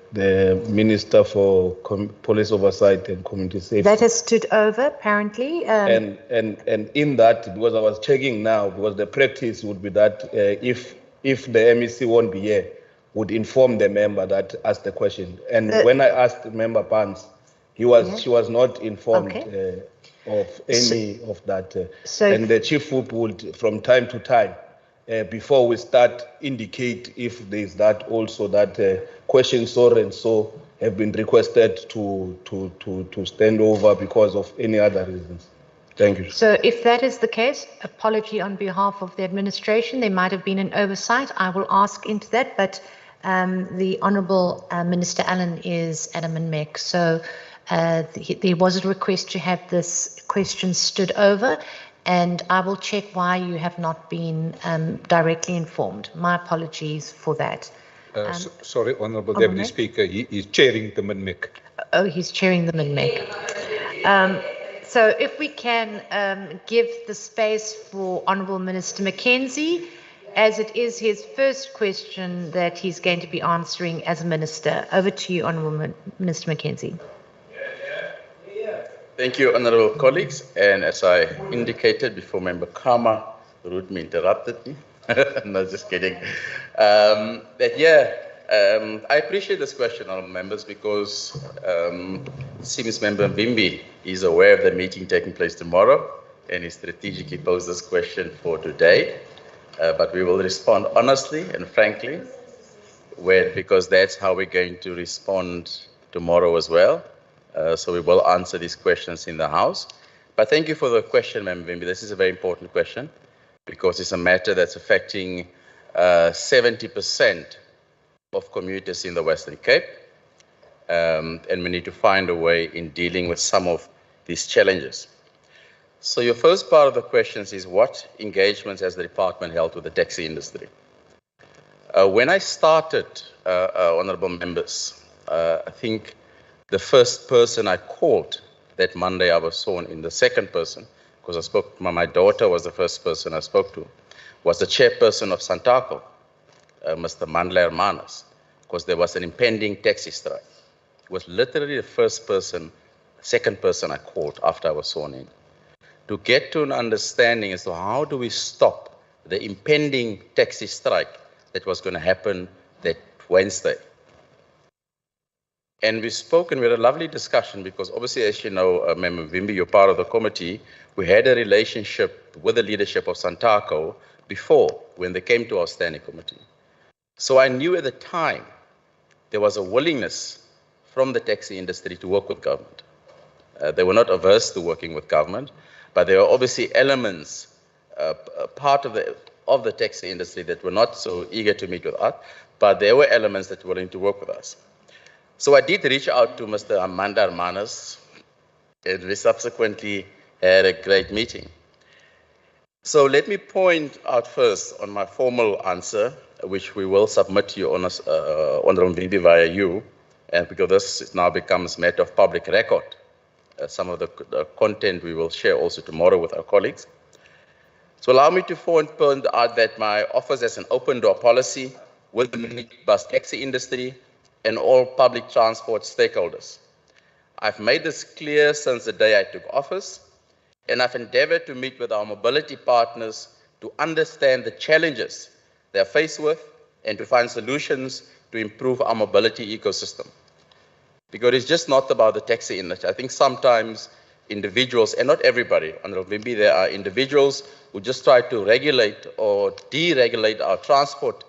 S10: Minister for Police Oversight and Community Safety.
S7: That has stood over, apparently.
S10: And in that, because I was checking now, because the practice would be that if the MEC won't be here, would inform the member that asked the question. And when I asked Member Barnes, she was not informed of any of that. And the Chief Whip would, from time to time, before we start, indicate if there's that also that questions so and so have been requested to stand over because of any other reasons. Thank you.
S7: So if that is the case, apology on behalf of the administration. There might have been an oversight. I will ask into that, but the Honourable Minister Allen is at a minmek. So there was a request to have this question stood over, and I will check why you have not been directly informed. My apologies for that.
S1: Sorry, Honourable Deputy Speaker, he is chairing the minmek.
S7: Oh, he's chairing the minmek. So if we can give the space for Honourable Minister Mackenzie, as it is his first question that he's going to be answering as a minister. Over to you, Honourable Minister Mackenzie.
S11: Thank you, honourable colleagues. And as I indicated before, Member Kama rudely interrupted me. No, just kidding. I appreciate this question, honourable members, because it seems Member Mbimbi is aware of the meeting taking place tomorrow, and he strategically posed this question for today. But we will respond honestly and frankly, because that's how we're going to respond tomorrow as well. So we will answer these questions in the House. But thank you for the question, Member Mbimbi. This is a very important question because it's a matter that's affecting 70% of commuters in the Western Cape. And we need to find a way in dealing with some of these challenges. So your first part of the questions is what engagements has the department held with the taxi industry? When I started, honourable members, I think the first person I called that Monday I was sworn in, the second person, because I spoke, my daughter was the first person I spoke to, was the chairperson of Santaco, Mr. Mandla Hermanas, because there was an impending taxi strike. It was literally the first person, second person I called after I was sworn in, to get to an understanding as to how do we stop the impending taxi strike that was going to happen that Wednesday. And we spoke and we had a lovely discussion because obviously, as you know, Member Mbimbi, you're part of the committee, we had a relationship with the leadership of Santaco before when they came to our standing committee. So I knew at the time there was a willingness from the taxi industry to work with government. They were not averse to working with government, but there are obviously elements, part of the of the taxi industry that were not so eager to meet with us, but there were elements that were willing to work with us. So I did reach out to Mr. Amanda Armanis, and we subsequently had a great meeting. So let me point out first on my formal answer, which we will submit to you, Honorable Vivi, via you, and because this now becomes matter of public record. Some of the content we will share also tomorrow with our colleagues. So allow me to point out that my office has an open door policy with the minibus taxi industry and all public transport stakeholders. I've made this clear since the day I took office, and I've endeavored to meet with our mobility partners to understand the challenges they're faced with and to find solutions to improve our mobility ecosystem. Because it's just not about the taxi industry. I think sometimes individuals, and not everybody, maybe there are individuals who just try to regulate or deregulate our transport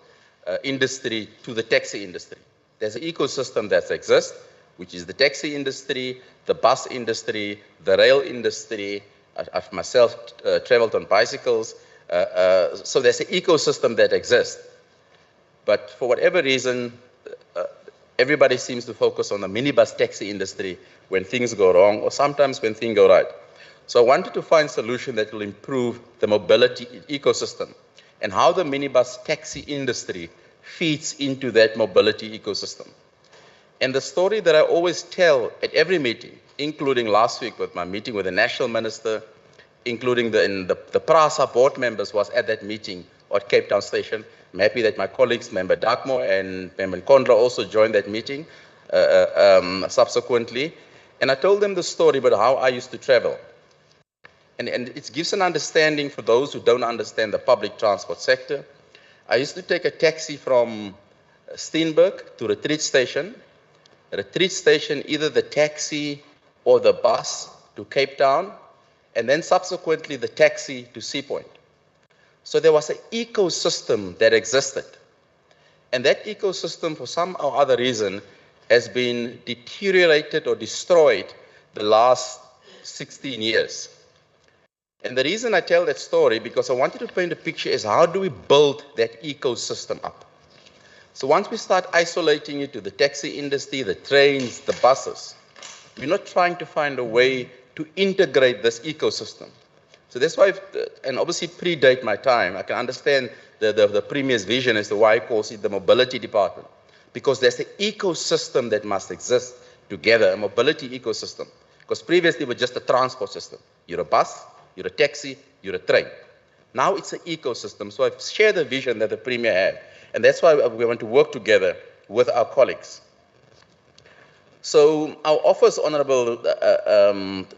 S11: industry to the taxi industry. There's an ecosystem that exists, which is the taxi industry, the bus industry, the rail industry. I've myself traveled on bicycles. So there's an ecosystem that exists. But for whatever reason, everybody seems to focus on the minibus taxi industry when things go wrong, or sometimes when things go right. So I wanted to find a solution that will improve the mobility ecosystem and how the minibus taxi industry feeds into that mobility ecosystem. And the story that I always tell at every meeting, including last week with my meeting with the national minister, including the PRASA board members was at that meeting at Cape Town Station. I'm happy that my colleagues, Member Darkmore and Member Kondra, also joined that meeting subsequently. And I told them the story about how I used to travel. And it gives an understanding for those who don't understand the public transport sector. I used to take a taxi from Steenberg to Retreat Station. Retreat Station, either the taxi or the bus to Cape Town, and then subsequently the taxi to Sea Point. So there was an ecosystem that existed. And that ecosystem, for some or other reason, has been deteriorated or destroyed the last 16 years. And the reason I tell that story, because I wanted to paint a picture, is how do we build that ecosystem up? So once we start isolating it to the taxi industry, the trains, the buses, we're not trying to find a way to integrate this ecosystem. So that's why, and obviously predate my time, I can understand the Premier's vision as to why he calls it the mobility department. Because there's an ecosystem that must exist together, a mobility ecosystem. Because previously it was just a transport system. You're a bus, you're a taxi, you're a train. Now it's an ecosystem. So I've shared the vision that the Premier had. And that's why we want to work together with our colleagues. So our office, Honorable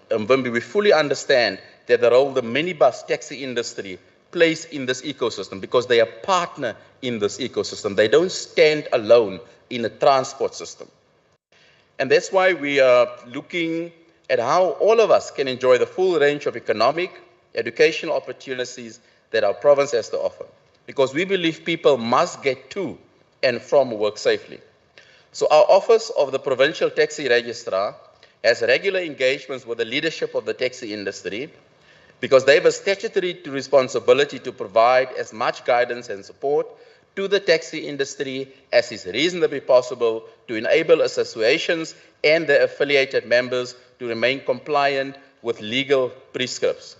S11: Mbimbi, we fully understand that the role the minibus taxi industry plays in this ecosystem because they are partner in this ecosystem. They don't stand alone in a transport system. And that's why we are looking at how all of us can enjoy the full range of economic, educational opportunities that our province has to offer. Because we believe people must get to and from work safely. So our Office of the Provincial Taxi Registrar has regular engagements with the leadership of the taxi industry because they have a statutory responsibility to provide as much guidance and support to the taxi industry as is reasonably possible to enable associations and their affiliated members to remain compliant with legal prescripts.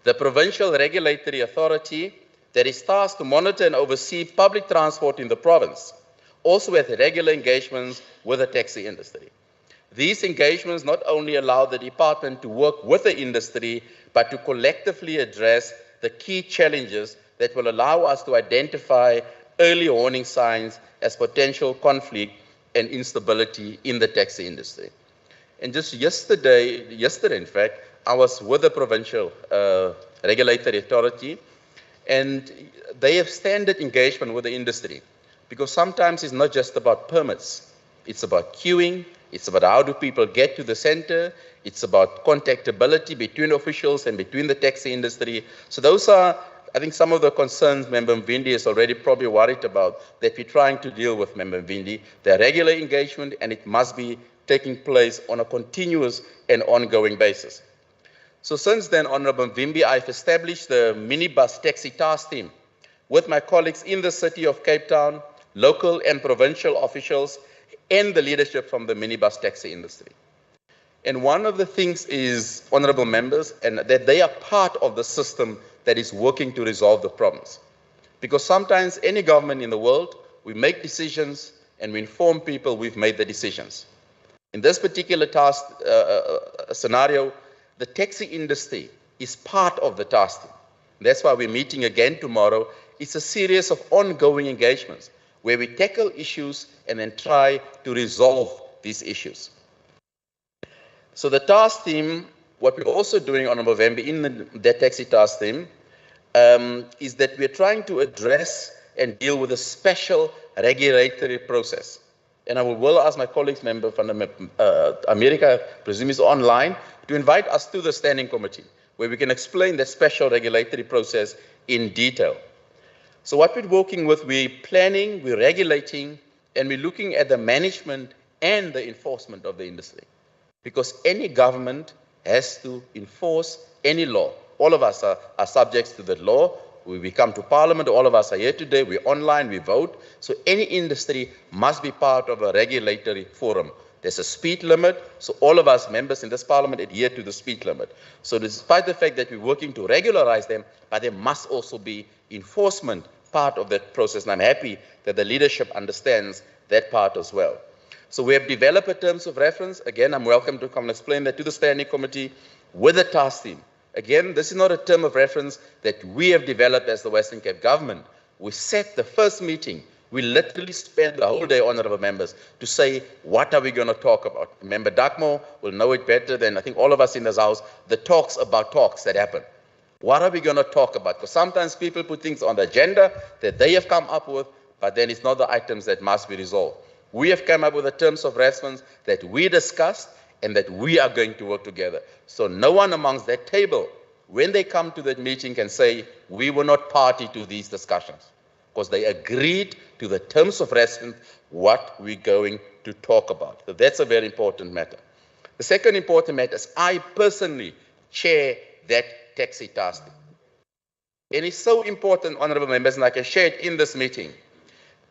S11: The Provincial Regulatory Authority that is tasked to monitor and oversee public transport in the province also has regular engagements with the taxi industry. These engagements not only allow the department to work with the industry, but to collectively address the key challenges that will allow us to identify early warning signs as potential conflict and instability in the taxi industry. And just yesterday in fact, I was with the Provincial Regulatory Authority, and they have standard engagement with the industry. Because sometimes it's not just about permits. It's about queuing. It's about how do people get to the center. It's about contactability between officials and between the taxi industry. So those are, I think, some of the concerns Member Mvindi is already probably worried about that we're trying to deal with, Member Mvindi. They're regular engagement, and it must be taking place on a continuous and ongoing basis. So since then, Honorable Mvimbi, I've established the minibus taxi task team with my colleagues in the city of Cape Town, local and provincial officials, and the leadership from the minibus taxi industry. And one of the things is, honorable members, and that they are part of the system that is working to resolve the problems. Because sometimes any government in the world, we make decisions and we inform people we've made the decisions. In this particular task scenario, the taxi industry is part of the task team. That's why we're meeting again tomorrow. It's a series of ongoing engagements where we tackle issues and then try to resolve these issues. So the task team, what we're also doing on November in the taxi task team, is that we're trying to address and deal with a special regulatory process. And I will ask my colleagues, member from America, I presume is online, to invite us to the standing committee, where we can explain the special regulatory process in detail. So what we're working with, we're planning, we're regulating, and we're looking at the management and the enforcement of the industry. Because any government has to enforce any law. All of us are subjects to the law. We come to Parliament, all of us are here today, we're online, we vote. So any industry must be part of a regulatory forum. There's a speed limit, so all of us members in this Parliament adhere to the speed limit. So despite the fact that we're working to regularize them, but there must also be enforcement part of that process, and I'm happy that the leadership understands that part as well. So we have developed a terms of reference. Again, I'm welcome to come and explain that to the standing committee with the task team. Again, this is not a term of reference that we have developed as the Western Cape government. We set the first meeting. We literally spent the whole day, honourable members, to say, what are we going to talk about? Member Darkmore will know it better than I think all of us in this house, the talks about talks that happen. What are we going to talk about? Because sometimes people put things on the agenda that they have come up with, but then it's not the items that must be resolved. We have come up with the terms of reference that we discussed and that we are going to work together. So no one amongst that table, when they come to that meeting, can say, we were not party to these discussions, because they agreed to the terms of reference, what we're going to talk about. So that's a very important matter. The second important matter is I personally chair that taxi task. And it's so important, honourable members, and I can share it in this meeting.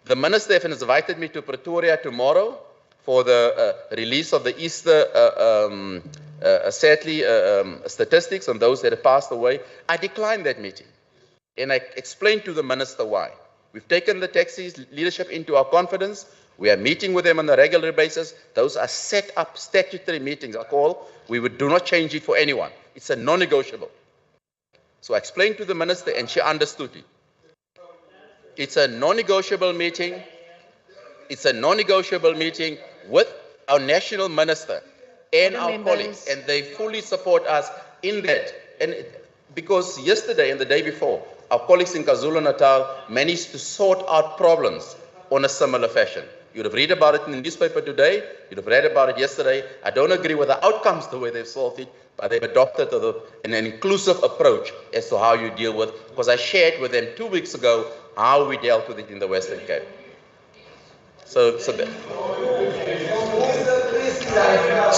S11: The Minister has invited me to Pretoria tomorrow for the release of the Easter, sadly, statistics on those that have passed away. I declined that meeting. And I explained to the Minister why. We've taken the taxi leadership into our confidence. We are meeting with them on a regular basis. Those are set up statutory meetings, I call. We do not change it for anyone. It's a non-negotiable. So I explained to the Minister and she understood it. It's a non-negotiable meeting. It's a non-negotiable meeting with our national minister and our colleagues, and they fully support us in that. And because yesterday and the day before, our colleagues in KwaZulu-Natal managed to sort out problems on a similar fashion. You'd have read about it in the newspaper today. You'd have read about it yesterday. I don't agree with the outcomes the way they've solved it, but they've adopted an inclusive approach as to how you deal with, because I shared with them 2 weeks ago how we dealt with it in the Western Cape. So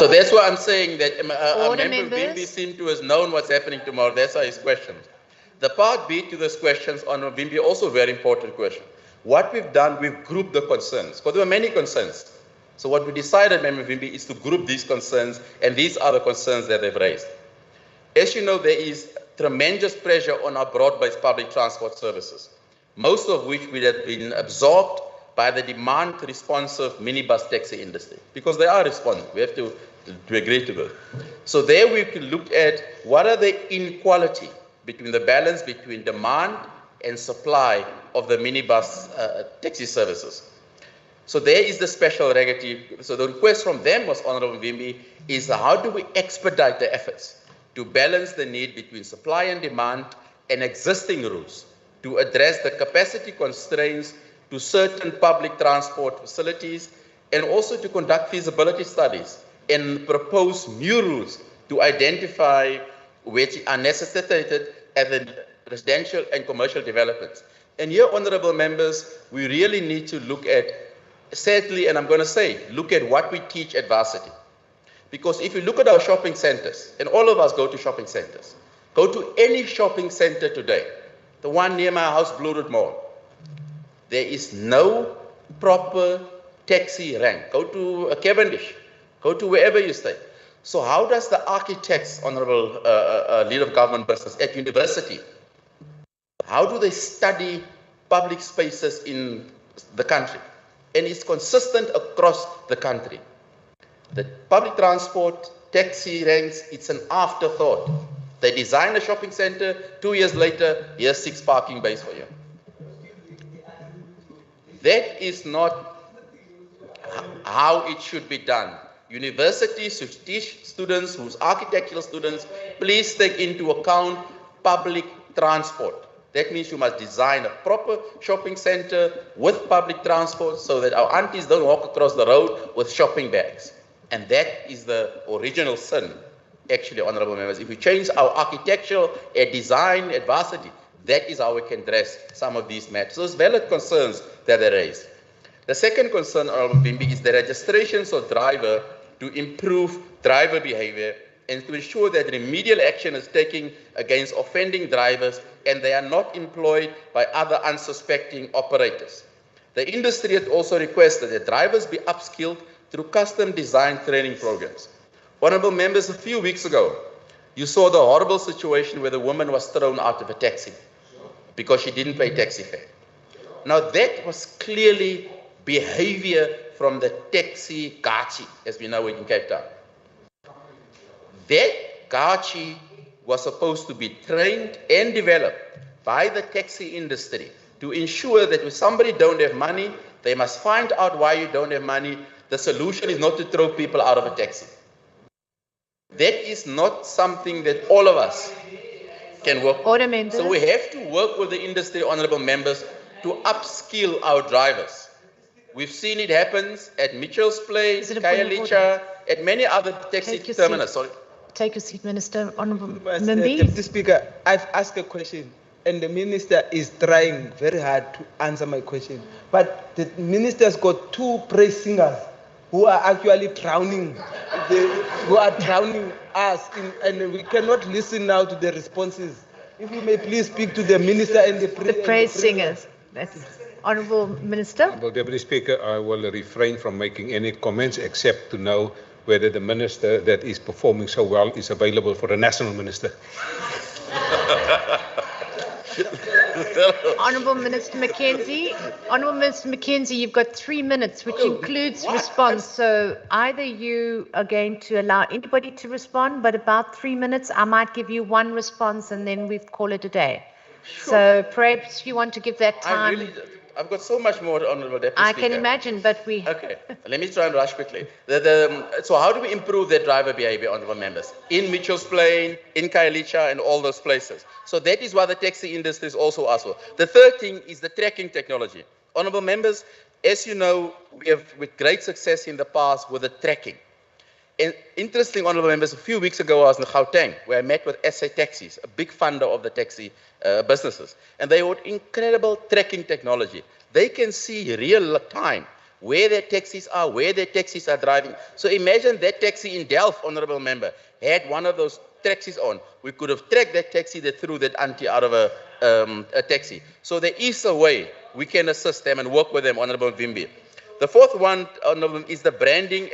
S11: that's why I'm saying that a member Bimbi seemed to have known what's happening tomorrow. That's why his questions. The part B to those questions on Bimbi, also a very important question. What we've done, we've grouped the concerns, because there were many concerns. So what we decided, Member Bimbi, is to group these concerns, and these are the concerns that they've raised. As you know, there is tremendous pressure on our broad-based public transport services, most of which will have been absorbed by the demand-responsive minibus taxi industry, because they are responsive. We have to agree to it. So there we can look at what are the inequality between the balance between demand and supply of the minibus taxi services. So there is the special regulatory. So the request from them was, Honourable Vimbi, is how do we expedite the efforts to balance the need between supply and demand and existing routes to address the capacity constraints to certain public transport facilities, and also to conduct feasibility studies and propose new routes to identify which are necessitated at the residential and commercial developments. And here, honourable members, we really need to look at, sadly, and I'm going to say, look at what we teach at varsity. Because if you look at our shopping centres, and all of us go to shopping centres, go to any shopping centre today, The one near my house, Blue Route Mall. There is no proper taxi rank. Go to Cavendish, go to wherever you stay. So how does the architects, Honorable Leader of Government Business, at university, how do they study public spaces in the country? And it's consistent across the country. The public transport, taxi ranks, it's an afterthought. They design a shopping center, 2 years later, here's 6 parking bays for you. That is not how it should be done. Universities should teach students, who's architectural students, please take into account public transport. That means you must design a proper shopping center with public transport so that our aunties don't walk across the road with shopping bags. And that is the original sin, actually, honorable members. If we change our architectural design at varsity, that is how we can address some of these matters. So it's valid concerns that are raised. The second concern, Honorable Bimbi, is the registrations of driver to improve driver behavior and to ensure that remedial action is taken against offending drivers and they are not employed by other unsuspecting operators. The industry had also requested that drivers be upskilled through custom design training programs. Honorable members, a few weeks ago, you saw the horrible situation where the woman was thrown out of a taxi because she didn't pay taxi fare. Now that was clearly behavior from the taxi gachi, as we know it in Cape Town. That gachi was supposed to be trained and developed by the taxi industry to ensure that if somebody don't have money, they must find out why you don't have money. The solution is not to throw people out of a taxi. That is not something that all of us can work with. So we have to work with the industry, honorable members, to upskill our drivers. We've seen it happens at Mitchell's Place, Khayelitsha, at many other taxi terminals. Sorry.
S7: Take a seat, Minister. Honourable
S4: Deputy
S7: Mimbi.
S4: Speaker, I've asked a question and the minister is trying very hard to answer my question. But the minister's got 2 praise singers who are actually drowning, who are drowning us, and we cannot listen now to the responses. If you may please speak to the minister and the
S7: praise singers. That's Honourable Minister.
S1: Honourable Deputy Speaker, I will refrain from making any comments except to know whether the minister that is performing so well is available for a national minister.
S7: Honourable Minister Mackenzie. Honourable Minister Mackenzie, you've got 3 minutes, which includes response. So either you are going to allow anybody to respond, but about 3 minutes, I might give you 1 response and then we call it a day. Sure. So perhaps you want to give that time.
S11: I've got so much more, Honourable Deputy Speaker.
S7: I can imagine, but we...
S11: Okay, let me try and rush quickly. So how do we improve that driver behavior, Honourable Members? In Mitchell's Plain, in Khayelitsha, and all those places. So that is why the taxi industry is also asked for. The third thing is the tracking technology. Honourable Members, as you know, we have with great success in the past with the tracking. And interesting, Honourable Members, a few weeks ago I was in Gauteng, where I met with SA Taxis, a big funder of the taxi businesses. And they had incredible tracking technology. They can see real time where their taxis are, where their taxis are driving. So imagine that taxi in Delft, Honourable Member, had one of those taxis on. We could have tracked that taxi that threw that auntie out of a taxi. So there is a way we can assist them and work with them, Honourable Vimbi. The fourth one, Honourable, is the branding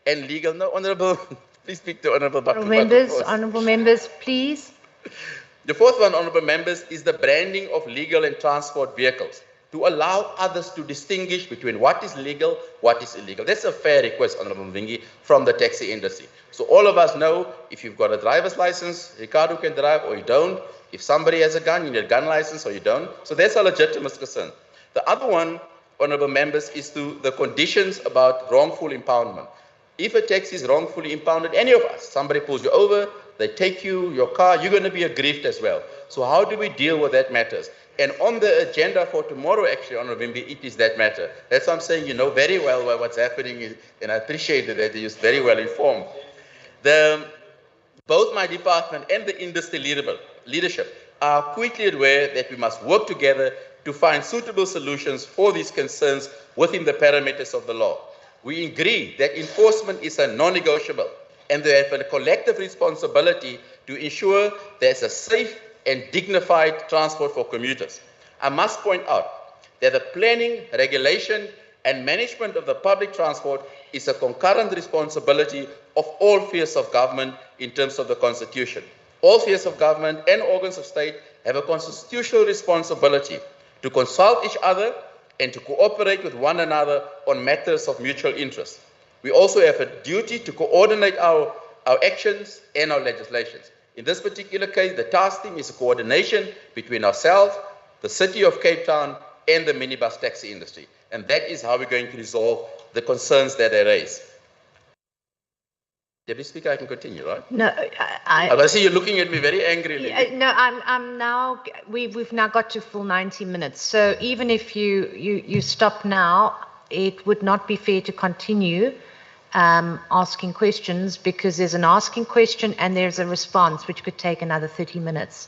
S11: and legal. No, Honourable, please speak to Honourable Baku.
S7: Honourable members, please.
S11: The fourth one, Honourable Members, is the branding of legal and transport vehicles to allow others to distinguish between what is legal, what is illegal. That's a fair request, Honourable Vingi, from the taxi industry. So all of us know if you've got a driver's license, Ricardo can drive or you don't. If somebody has a gun, you need a gun license or you don't. So that's a legitimate concern. The other one, Honourable Members, is to the conditions about wrongful impoundment. If a taxi is wrongfully impounded, any of us, somebody pulls you over, they take you, your car, you're going to be aggrieved as well. So how do we deal with that matters? And on the agenda for tomorrow, actually, Honourable Vimbi, it is that matter. That's why I'm saying you know very well what's happening, and I appreciate that you're very well informed. Both my department and the industry leadership are quickly aware that we must work together to find suitable solutions for these concerns within the parameters of the law. We agree that enforcement is a non-negotiable, and they have a collective responsibility to ensure there's a safe and dignified transport for commuters. I must point out that the planning, regulation, and management of the public transport is a concurrent responsibility of all spheres of government in terms of the Constitution. All spheres of government and organs of state have a constitutional responsibility to consult each other and to cooperate with one another on matters of mutual interest. We also have a duty to coordinate our actions and our legislations. In this particular case, the task team is a coordination between ourselves, the City of Cape Town, and the minibus taxi industry. And that is how we're going to resolve the concerns that they raise. Deputy Speaker, I can continue, right?
S7: No,
S11: I see you're looking at me very angrily.
S7: No, I'm now. We've now got to full 90 minutes. So even if you stop now, it would not be fair to continue asking questions, because there's an asking question and there's a response, which could take another 30 minutes.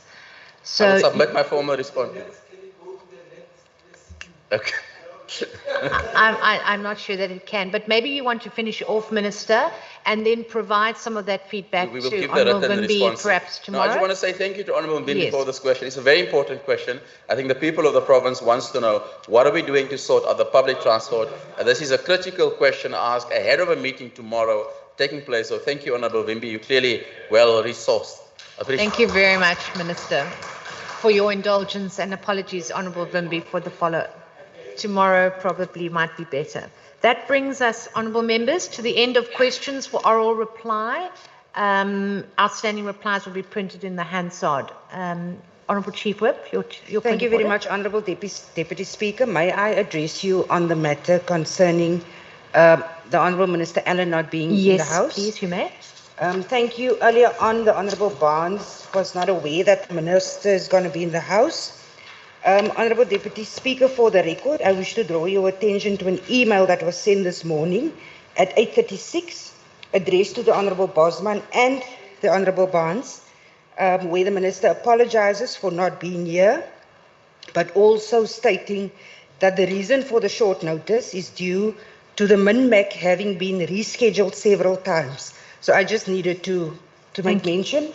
S7: So
S11: I will submit my formal response. Okay.
S7: I'm not sure that it can, but maybe you want to finish off, Minister, and then provide some of that feedback
S11: We will
S7: to
S11: give the
S7: Honourable
S11: written
S7: Wimby
S11: response.
S7: perhaps
S11: No,
S7: tomorrow.
S11: I just want to say thank you to Honourable Mbimbi
S7: Yes.
S11: for this question. It's a very important question. I think the people of the province wants to know, what are we doing to sort out the public transport? And this is a critical question asked ahead of a meeting tomorrow taking place. So thank you, Honourable Wimby. You're clearly well resourced.
S7: Thank you very much, Minister, for your indulgence, and apologies, Honourable Wimby, for the follow. Tomorrow probably might be better. That brings us, Honourable Members, to the end of questions for oral reply. Outstanding replies will be printed in the Hansard. Honourable Chief Whip, your
S3: Thank you very much, Honourable Deputy Speaker. May I address you on the matter concerning the Honourable Minister Allen not being in the House?
S7: Yes, please, you may.
S3: Thank you. Earlier on, the Honourable Barnes was not aware that the Minister is going to be in the House. Honourable Deputy Speaker, for the record, I wish to draw your attention to an email that was sent this morning at 8:36, addressed to the Honourable Bosman and the Honourable Barnes, where the Minister apologises for not being here, but also stating that the reason for the short notice is due to the MINMAC having been rescheduled several times. So I just needed to make mention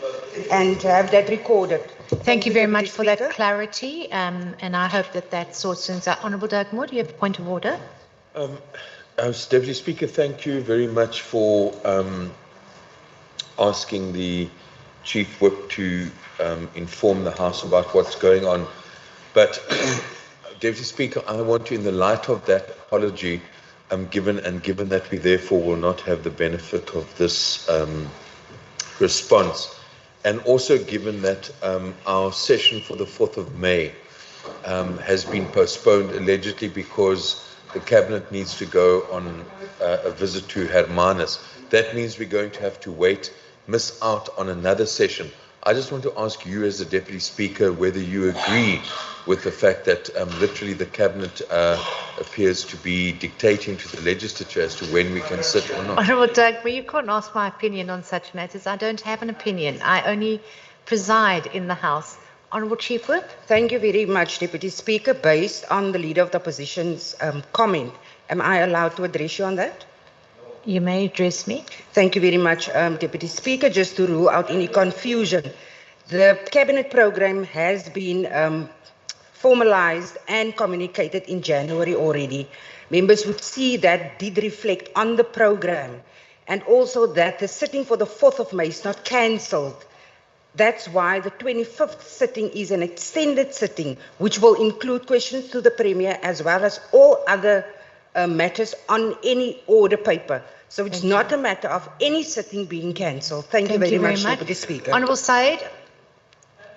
S3: and have that recorded.
S7: Thank you very much for that clarity, and I hope that that sorts things out. Honourable Dirk-Moore, do you have a point of order?
S12: Deputy Speaker, thank you very much for asking the Chief Whip to inform the House about what's going on. But, Deputy Speaker, I want to, in the light of that apology, given that we therefore will not have the benefit of this response, and also given that our session for the 4th of May has been postponed allegedly because the Cabinet needs to go on a visit to Hermanus. That means we're going to have to miss out on another session. I just want to ask you as the Deputy Speaker whether you agree with the fact that literally the Cabinet appears to be dictating to the legislature as to when we can sit or not.
S7: Honourable Dirk-Moore, you can't ask my opinion on such matters. I don't have an opinion. I only preside in the House. Honourable Chief Whip.
S3: Thank you very much, Deputy Speaker. Based on the Leader of the Opposition's comment, am I allowed to address you on that?
S7: You may address me.
S3: Thank you very much, Deputy Speaker. Just to rule out any confusion, the Cabinet programme has been formalised and communicated in January already. Members would see that did reflect on the programme, and also that the sitting for the 4th of May is not cancelled. That's why the 25th sitting is an extended sitting, which will include questions to the Premier as well as all other matters on any order paper. So it's not a matter of any sitting being cancelled. Thank you very much, Deputy Speaker.
S7: Honourable Said,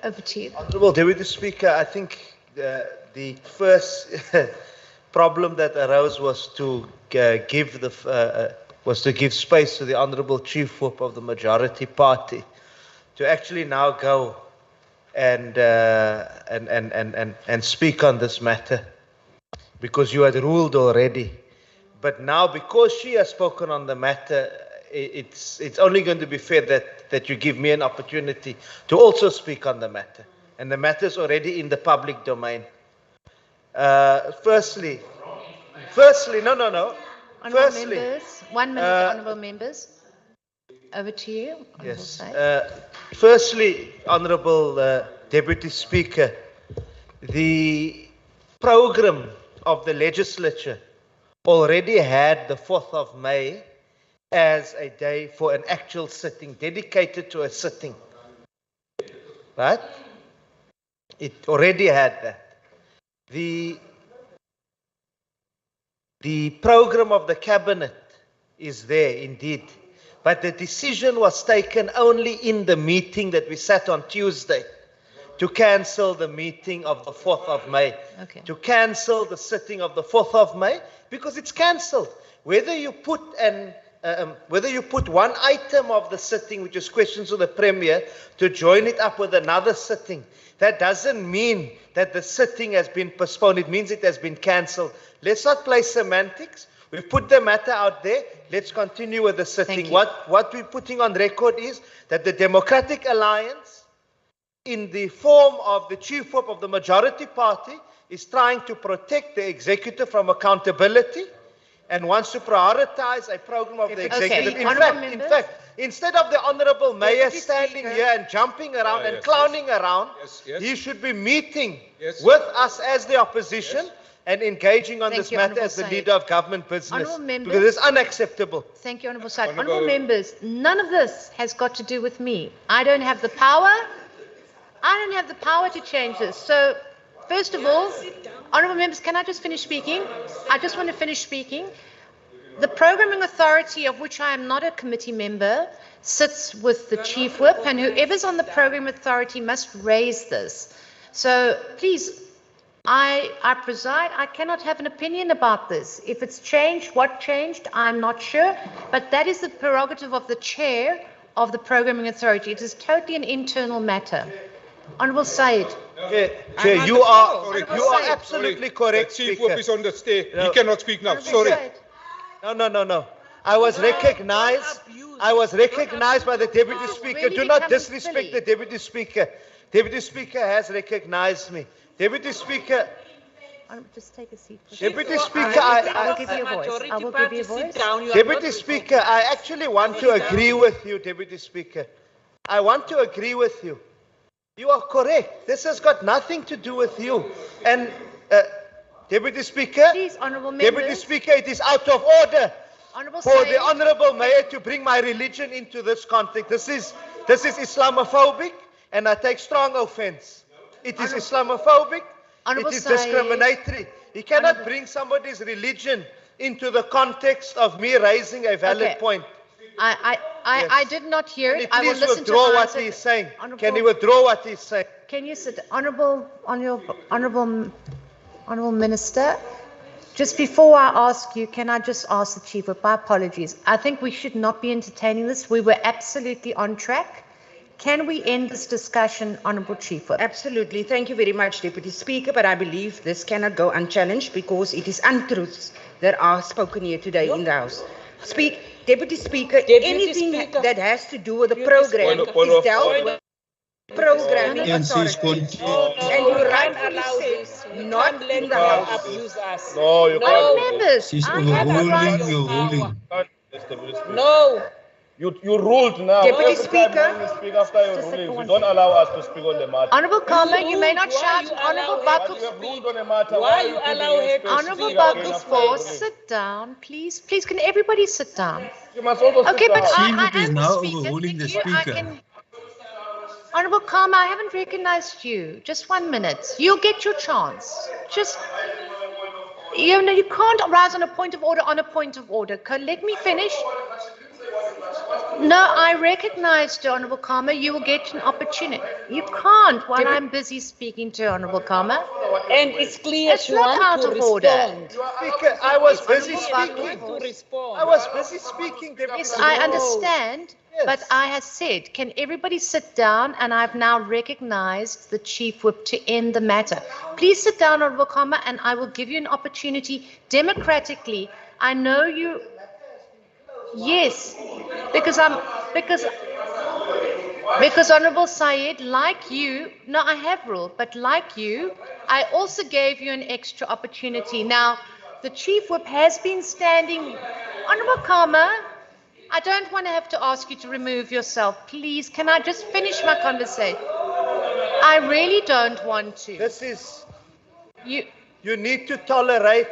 S7: over to you.
S5: Honourable Deputy Speaker, I think the first problem that arose was to give space to the Honourable Chief Whip of the majority party to actually now go and speak on this matter, because you had ruled already. But now, because she has spoken on the matter, it's only going to be fair that you give me an opportunity to also speak on the matter. And the matter is already in the public domain. Firstly, no.
S7: Honourable members, 1 minute, honourable members. Over to you.
S5: Yes. Firstly, Honourable Deputy Speaker, the program of the legislature already had the 4th of May as a day for an actual sitting, dedicated to a sitting. Right? It already had that. The program of the cabinet is there indeed, but the decision was taken only in the meeting that we sat on Tuesday to cancel the meeting of the 4th of May, to cancel the sitting of the 4th of May, because it's cancelled. Whether you put one item of the sitting, which is questions to the Premier, to join it up with another sitting, that doesn't mean that the sitting has been postponed. It means it has been cancelled. Let's not play semantics. We've put the matter out there. Let's continue with the sitting. What we're putting on record is that the Democratic Alliance, in the form of the Chief Whip of the majority party, is trying to protect the executive from accountability and wants to prioritize a program of the executive. In fact, instead of the Honourable Mayor standing here and jumping around and clowning around, he should be meeting with us as the opposition and engaging on this matter as the leader of government business, because it's unacceptable.
S7: Thank you, Honourable Said. Honourable members, none of this has got to do with me. I don't have the power. I don't have the power to change this. So, first of all, honourable members, can I just finish speaking? I just want to finish speaking. The programming authority, of which I am not a committee member, sits with the Chief Whip, and whoever's on the programming authority must raise this. So, please, I preside. I cannot have an opinion about this. If it's changed, what changed, I'm not sure. But that is the prerogative of the chair of the programming authority. It is totally an internal matter. Honourable Said.
S5: Chair, you are absolutely correct.
S1: The Chief Whip is on the stage.
S5: No.
S1: He cannot speak now. Sorry.
S5: No. I was recognized by the Deputy Speaker. Do not disrespect the Deputy Speaker. Deputy Speaker has recognized me. Deputy Speaker.
S7: Just take a seat.
S5: Deputy Speaker,
S7: I will give you a voice. I will give you a voice.
S5: Deputy Speaker, I actually want to agree with you, Deputy Speaker. I want to agree with you. You are correct. This has got nothing to do with you. And Deputy Speaker,
S7: please, honourable members.
S5: Deputy Speaker, it is out of order for the Honourable Mayor to bring my religion into this context. This is Islamophobic, and I take strong offence. It is Islamophobic. It is discriminatory. He cannot bring somebody's religion into the context of me raising a valid point.
S7: I did not hear it. I will
S5: Please
S7: listen
S5: withdraw
S7: to
S5: what he's saying. Can he withdraw what he's saying?
S7: Can you sit, honourable Minister? Just before I ask you, can I just ask the Chief Whip? My apologies. I think we should not be entertaining this. We were absolutely on track. Can we end this discussion, Honourable Chief Whip?
S3: Absolutely. Thank you very much, Deputy Speaker, but I believe this cannot go unchallenged because it is untruths that are spoken here today in the House. Deputy Speaker, anything that has to do with the program is dealt with programming authority. And you rightfully said, not in the House.
S10: No, you can't.
S7: Members,
S19: She's overruling your ruling.
S10: No. You ruled now.
S3: Deputy
S10: Every time
S3: Speaker.
S10: when you speak after your rulings, you don't allow us to speak on the matter.
S7: Honourable Karma, you may not shout. Honourable Baku.
S10: Why you allow her to
S7: Honourable
S10: speak
S7: Baku
S10: against
S7: Four,
S10: me?
S7: sit down, please. Please, can everybody sit down?
S10: You must also sit
S7: Okay, but
S10: down.
S7: I
S19: Chief Whip is
S7: am
S19: now
S7: the speaker.
S19: overruling the
S7: Thank you.
S19: speaker.
S7: Honourable Karma, I haven't recognised you. Just 1 minute. You'll get your chance. Just, you know, you can't rise on a point of order on a point of order. Let me finish. No, I recognise, Honourable Karma, you will get an opportunity. You can't while I'm busy speaking to Honourable Karma.
S13: And it's clear
S7: It's
S13: she
S7: not out
S13: wants to
S7: of order.
S13: respond.
S5: Speaker, I was busy
S13: Honourable
S5: speaking.
S13: to respond.
S5: I was busy speaking, Deputy
S7: Yes,
S5: Speaker.
S7: I understand, but I have said, can everybody sit down? And I've now recognised the Chief Whip to end the matter. Please sit down, Honourable Karma, and I will give you an opportunity democratically. I know you. Yes, because Honourable Syed, like you, no, I have ruled, but like you, I also gave you an extra opportunity. Now, the Chief Whip has been standing. Honourable Karma, I don't want to have to ask you to remove yourself. Please, can I just finish my conversation? I really don't want to.
S5: This is,
S7: You
S5: need to tolerate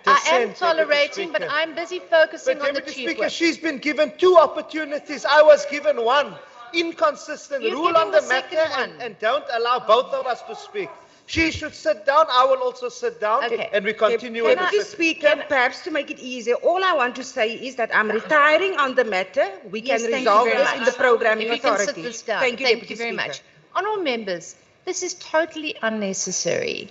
S7: I
S5: dissent,
S7: am
S5: Deputy
S7: tolerating, but
S5: Speaker.
S7: I'm busy focusing
S5: But
S7: on the
S5: Deputy
S7: chief
S5: Speaker,
S7: whip.
S5: she's been given 2 opportunities. I was given 1. Inconsistent
S7: You're
S5: rule
S7: giving
S5: on the
S7: the
S5: matter
S7: second
S5: and don't allow both of us to speak. She should sit down. I will also sit down, and we continue with
S3: Deputy
S5: the
S3: Speaker, perhaps to make it easier, all I want to say is that I'm retiring on the matter. We
S7: Yes,
S3: can
S7: thank you
S3: resolve
S7: very
S3: this
S7: much.
S3: in the programming
S7: If you can
S3: authority.
S7: sit this down.
S3: Thank you,
S7: Thank
S3: Deputy
S7: you very
S3: Speaker.
S7: much. Honourable members, this is totally unnecessary.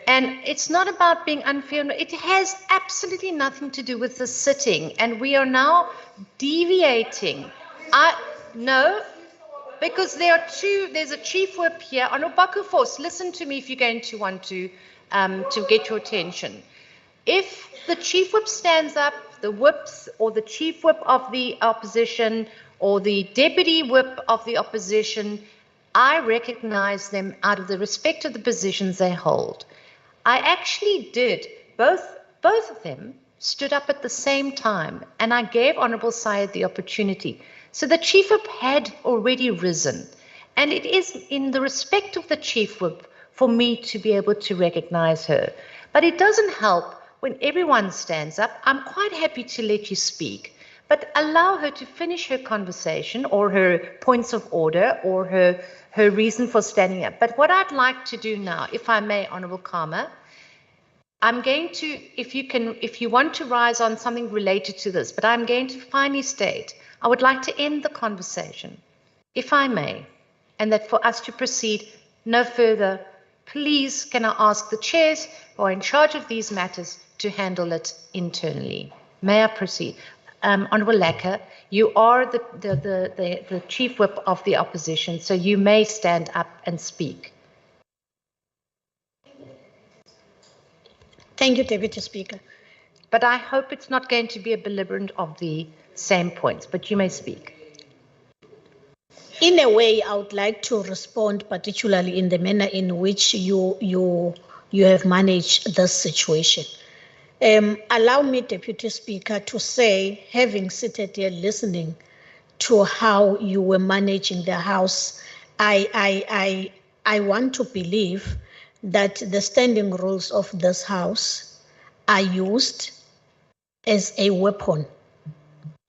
S7: And it's not about being unfair. It has absolutely nothing to do with the sitting. And we are now deviating. No, because there's a chief whip here. Honourable Baku Force, listen to me if you're going to want to get your attention. If the chief whip stands up, the whips or the chief whip of the opposition or the deputy whip of the opposition, I recognize them out of the respect of the positions they hold. I actually did. Both of them stood up at the same time, and I gave Honourable Syed the opportunity. So the chief whip had already risen, and it is in the respect of the chief whip for me to be able to recognize her. But it doesn't help when everyone stands up. I'm quite happy to let you speak, but allow her to finish her conversation or her points of order or her reason for standing up. But what I'd like to do now, if I may, Honourable Karma, I'm going to, if you want to rise on something related to this, but I'm going to finally state, I would like to end the conversation, if I may, and that for us to proceed no further, please can I ask the chairs who are in charge of these matters to handle it internally. May I proceed? Honourable Lacker, you are the chief whip of the opposition, so you may stand up and speak.
S13: Thank you, Deputy Speaker.
S7: But I hope it's not going to be a belligerent of the same points, but you may speak.
S13: In a way, I would like to respond, particularly in the manner in which you have managed this situation. Allow me, Deputy Speaker, to say, having seated here listening to how you were managing the House, I want to believe that the standing rules of this House are used as a weapon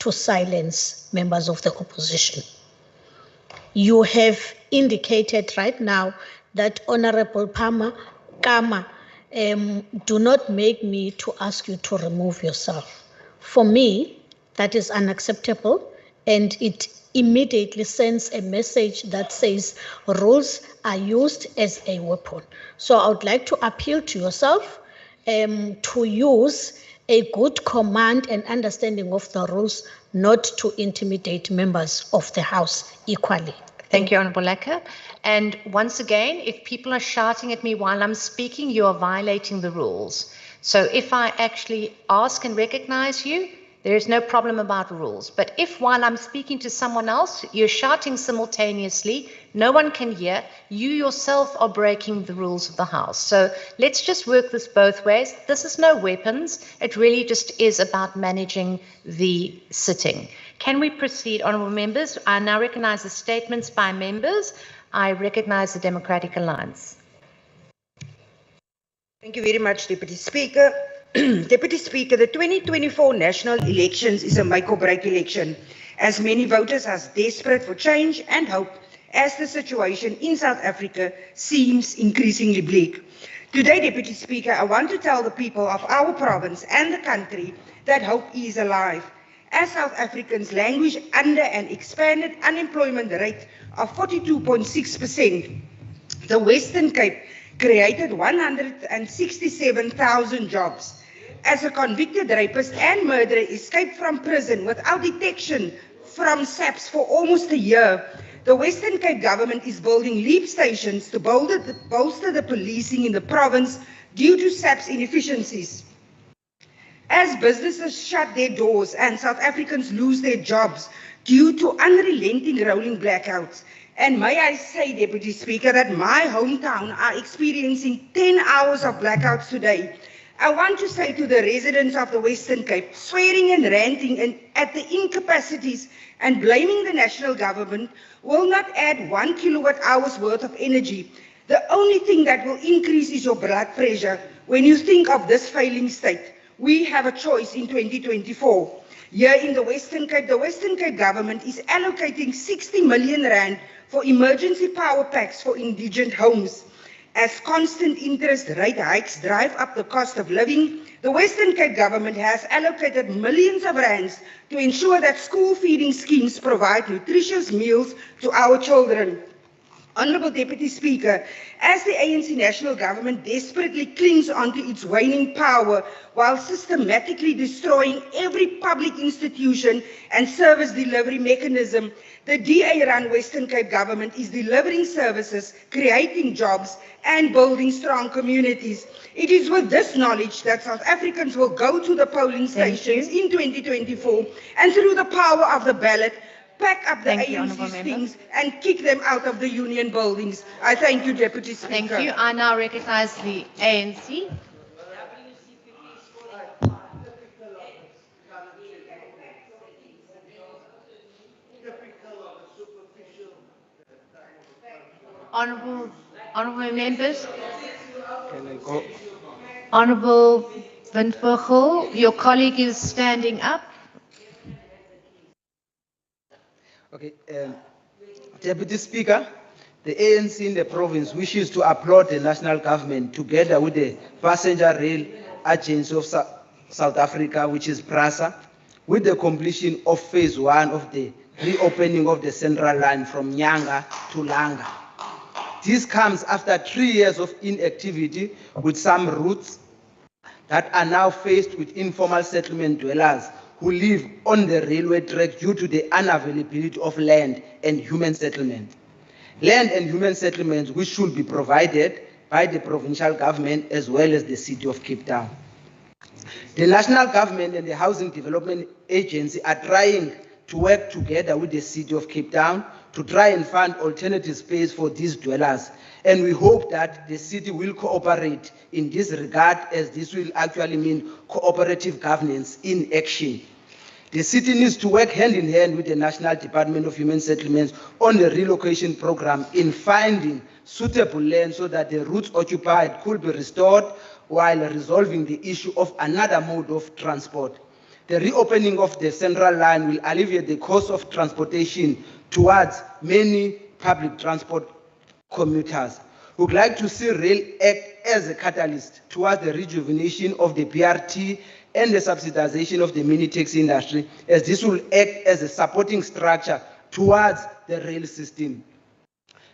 S13: to silence members of the opposition. You have indicated right now that Honorable Kama, do not make me to ask you to remove yourself. For me, that is unacceptable, and it immediately sends a message that says rules are used as a weapon. So I would like to appeal to yourself to use a good command and understanding of the rules, not to intimidate members of the House equally.
S7: Thank you, Honourable Lacker. And once again, if people are shouting at me while I'm speaking, you are violating the rules. So if I actually ask and recognize you, there is no problem about rules. But if while I'm speaking to someone else, you're shouting simultaneously, no one can hear, you yourself are breaking the rules of the House. So let's just work this both ways. This is no weapons. It really just is about managing the sitting. Can we proceed, honourable members? I now recognise the statements by members. I recognise the Democratic Alliance.
S3: Thank you very much, Deputy Speaker. Deputy Speaker, the 2024 national elections is a make or break election, as many voters are desperate for change and hope as the situation in South Africa seems increasingly bleak. Today, Deputy Speaker, I want to tell the people of our province and the country that hope is alive. As South Africans languish under an expanded unemployment rate of 42.6%, the Western Cape created 167,000 jobs. As a convicted rapist and murderer escaped from prison without detection from SAPS for almost a year, the Western Cape government is building leap stations to bolster the policing in the province due to SAPS inefficiencies. As businesses shut their doors and South Africans lose their jobs due to unrelenting rolling blackouts, and may I say, Deputy Speaker, that my hometown are experiencing 10 hours of blackouts today, I want to say to the residents of the Western Cape, swearing and ranting at the incapacities and blaming the national government will not add 1 kilowatt hours worth of energy. The only thing that will increase is your blood pressure when you think of this failing state. We have a choice in 2024. Here in the Western Cape government is allocating 60 million rand for emergency power packs for indigent homes. As constant interest rate hikes drive up the cost of living, the Western Cape government has allocated millions of rands to ensure that school feeding schemes provide nutritious meals to our children. Honourable Deputy Speaker, as the ANC national government desperately clings onto its waning power while systematically destroying every public institution and service delivery mechanism, the DA-run Western Cape government is delivering services, creating jobs, and building strong communities. It is with this knowledge that South Africans will go to the polling stations in 2024 and through the power of the ballot, pack up the ANC's things and kick them out of the union buildings. I thank you, Deputy Speaker.
S2: Thank you. I now recognize the ANC. Honourable members.
S4: Can I go?
S2: Honourable Windvogel, your colleague is standing up.
S4: Okay, Deputy Speaker, the ANC in the province wishes to applaud the national government together with the Passenger Rail Agency of South Africa, which is PRASA, with the completion of phase 1 of the reopening of the central line from Nyanga to Langa. This comes after 3 years of inactivity, with some routes that are now faced with informal settlement dwellers who live on the railway track due to the unavailability of land and human settlement. Land and human settlements which should be provided by the provincial government as well as the city of Cape Town. The national government and the Housing Development Agency are trying to work together with the city of Cape Town to try and find alternative space for these dwellers. And we hope that the city will cooperate in this regard, as this will actually mean cooperative governance in action. The city needs to work hand in hand with the National Department of Human Settlements on the relocation program in finding suitable land so that the routes occupied could be restored while resolving the issue of another mode of transport. The reopening of the central line will alleviate the cost of transportation towards many public transport commuters. We would like to see rail act as a catalyst towards the rejuvenation of the BRT and the subsidization of the mini-taxi industry, as this will act as a supporting structure towards the rail system.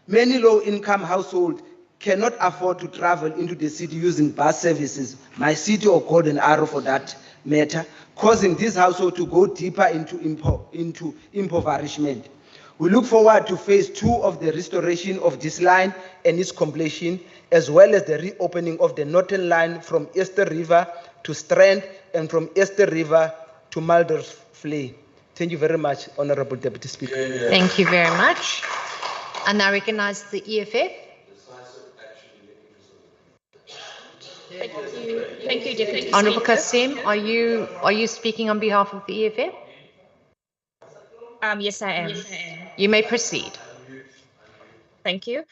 S4: Many low-income households cannot afford to travel into the city using bus services, my city or Golden Arrow for that matter, causing this household to go deeper into impoverishment. We look forward to phase 2 of the restoration of this line and its completion, as well as the reopening of the northern line from Easter River to Strand and from Easter River to Mulder's Flee. Thank you very much, Honourable Deputy Speaker.
S7: Thank you very much. I now recognize the EFF.
S20: Thank you, Deputy
S7: Honourable
S20: Speaker.
S7: Kasim, are you speaking on behalf of the EFF?
S20: Yes, I am.
S7: You may proceed.
S20: Thank you.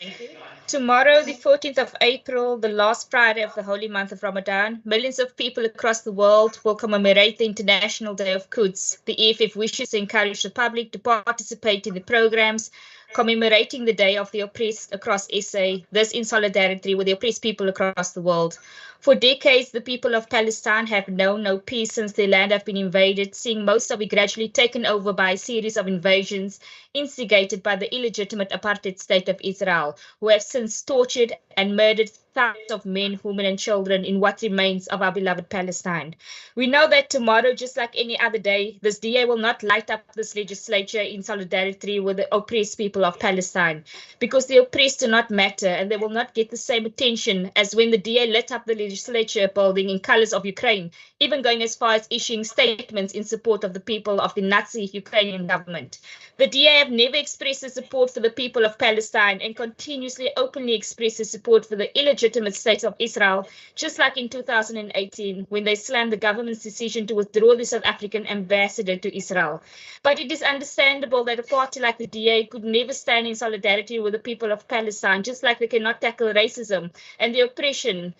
S20: Tomorrow, the 14th of April, the last Friday of the holy month of Ramadan, millions of people across the world will commemorate the International Day of Quds. The EFF wishes to encourage the public to participate in the programs commemorating the Day of the Oppressed across SA, this in solidarity with the oppressed people across the world. For decades, the people of Palestine have known no peace since their land have been invaded, seeing most of it gradually taken over by a series of invasions instigated by the illegitimate apartheid state of Israel, who have since tortured and murdered thousands of men, women and children in what remains of our beloved Palestine. We know that tomorrow, just like any other day, this DA will not light up this legislature in solidarity with the oppressed people of Palestine, because the oppressed do not matter and they will not get the same attention as when the DA lit up the legislature building in colors of Ukraine, even going as far as issuing statements in support of the people of the Nazi Ukrainian government. The DA have never expressed their support for the people of Palestine and continuously openly expressed their support for the illegitimate state of Israel, just like in 2018 when they slammed the government's decision to withdraw the South African ambassador to Israel. But it is understandable that a party like the DA could never stand in solidarity with the people of Palestine, just like they cannot tackle racism and the oppression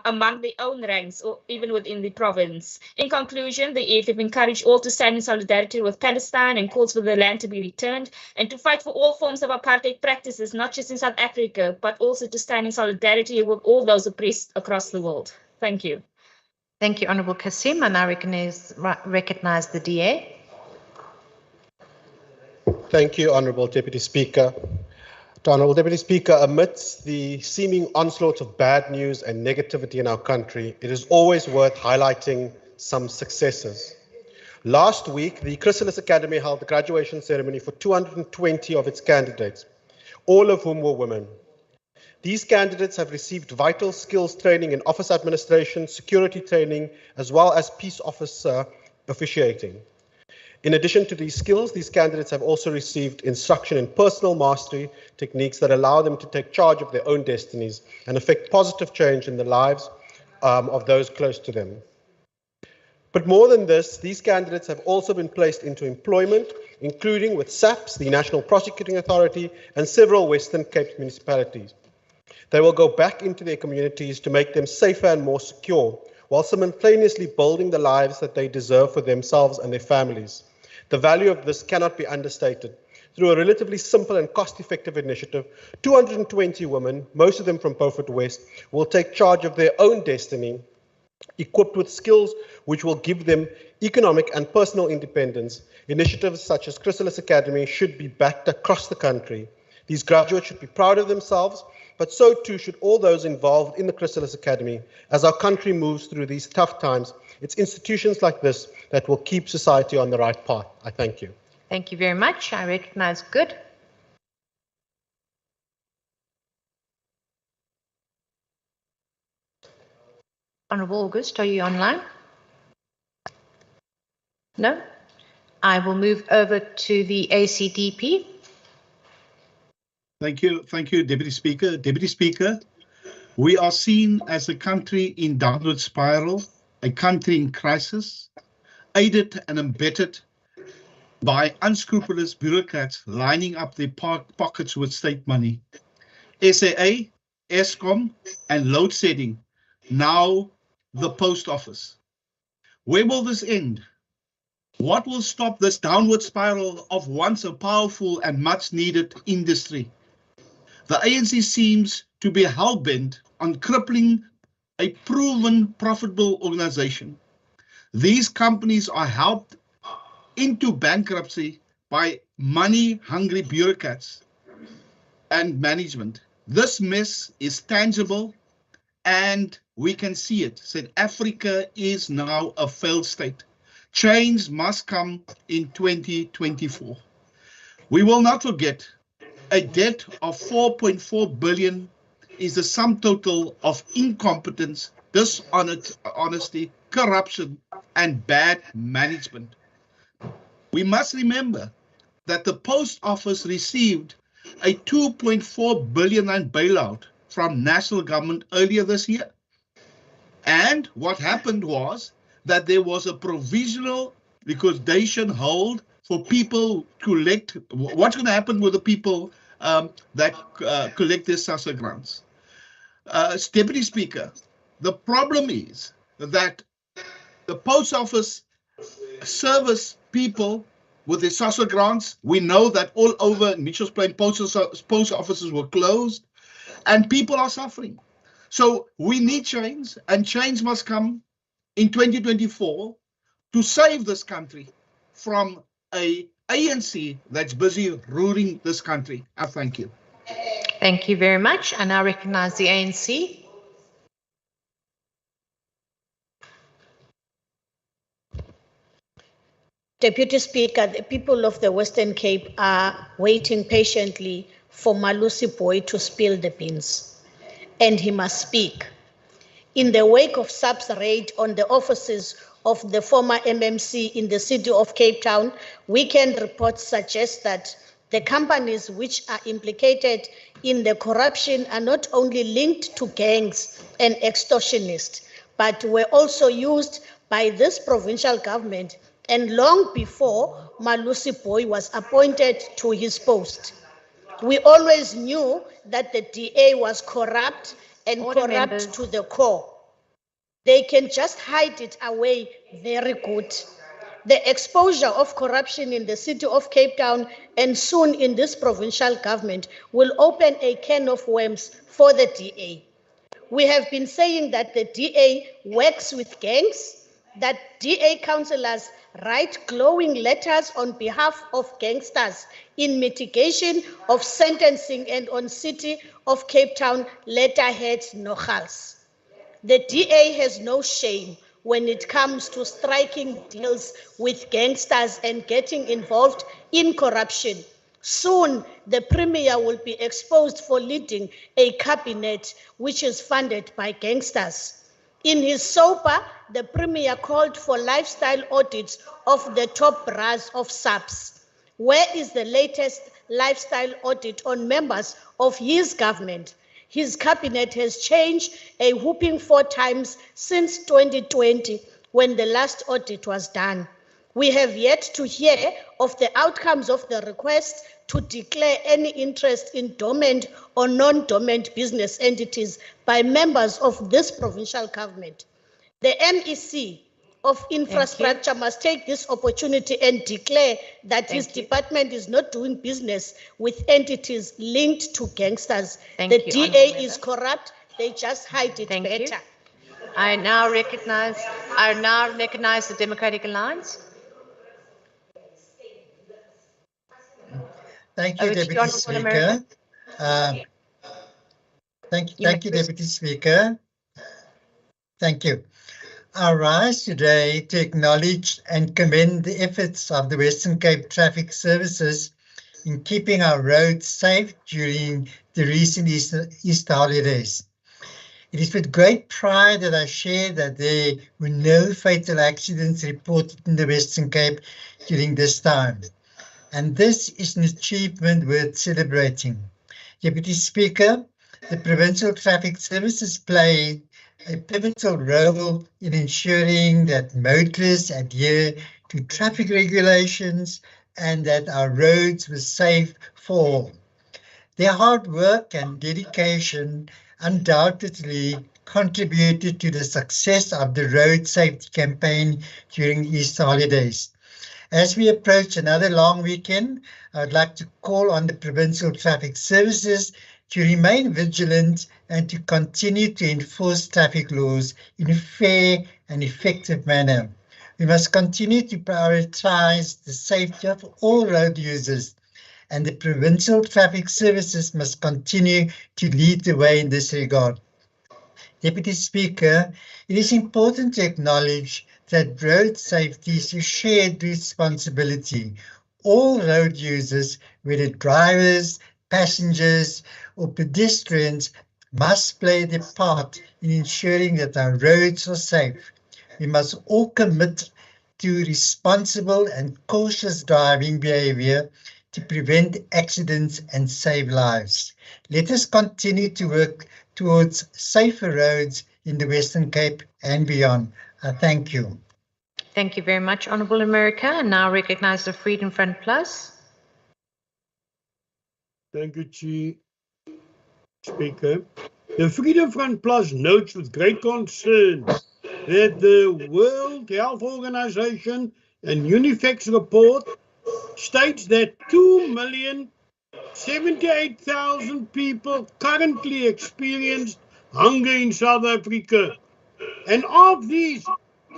S20: among their own ranks or even within the province. In conclusion, the EFF encourage all to stand in solidarity with Palestine and calls for the land to be returned and to fight for all forms of apartheid practices, not just in South Africa, but also to stand in solidarity with all those oppressed across the world. Thank you.
S7: Thank you, Honourable Kasim. I now recognize the DA.
S14: Thank you, Honourable Deputy Speaker. To Honourable Deputy Speaker, amidst the seeming onslaught of bad news and negativity in our country, it is always worth highlighting some successes. Last week, the Chrysalis Academy held the graduation ceremony for 220 of its candidates, all of whom were women. These candidates have received vital skills training in office administration, security training, as well as peace officer officiating. In addition to these skills, these candidates have also received instruction in personal mastery techniques that allow them to take charge of their own destinies and effect positive change in the lives of those close to them. But more than this, these candidates have also been placed into employment, including with SAPS, the National Prosecuting Authority, and several Western Cape municipalities. They will go back into their communities to make them safer and more secure, while simultaneously building the lives that they deserve for themselves and their families. The value of this cannot be understated. Through a relatively simple and cost-effective initiative, 220 women, most of them from Beaufort West, will take charge of their own destiny, equipped with skills which will give them economic and personal independence. Initiatives such as Chrysalis Academy should be backed across the country. These graduates should be proud of themselves, but so too should all those involved in the Chrysalis Academy. As our country moves through these tough times, it's institutions like this that will keep society on the right path. I thank you.
S7: Thank you very much. I recognize Good. Honourable August, are you online? No? I will move over to the ACDP.
S16: Thank you, Deputy Speaker. Deputy Speaker, we are seen as a country in downward spiral, a country in crisis, aided and abetted by unscrupulous bureaucrats lining up their pockets with state money. SAA, Eskom, and load shedding, now the post office. Where will this end? What will stop this downward spiral of once a powerful and much needed industry? The ANC seems to be hell-bent on crippling a proven profitable organization. These companies are helped into bankruptcy by money-hungry bureaucrats and management. This mess is tangible and we can see it. South Africa is now a failed state. Change must come in 2024. We will not forget a debt of 4.4 billion is the sum total of incompetence, dishonesty, corruption, and bad management. We must remember that the post office received a 2.4 billion rand bailout from national government earlier this year. And what happened was that there was a provisional liquidation hold for people to collect. What's going to happen with the people that collect their SASSA grants? Deputy Speaker, the problem is that the post office service people with their SASSA grants. We know that all over Mitchells Plain post offices were closed and people are suffering. So we need change, and change must come in 2024 to save this country from a ANC that's busy ruling this country. I thank you.
S7: Thank you very much. I now recognize the ANC.
S13: Deputy Speaker, the people of the Western Cape are waiting patiently for Malusi Boy to spill the beans, and he must speak. in the wake of SAP's raid on the offices of the former MMC in the city of Cape Town, weekend reports suggest that the companies which are implicated in the corruption are not only linked to gangs and extortionists, but were also used by this provincial government and long before Malusi Boy was appointed to his post. We always knew that the DA was corrupt and corrupt to the core. They can just hide it away very good. The exposure of corruption in the city of Cape Town and soon in this provincial government will open a can of worms for the DA. We have been saying that the DA works with gangs, that DA councillors write glowing letters on behalf of gangsters in mitigation of sentencing and on City of Cape Town letterheads nogals. The DA has no shame when it comes to striking deals with gangsters and getting involved in corruption. Soon, the Premier will be exposed for leading a cabinet which is funded by gangsters. In his SOPA, the Premier called for lifestyle audits of the top brass of SAPS. Where is the latest lifestyle audit on members of his government? His cabinet has changed a whooping 4 times since 2020 when the last audit was done. We have yet to hear of the outcomes of the request to declare any interest in dormant or non-dormant business entities by members of this provincial government. The MEC of Infrastructure must take this opportunity and declare that his department is not doing business with entities linked to gangsters. The DA is corrupt, they just hide it better.
S7: I now recognize the Democratic Alliance.
S15: Thank you, Deputy Speaker. Thank you, Deputy Speaker. Thank you. I rise today to acknowledge and commend the efforts of the Western Cape Traffic Services in keeping our roads safe during the recent Easter holidays. It is with great pride that I share that there were no fatal accidents reported in the Western Cape during this time. And this is an achievement worth celebrating. Deputy Speaker, the Provincial Traffic Services played a pivotal role in ensuring that motorists adhere to traffic regulations and that our roads were safe for all. Their hard work and dedication undoubtedly contributed to the success of the road safety campaign during the Easter holidays. As we approach another long weekend, I would like to call on the Provincial Traffic Services to remain vigilant and to continue to enforce traffic laws in a fair and effective manner. We must continue to prioritize the safety of all road users, and the Provincial Traffic Services must continue to lead the way in this regard. Deputy Speaker, it is important to acknowledge that road safety is a shared responsibility. All road users, whether drivers, passengers, or pedestrians, must play their part in ensuring that our roads are safe. We must all commit to responsible and cautious driving behavior to prevent accidents and save lives. Let us continue to work towards safer roads in the Western Cape and beyond. Thank you.
S7: Thank you very much, Honourable America. And now recognize the Freedom Front Plus.
S22: Thank you, Chief Speaker. The Freedom Front Plus notes with great concern that the World Health Organization and UNIFEC's report states that 2,078,000 people currently experience hunger in South Africa. And of these,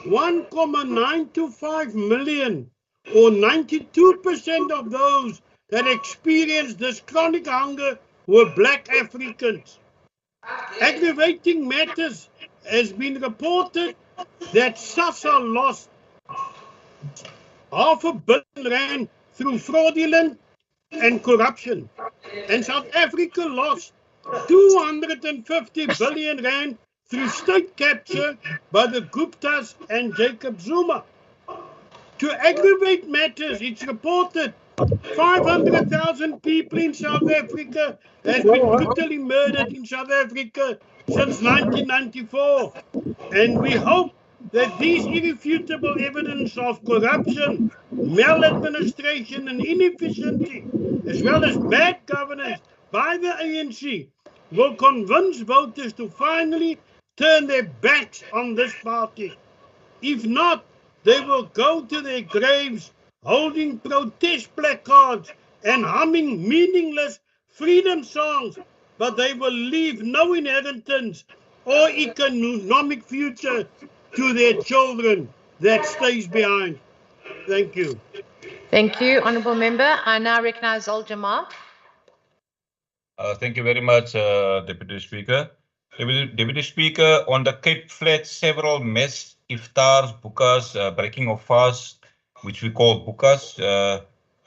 S22: 1,925 million, or 92% of those that experienced this chronic hunger were Black Africans. Aggravating matters has been reported that SASSA lost R5 billion through fraudulent and corruption, and South Africa lost 250 billion rand through state capture by the Guptas and Jacob Zuma. To aggravate matters, it's reported 500,000 people in South Africa has been brutally murdered in South Africa since 1994. And we hope that these irrefutable evidence of corruption, maladministration and inefficiency, as well as bad governance by the ANC, will convince voters to finally turn their backs on this party. If not, they will go to their graves holding protest placards and humming meaningless freedom songs, but they will leave no inheritance or economic future to their children that stays behind. Thank you.
S2: Thank you, Honourable Member. I now recognise Al Jamal.
S6: Thank you very much, Deputy Speaker. Deputy Speaker, on the Cape Flats, several mass iftars, bukas, breaking of fast, which we call bukas,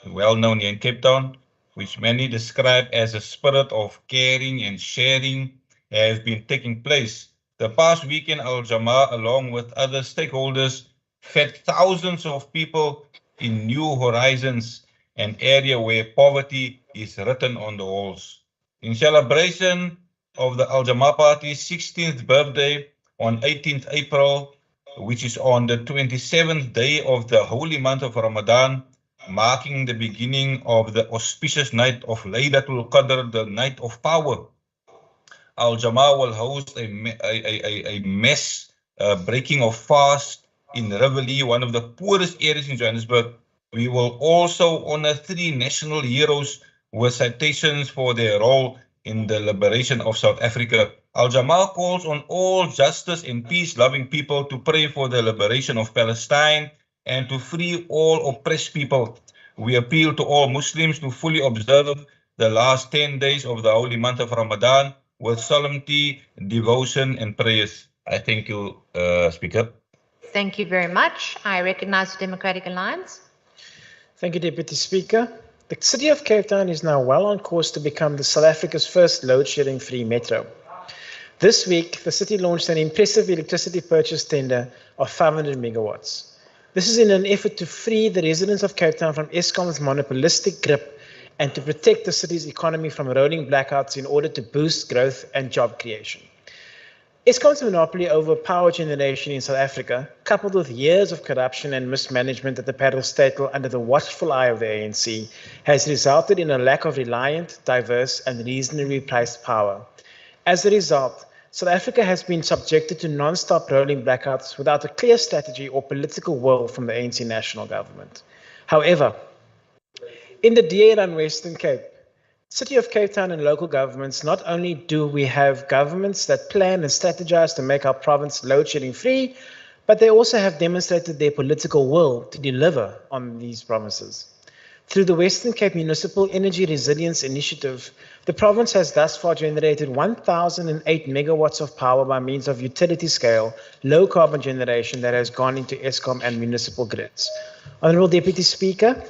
S6: well known here in Cape Town, which many describe as a spirit of caring and sharing, has been taking place. The past weekend, Al Jamaa, along with other stakeholders, fed thousands of people in New Horizons, an area where poverty is written on the walls. In celebration of the Al Jamaa Party's 16th birthday on 18th April, which is on the 27th day of the holy month of Ramadan, marking the beginning of the auspicious night of Laylatul Qadr, the night of power. Al Jamaa will host a mass breaking of fast in Reveille, one of the poorest areas in Johannesburg. We will also honor 3 national heroes with citations for their role in the liberation of South Africa. Al Jamaa calls on all justice and peace-loving people to pray for the liberation of Palestine and to free all oppressed people. We appeal to all Muslims to fully observe the last 10 days of the holy month of Ramadan with solemnity, devotion, and prayers. I thank you, Speaker.
S2: Thank you very much. I recognise the Democratic Alliance.
S8: Thank you, Deputy Speaker. The City of Cape Town is now well on course to become the South Africa's first load-shedding free metro. This week, the city launched an impressive electricity purchase tender of 500 megawatts. This is in an effort to free the residents of Cape Town from Eskom's monopolistic grip and to protect the city's economy from rolling blackouts in order to boost growth and job creation. Eskom's monopoly over power generation in South Africa, coupled with years of corruption and mismanagement at the parastatal under the watchful eye of the ANC, has resulted in a lack of reliant, diverse, and reasonably priced power. As a result, South Africa has been subjected to non-stop rolling blackouts without a clear strategy or political will from the ANC national government. However, in the DA-run Western Cape, City of Cape Town and local governments, not only do we have governments that plan and strategize to make our province load-shedding free, but they also have demonstrated their political will to deliver on these promises. Through the Western Cape Municipal Energy Resilience Initiative, the province has thus far generated 1,008 megawatts of power by means of utility-scale, low-carbon generation that has gone into Eskom and municipal grids. Honourable Deputy Speaker,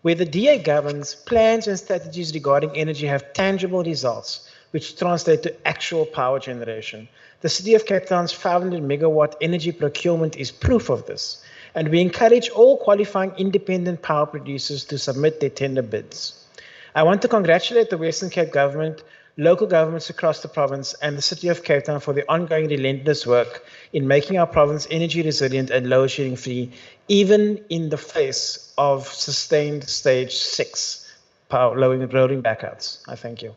S8: where the DA governs, plans and strategies regarding energy have tangible results, which translate to actual power generation. The City of Cape Town's 500 megawatt energy procurement is proof of this, and we encourage all qualifying independent power producers to submit their tender bids. I want to congratulate the Western Cape government, local governments across the province, and the City of Cape Town for their ongoing relentless work in making our province energy resilient and load-shedding free, even in the face of sustained stage 6 power rolling blackouts. I thank you.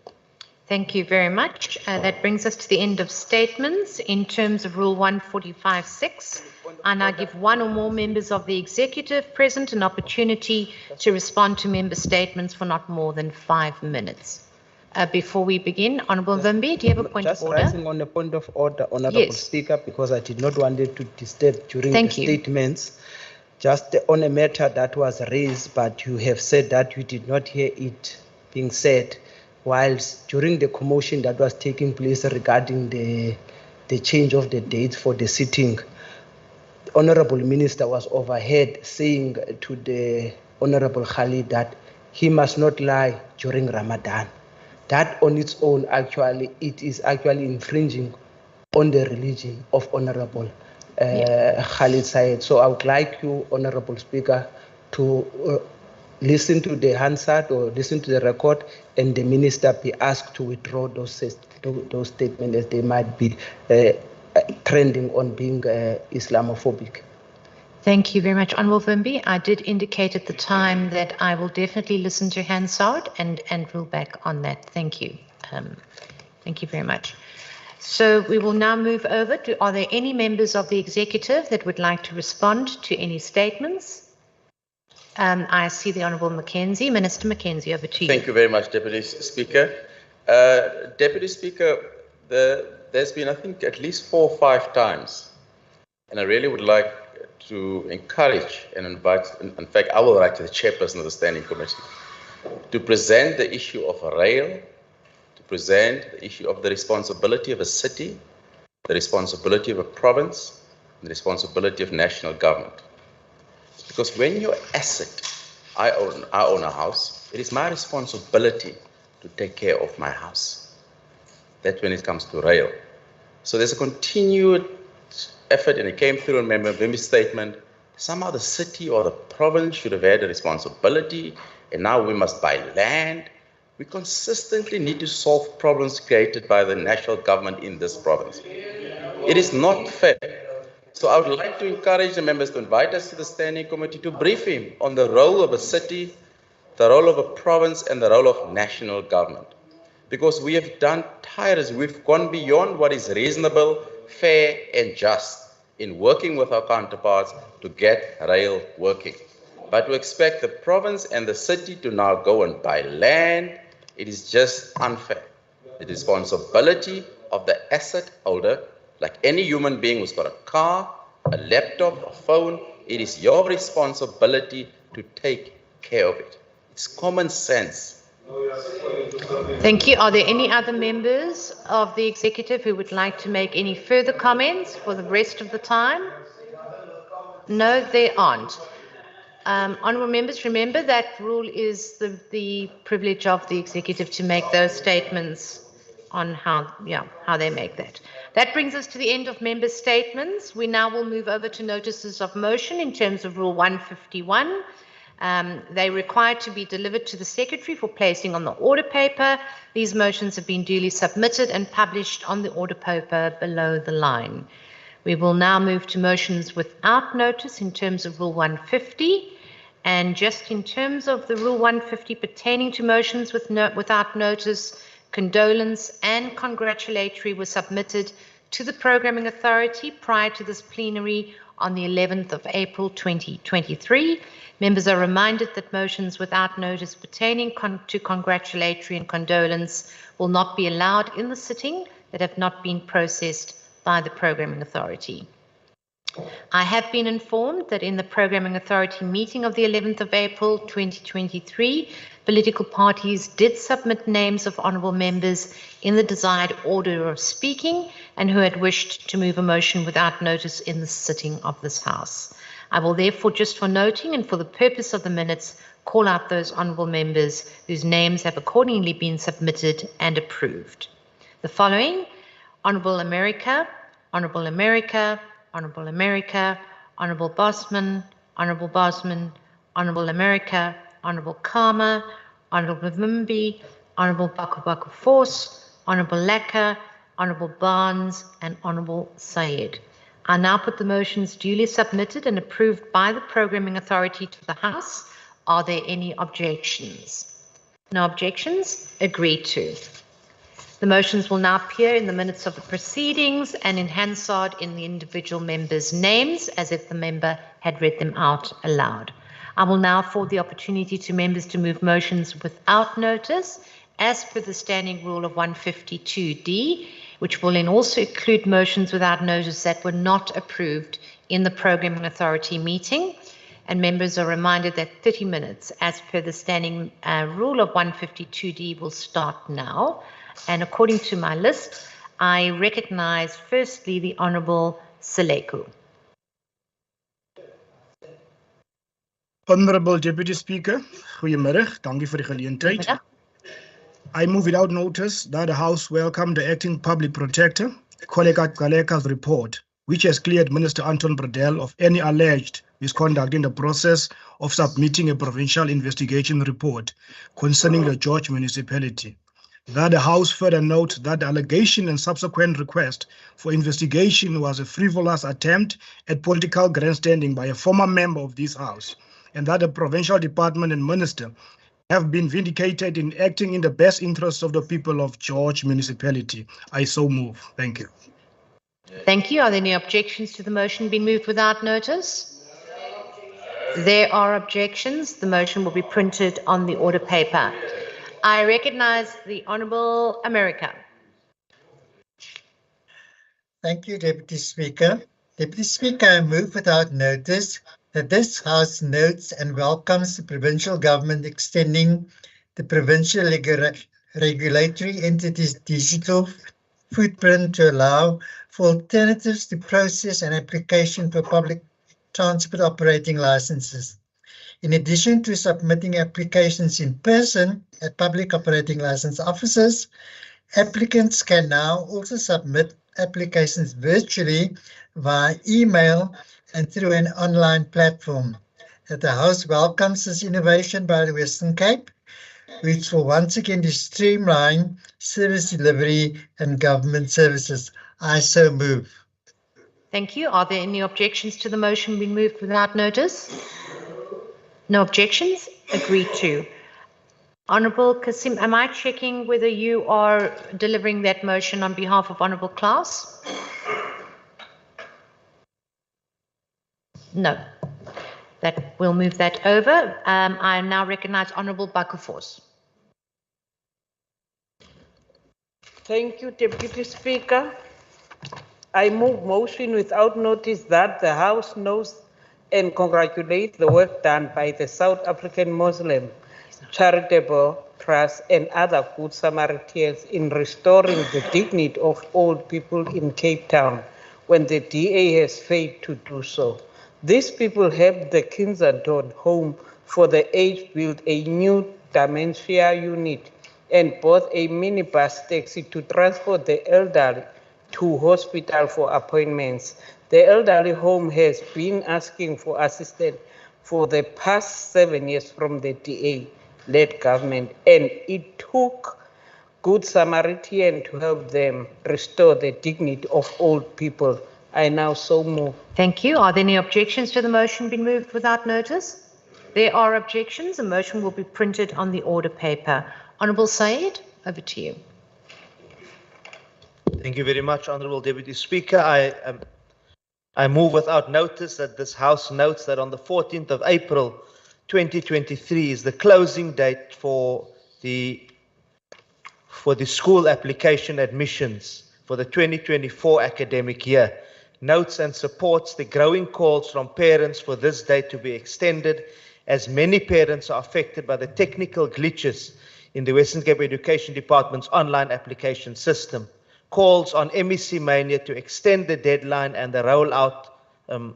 S2: Thank you very much. That brings us to the end of statements. In terms of Rule 145.6, I now give one or more members of the executive present an opportunity to respond to member statements for not more than 5 minutes. Before we begin, Honourable Vimbi, do you have a point of order?
S4: Just rising on a point of order, Honourable Speaker, because I did not want it to disturb during the statements. Just on a matter that was raised, but you have said that you did not hear it being said, whilst during the commotion that was taking place regarding the change of the dates for the sitting, the Honourable Minister was overheard saying to the Honourable Khalid that he must not lie during Ramadan. That on its own, actually, it is actually infringing on the religion of Honorable Khalid Said. So I would like you, Honorable Speaker, to listen to the Hansard or listen to the record, and the minister be asked to withdraw those statements as they might be trending on being Islamophobic.
S7: Thank you very much, Honourable Vimby. I did indicate at the time that I will definitely listen to Hansard and rule back on that. Thank you. Thank you very much. So we will now move over to, are there any members of the executive that would like to respond to any statements? I see the Honourable Mackenzie. Minister Mackenzie, over to you.
S11: Thank you very much, Deputy Speaker. Deputy Speaker, there's been, I think, at least 4 or 5 times, and I really would like to encourage and invite, in fact, I will write to the chairperson of the Standing Committee to present the issue of rail, to present the issue of the responsibility of a city, the responsibility of a province, and the responsibility of national government. Because when your asset, I own a house, it is my responsibility to take care of my house. That's when it comes to rail. So there's a continued effort, and it came through in Member Vimby's statement, somehow the city or the province should have had a responsibility, and now we must buy land. We consistently need to solve problems created by the national government in this province. It is not fair. So I would like to encourage the members to invite us to the Standing Committee to brief him on the role of a city, the role of a province, and the role of national government. Because we have done tirelessly, we've gone beyond what is reasonable, fair, and just in working with our counterparts to get rail working. But to expect the province and the city to now go and buy land, it is just unfair. The responsibility of the asset holder, like any human being who's got a car, a laptop, a phone, it is your responsibility to take care of it. It's common sense.
S7: Thank you. Are there any other members of the executive who would like to make any further comments for the rest of the time? No, there aren't. Honourable members, remember that rule is the privilege of the executive to make those statements on how they make that. That brings us to the end of member statements. We now will move over to notices of motion in terms of Rule 151. They're required to be delivered to the Secretary for placing on the order paper. These motions have been duly submitted and published on the order paper below the line. We will now move to motions without notice in terms of Rule 150. And just in terms of the Rule 150 pertaining to motions without notice, condolence and congratulatory were submitted to the Programming Authority prior to this plenary on the 11th of April 2023. Members are reminded that motions without notice pertaining to congratulatory and condolence will not be allowed in the sitting that have not been processed by the Programming Authority. I have been informed that in the Programming Authority meeting of the 11th of April 2023, political parties did submit names of honourable members in the desired order of speaking and who had wished to move a motion without notice in the sitting of this House. I will therefore, just for noting and for the purpose of the minutes, call out those honourable members whose names have accordingly been submitted and approved. The following: Honourable America, Honourable America, Honourable America, Honourable Bosman, Honourable Bosman, Honourable America, Honourable Kama, Honourable Vimby, Honourable Baku Force, Honourable Lecker, Honourable Barnes, and Honourable Sayed. I now put the motions duly submitted and approved by the Programming Authority to the House. Are there any objections? No objections? Agreed to. The motions will now appear in the minutes of the proceedings and in Hansard in the individual members' names as if the member had read them out aloud. I will now afford the opportunity to members to move motions without notice as per the standing rule of 152D, which will then also include motions without notice that were not approved in the Programming Authority meeting. And members are reminded that 30 minutes as per the standing rule of 152D will start now. And according to my list, I recognise firstly the Honourable Seleku.
S17: Honourable Deputy Speaker, goeiemiddag. Dankie vir die geleentheid. I move without notice that the House welcome the Acting Public Protector colleague Galeka's report, which has cleared Minister Anton Bradell of any alleged misconduct in the process of submitting a provincial investigation report concerning the George municipality. That the House further notes that the allegation and subsequent request for investigation was a frivolous attempt at political grandstanding by a former member of this House, and that the provincial department and minister have been vindicated in acting in the best interests of the people of George municipality. I so move. Thank you.
S7: Thank you. Are there any objections to the motion being moved without notice? There are objections. The motion will be printed on the order paper. I recognize the Honourable America.
S15: Thank you, Deputy Speaker. Deputy Speaker, I move without notice that this House notes and welcomes the provincial government extending the provincial regulatory entity's digital footprint to allow for alternatives to process and application for public transport operating licenses. In addition to submitting applications in person at public operating license offices, applicants can now also submit applications virtually via email and through an online platform. That the House welcomes this innovation by the Western Cape, which will once again streamline service delivery and government services. I so move.
S7: Thank you. Are there any objections to the motion being moved without notice? No objections? Agreed to. Honourable Kasim, am I checking whether you are delivering that motion on behalf of Honourable Klaas? No. That we'll move that over. I now recognise Honourable Bakufos.
S18: Thank you, Deputy Speaker. I move motion without notice that the House knows and congratulates the work done by the South African Muslim Charitable Trust and other Good Samaritans in restoring the dignity of old people in Cape Town when the DA has failed to do so. These people helped the Kensington Home for the Aged build a new dementia unit and bought a minibus taxi to transport the elderly to hospital for appointments. The elderly home has been asking for assistance for the past 7 years from the DA-led government, and it took Good Samaritan to help them restore the dignity of old people. I now so move.
S7: Thank you. Are there any objections to the motion being moved without notice? There are objections. The motion will be printed on the order paper. Honourable Said, over to you.
S5: Thank you very much, Honourable Deputy Speaker. I move without notice that this House notes that on the 14th of April 2023 is the closing date for the school application admissions for the 2024 academic year. Notes and supports the growing calls from parents for this date to be extended, as many parents are affected by the technical glitches in the Western Cape Education Department's online application system. Calls on MEC Mania to extend the deadline and the rollout, the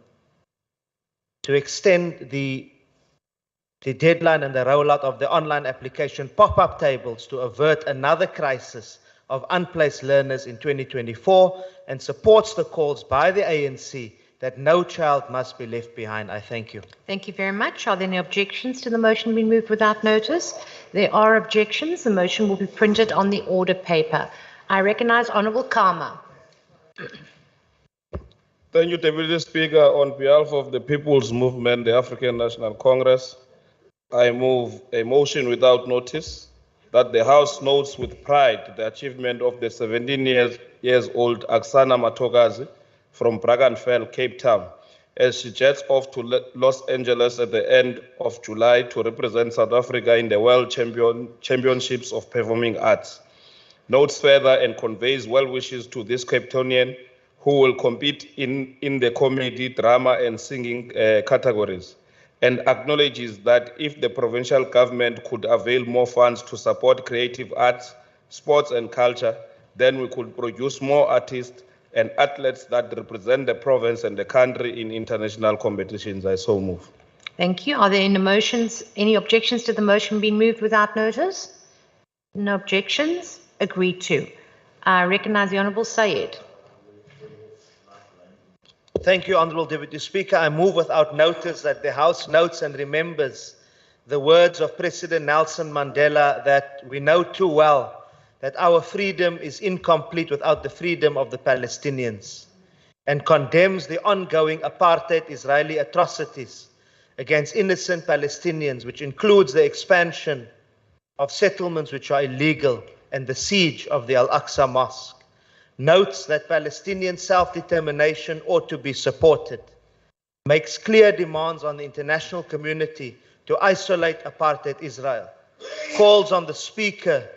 S5: deadline and the rollout of the online application pop-up tables to avert another crisis of unplaced learners in 2024, and supports the calls by the ANC that no child must be left behind. I thank you.
S7: Thank you very much. Are there any objections to the motion being moved without notice? There are objections. The motion will be printed on the order paper. I recognise Honourable Kama.
S10: Thank you, Deputy Speaker. On behalf of the People's Movement, the African National Congress, I move a motion without notice that the House notes with pride the achievement of the 17 years old Aksana Matokazi from Brackenfell, Cape Town, as she jets off to Los Angeles at the end of July to represent South Africa in the World Championships of Performing Arts. Notes further and conveys well wishes to this Cape Townian who will compete in the comedy, drama and singing categories, and acknowledges that if the provincial government could avail more funds to support creative arts, sports and culture, then we could produce more artists and athletes that represent the province and the country in international competitions. I so move.
S7: Thank you. Are there any objections to the motion being moved without notice? No objections. Agreed to. I recognise the Honourable Sayed.
S5: Thank you, Honourable Deputy Speaker. I move without notice that the House notes and remembers the words of President Nelson Mandela that we know too well, that our freedom is incomplete without the freedom of the Palestinians, and condemns the ongoing apartheid Israeli atrocities against innocent Palestinians, which includes the expansion of settlements which are illegal and the siege of the Al-Aqsa Mosque. Notes that Palestinian self-determination ought to be supported, makes clear demands on the international community to isolate apartheid Israel, calls on the Speaker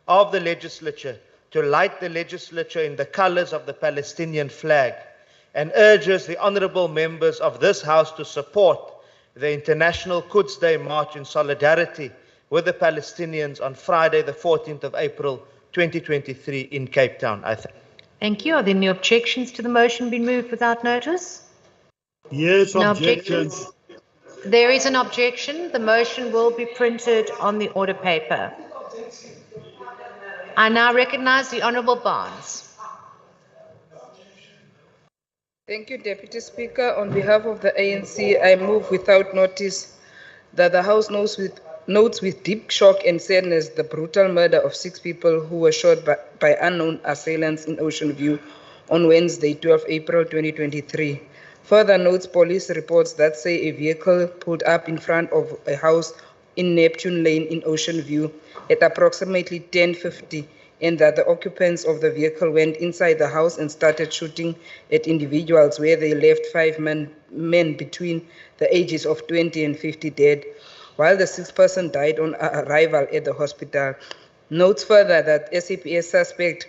S5: of the legislature to light the legislature in the colors of the Palestinian flag, and urges the honorable members of this House to support the International Quds Day March in solidarity with the Palestinians on Friday, the 14th of April, 2023 in Cape Town.
S7: Thank you. Are there any objections to the motion being moved without notice?
S22: Yes,
S7: No
S22: objections.
S7: objections. There is an objection. The motion will be printed on the order paper. I now recognize the Honourable Barnes.
S9: Thank you, Deputy Speaker. On behalf of the ANC, I move without notice that the House notes with deep shock and sadness the brutal murder of 6 people who were shot by unknown assailants in Ocean View on Wednesday, 12 April 2023. Further notes police reports that say a vehicle pulled up in front of a house in Neptune Lane in Ocean View at approximately 10:50, and that the occupants of the vehicle went inside the house and started shooting at individuals, where they left 5 men between the ages of 20 and 50 dead, while the 6th person died on arrival at the hospital. Notes further that SAPS suspect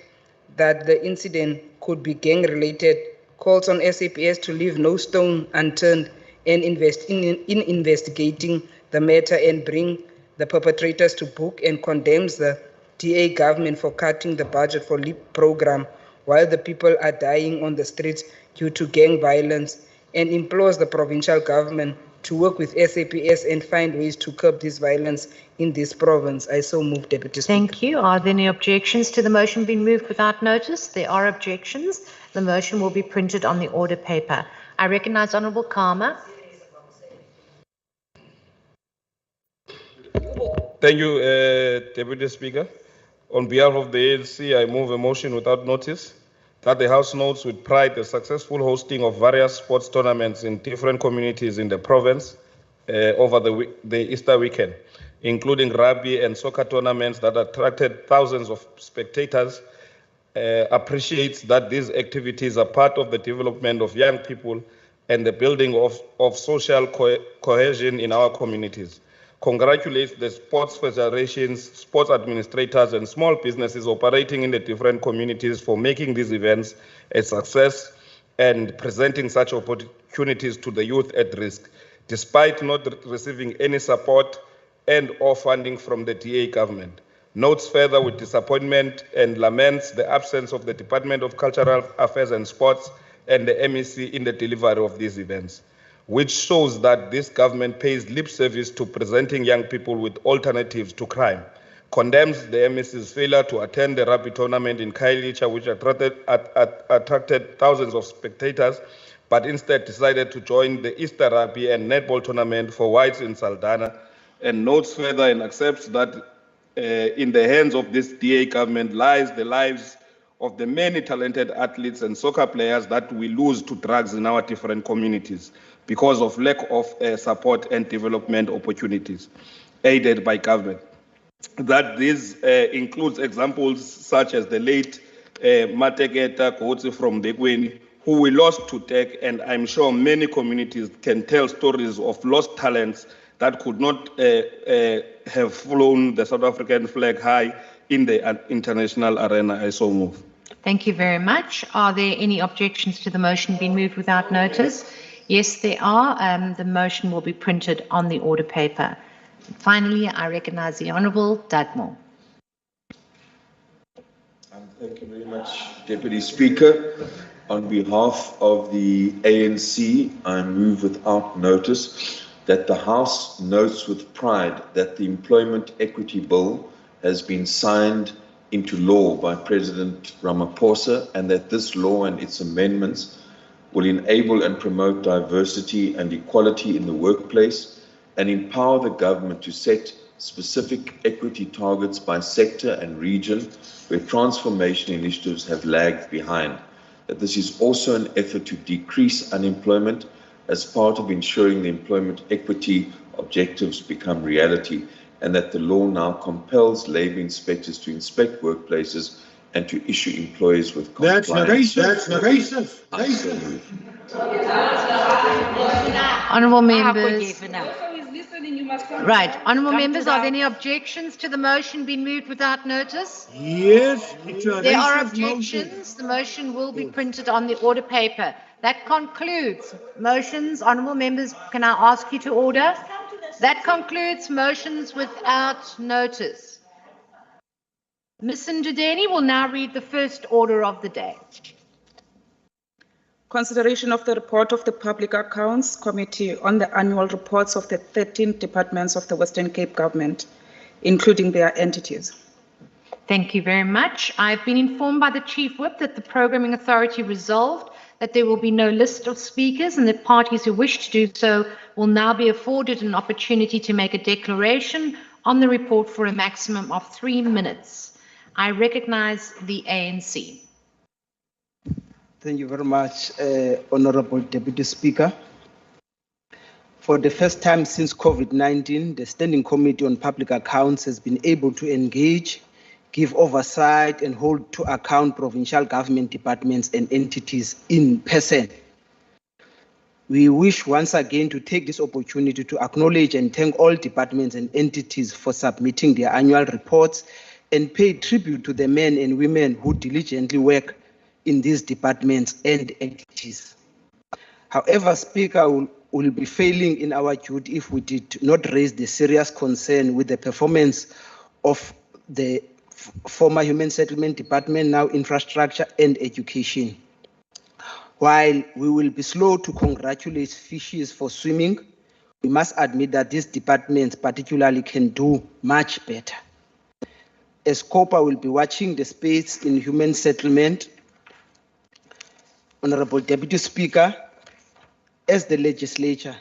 S9: that the incident could be gang-related, calls on SAPS to leave no stone unturned and invest in investigating the matter and bring the perpetrators to book, and condemns the DA government for cutting the budget for LEAP program while the people are dying on the streets due to gang violence, and implores the provincial government to work with SAPS and find ways to curb this violence in this province. I so move, Deputy Speaker.
S7: Thank you. Are there any objections to the motion being moved without notice? There are objections. The motion will be printed on the order paper. I recognize Honourable Kama.
S10: Thank you, Deputy Speaker. On behalf of the ANC, I move a motion without notice that the House notes with pride the successful hosting of various sports tournaments in different communities in the province over the Easter weekend, including rugby and soccer tournaments that attracted thousands of spectators. Appreciates that these activities are part of the development of young people and the building of social cohesion in our communities. Congratulates the sports federations, sports administrators, and small businesses operating in the different communities for making these events a success and presenting such opportunities to the youth at risk, despite not receiving any support and/or funding from the DA government. Notes further with disappointment and laments the absence of the Department of Cultural Affairs and Sports and the MEC in the delivery of these events, which shows that this government pays lip service to presenting young people with alternatives to crime. Condemns the MEC's failure to attend the rugby tournament in Khayelitsha, which attracted thousands of spectators, but instead decided to join the Easter rugby and netball tournament for whites in Saldanha, and notes further and accepts that in the hands of this DA government lies the lives of the many talented athletes and soccer players that we lose to drugs in our different communities because of lack of support and development opportunities aided by government. That this includes examples such as the late Mateketa Kotsi from Dekweni, who we lost to tech, and I'm sure many communities can tell stories of lost talents that could not have flown the South African flag high in the international arena. I so move.
S7: Thank you very much. Are there any objections to the motion being moved without notice? Yes, there are. The motion will be printed on the order paper. Finally, I recognize the Honourable Dugmore.
S12: Thank you very much, Deputy Speaker. On behalf of the ANC, I move without notice that the House notes with pride that the Employment Equity Bill has been signed into law by President Ramaphosa, and that this law and its amendments will enable and promote diversity and equality in the workplace and empower the government to set specific equity targets by sector and region where transformation initiatives have lagged behind. That this is also an effort to decrease unemployment as part of ensuring the employment equity objectives become reality, and that the law now compels labour inspectors to inspect workplaces and to issue employees with compliance.
S22: That's racist.
S2: Honourable members. Right, honourable members, are there any objections to the motion being moved without notice?
S22: Yes, it's a
S2: There are
S22: racist
S2: objections.
S22: motion.
S2: The motion will be printed on the order paper. That concludes motions. Honourable members, can I ask you to order? That concludes motions without notice. Ms. Ndudeni will now read the first order of the day.
S1: Consideration of the report of the Public Accounts Committee on the annual reports of the 13 departments of the Western Cape Government, including their entities.
S2: Thank you very much. I've been informed by the Chief Whip that the Programming Authority resolved that there will be no list of speakers and that parties who wish to do so will now be afforded an opportunity to make a declaration on the report for a maximum of 3 minutes. I recognise the ANC.
S21: Thank you very much, Honourable Deputy Speaker. For the first time since COVID-19, the Standing Committee on Public Accounts has been able to engage, give oversight and hold to account provincial government departments and entities in person. We wish once again to take this opportunity to acknowledge and thank all departments and entities for submitting their annual reports and pay tribute to the men and women who diligently work in these departments and entities. However, Speaker, will be failing in our duty if we did not raise the serious concern with the performance of the former Human Settlement Department, now Infrastructure and Education. While we will be slow to congratulate fishes for swimming, we must admit that these departments particularly can do much better. As COPA will be watching the space in human settlement, Honourable Deputy Speaker, as the legislature,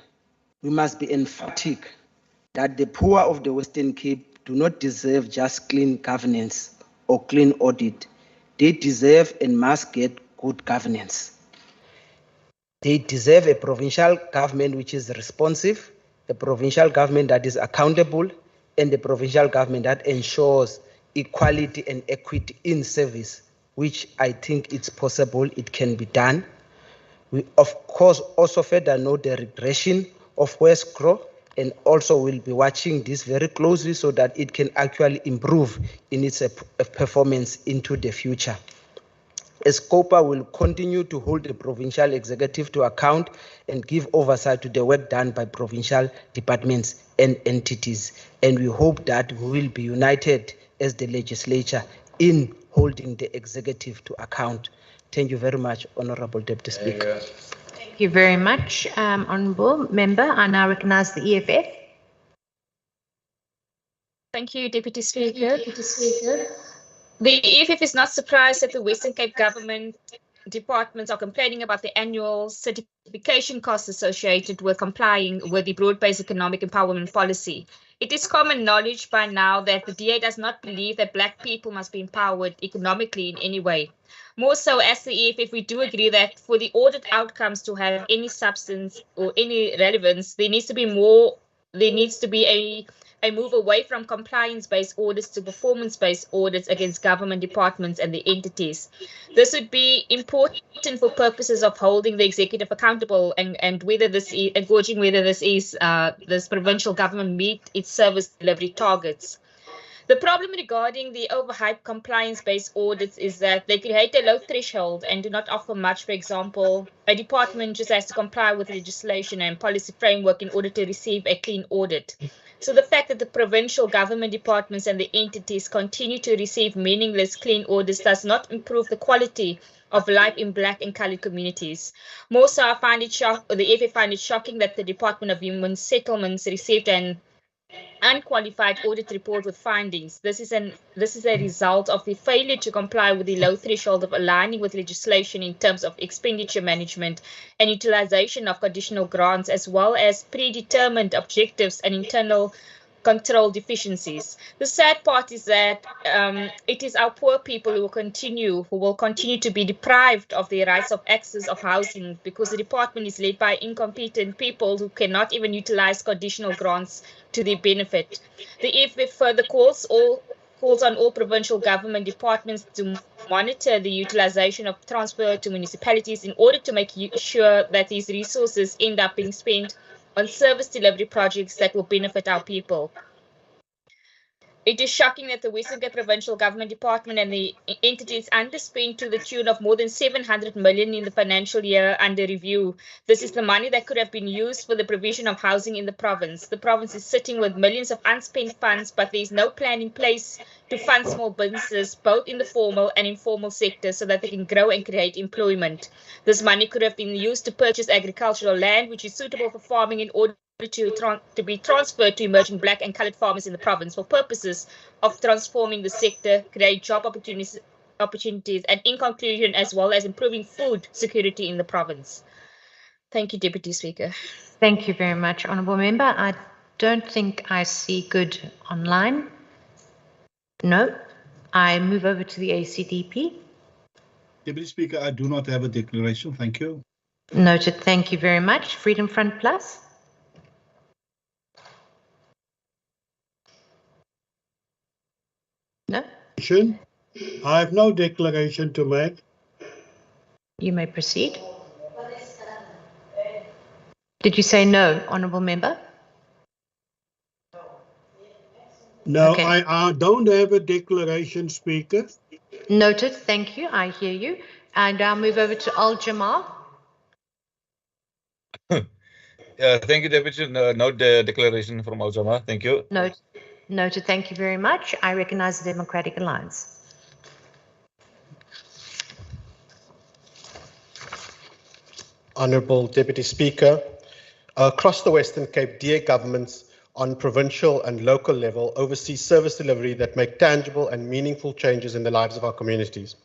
S21: we must be emphatic that the poor of the Western Cape do not deserve just clean governance or clean audit. They deserve and must get good governance. They deserve a provincial government which is responsive, a provincial government that is accountable, and a provincial government that ensures equality and equity in service, which I think it's possible, it can be done. We, of course, also further note the regression of Westcro and also will be watching this very closely so that it can actually improve in its performance into the future. ESCOPA will continue to hold the provincial executive to account and give oversight to the work done by provincial departments and entities. And we hope that we will be united as the legislature in holding the executive to account. Thank you very much, Honourable Deputy Speaker.
S7: Thank you very much, Honourable Member. I now recognise the EFF.
S20: Thank you, Deputy Speaker. The EFF is not surprised that the Western Cape government departments are complaining about the annual certification costs associated with complying with the broad-based economic empowerment policy. It is common knowledge by now that the DA does not believe that Black people must be empowered economically in any way. More so, as the EFF, we do agree that for the audit outcomes to have any substance or any relevance, there needs to be a move away from compliance-based audits to performance-based audits against government departments and the entities. This would be important for purposes of holding the executive accountable and whether this is gauging whether this provincial government meet its service delivery targets. The problem regarding the overhyped compliance-based audits is that they create a low threshold and do not offer much. For example, a department just has to comply with legislation and policy framework in order to receive a clean audit. So the fact that the provincial government departments and the entities continue to receive meaningless clean audits does not improve the quality of life in Black and coloured communities. More so, the EFF find it shocking that the Department of Human Settlements received an unqualified audit report with findings. This is a result of the failure to comply with the low threshold of aligning with legislation in terms of expenditure management and utilization of conditional grants, as well as predetermined objectives and internal control deficiencies. The sad part is that it is our poor people who will continue to be deprived of their rights of access of housing, because the department is led by incompetent people who cannot even utilize conditional grants to their benefit. The EFF further calls on all provincial government departments to monitor the utilization of transfer to municipalities in order to make sure that these resources end up being spent on service delivery projects that will benefit our people. It is shocking that the Western Cape Provincial Government Department and the entities underspent to the tune of more than 700 million in the financial year under review. This is the money that could have been used for the provision of housing in the province. The province is sitting with millions of unspent funds, but there is no plan in place to fund small businesses, both in the formal and informal sector, so that they can grow and create employment. This money could have been used to purchase agricultural land, which is suitable for farming, in order to be transferred to emerging black and coloured farmers in the province for purposes of transforming the sector, create job opportunities, and in conclusion, as well as improving food security in the province. Thank you, Deputy Speaker.
S7: Thank you very much, Honourable Member. I don't think I see Good online. No. I move over to the ACDP.
S16: Deputy Speaker, I do not have a declaration. Thank you.
S7: Noted. Thank you very much. Freedom Front Plus. No.
S22: I have no declaration to make.
S7: You may proceed. Did you say no, Honourable Member?
S22: No,
S7: Okay.
S22: I don't have a declaration, Speaker.
S7: Noted. Thank you. I hear you. And I'll move over to Al Jamal.
S6: Thank you, Deputy. No declaration from Al Jamal. Thank you.
S7: Noted. Thank you very much. I recognize the Democratic Alliance.
S14: Honourable Deputy Speaker, across the Western Cape, DA governments on provincial and local level oversee service delivery that make tangible and meaningful changes in the lives of our communities.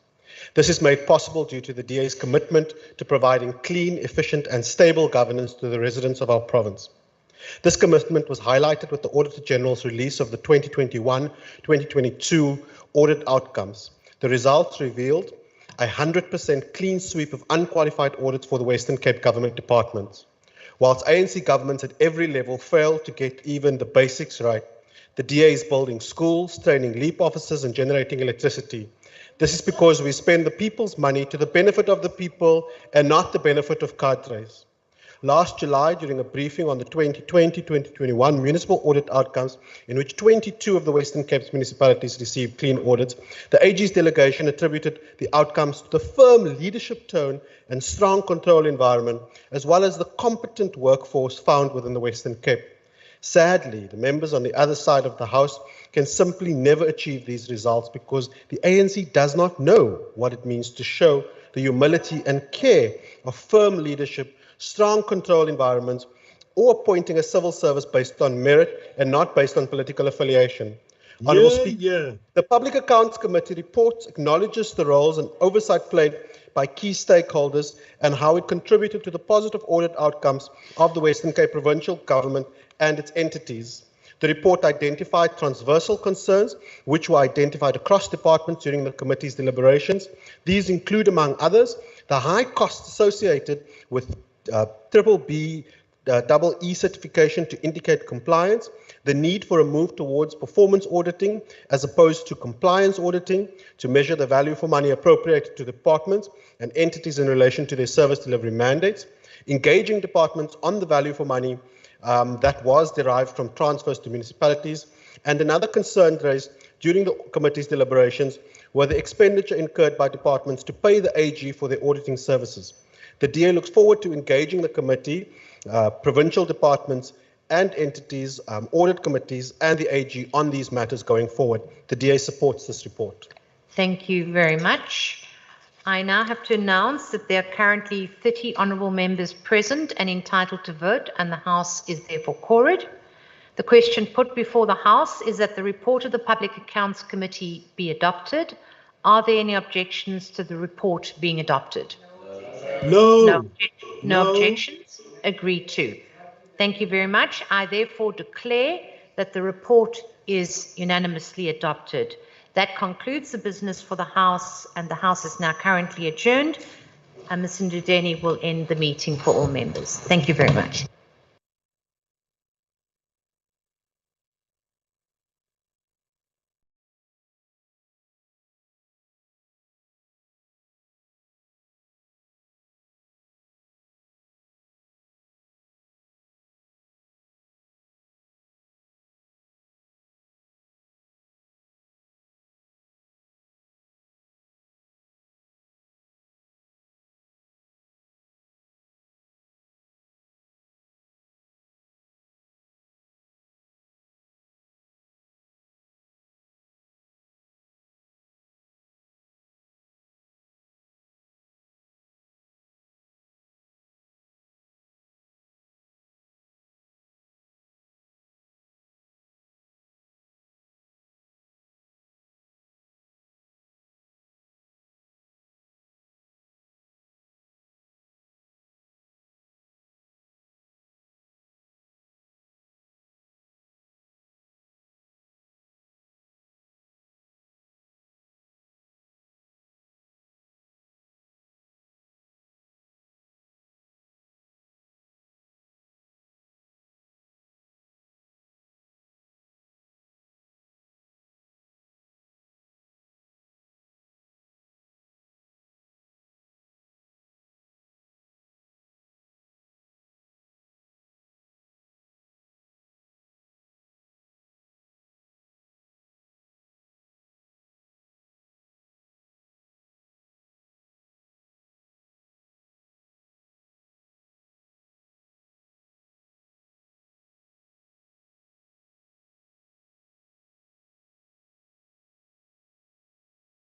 S14: This is made possible due to the DA's commitment to providing clean, efficient and stable governance to the residents of our province. This commitment was highlighted with the Auditor General's release of the 2021-2022 audit outcomes. The results revealed a 100% clean sweep of unqualified audits for the Western Cape government departments. Whilst ANC governments at every level failed to get even the basics right, the DA is building schools, training LEAP officers and generating electricity. This is because we spend the people's money to the benefit of the people and not the benefit of cadres. Last July, during a briefing on the 2020-2021 municipal audit outcomes, in which 22 of the Western Cape's municipalities received clean audits, the AG's delegation attributed the outcomes to the firm leadership tone and strong control environment, as well as the competent workforce found within the Western Cape. Sadly, the members on the other side of the House can simply never achieve these results because the ANC does not know what it means to show the humility and care of firm leadership, strong control environments, or appointing a civil service based on merit and not based on political affiliation. Honourable Speaker, the Public Accounts Committee report acknowledges the roles and oversight played by key stakeholders and how it contributed to the positive audit outcomes of the Western Cape Provincial Government and its entities. The report identified transversal concerns which were identified across departments during the committee's deliberations. These include, among others, the high costs associated with BBB EE certification to indicate compliance, the need for a move towards performance auditing as opposed to compliance auditing to measure the value for money appropriated to departments and entities in relation to their service delivery mandates, engaging departments on the value for money that was derived from transfers to municipalities, and another concern raised during the committee's deliberations were the expenditure incurred by departments to pay the AG for their auditing services. The DA looks forward to engaging the committee, provincial departments and entities, audit committees and the AG on these matters going forward. The DA supports this report.
S7: Thank you very much. I now have to announce that there are currently 30 honourable members present and entitled to vote, and the House is therefore quorate. The question put before the House is that the report of the Public Accounts Committee be adopted. Are there any objections to the report being adopted?
S22: No.
S7: No objections? Agreed to. Thank you very much. I therefore declare that the report is unanimously adopted. That concludes the business for the House, and the House is now currently adjourned. Ms. Ndudeni will end the meeting for all members. Thank you very much.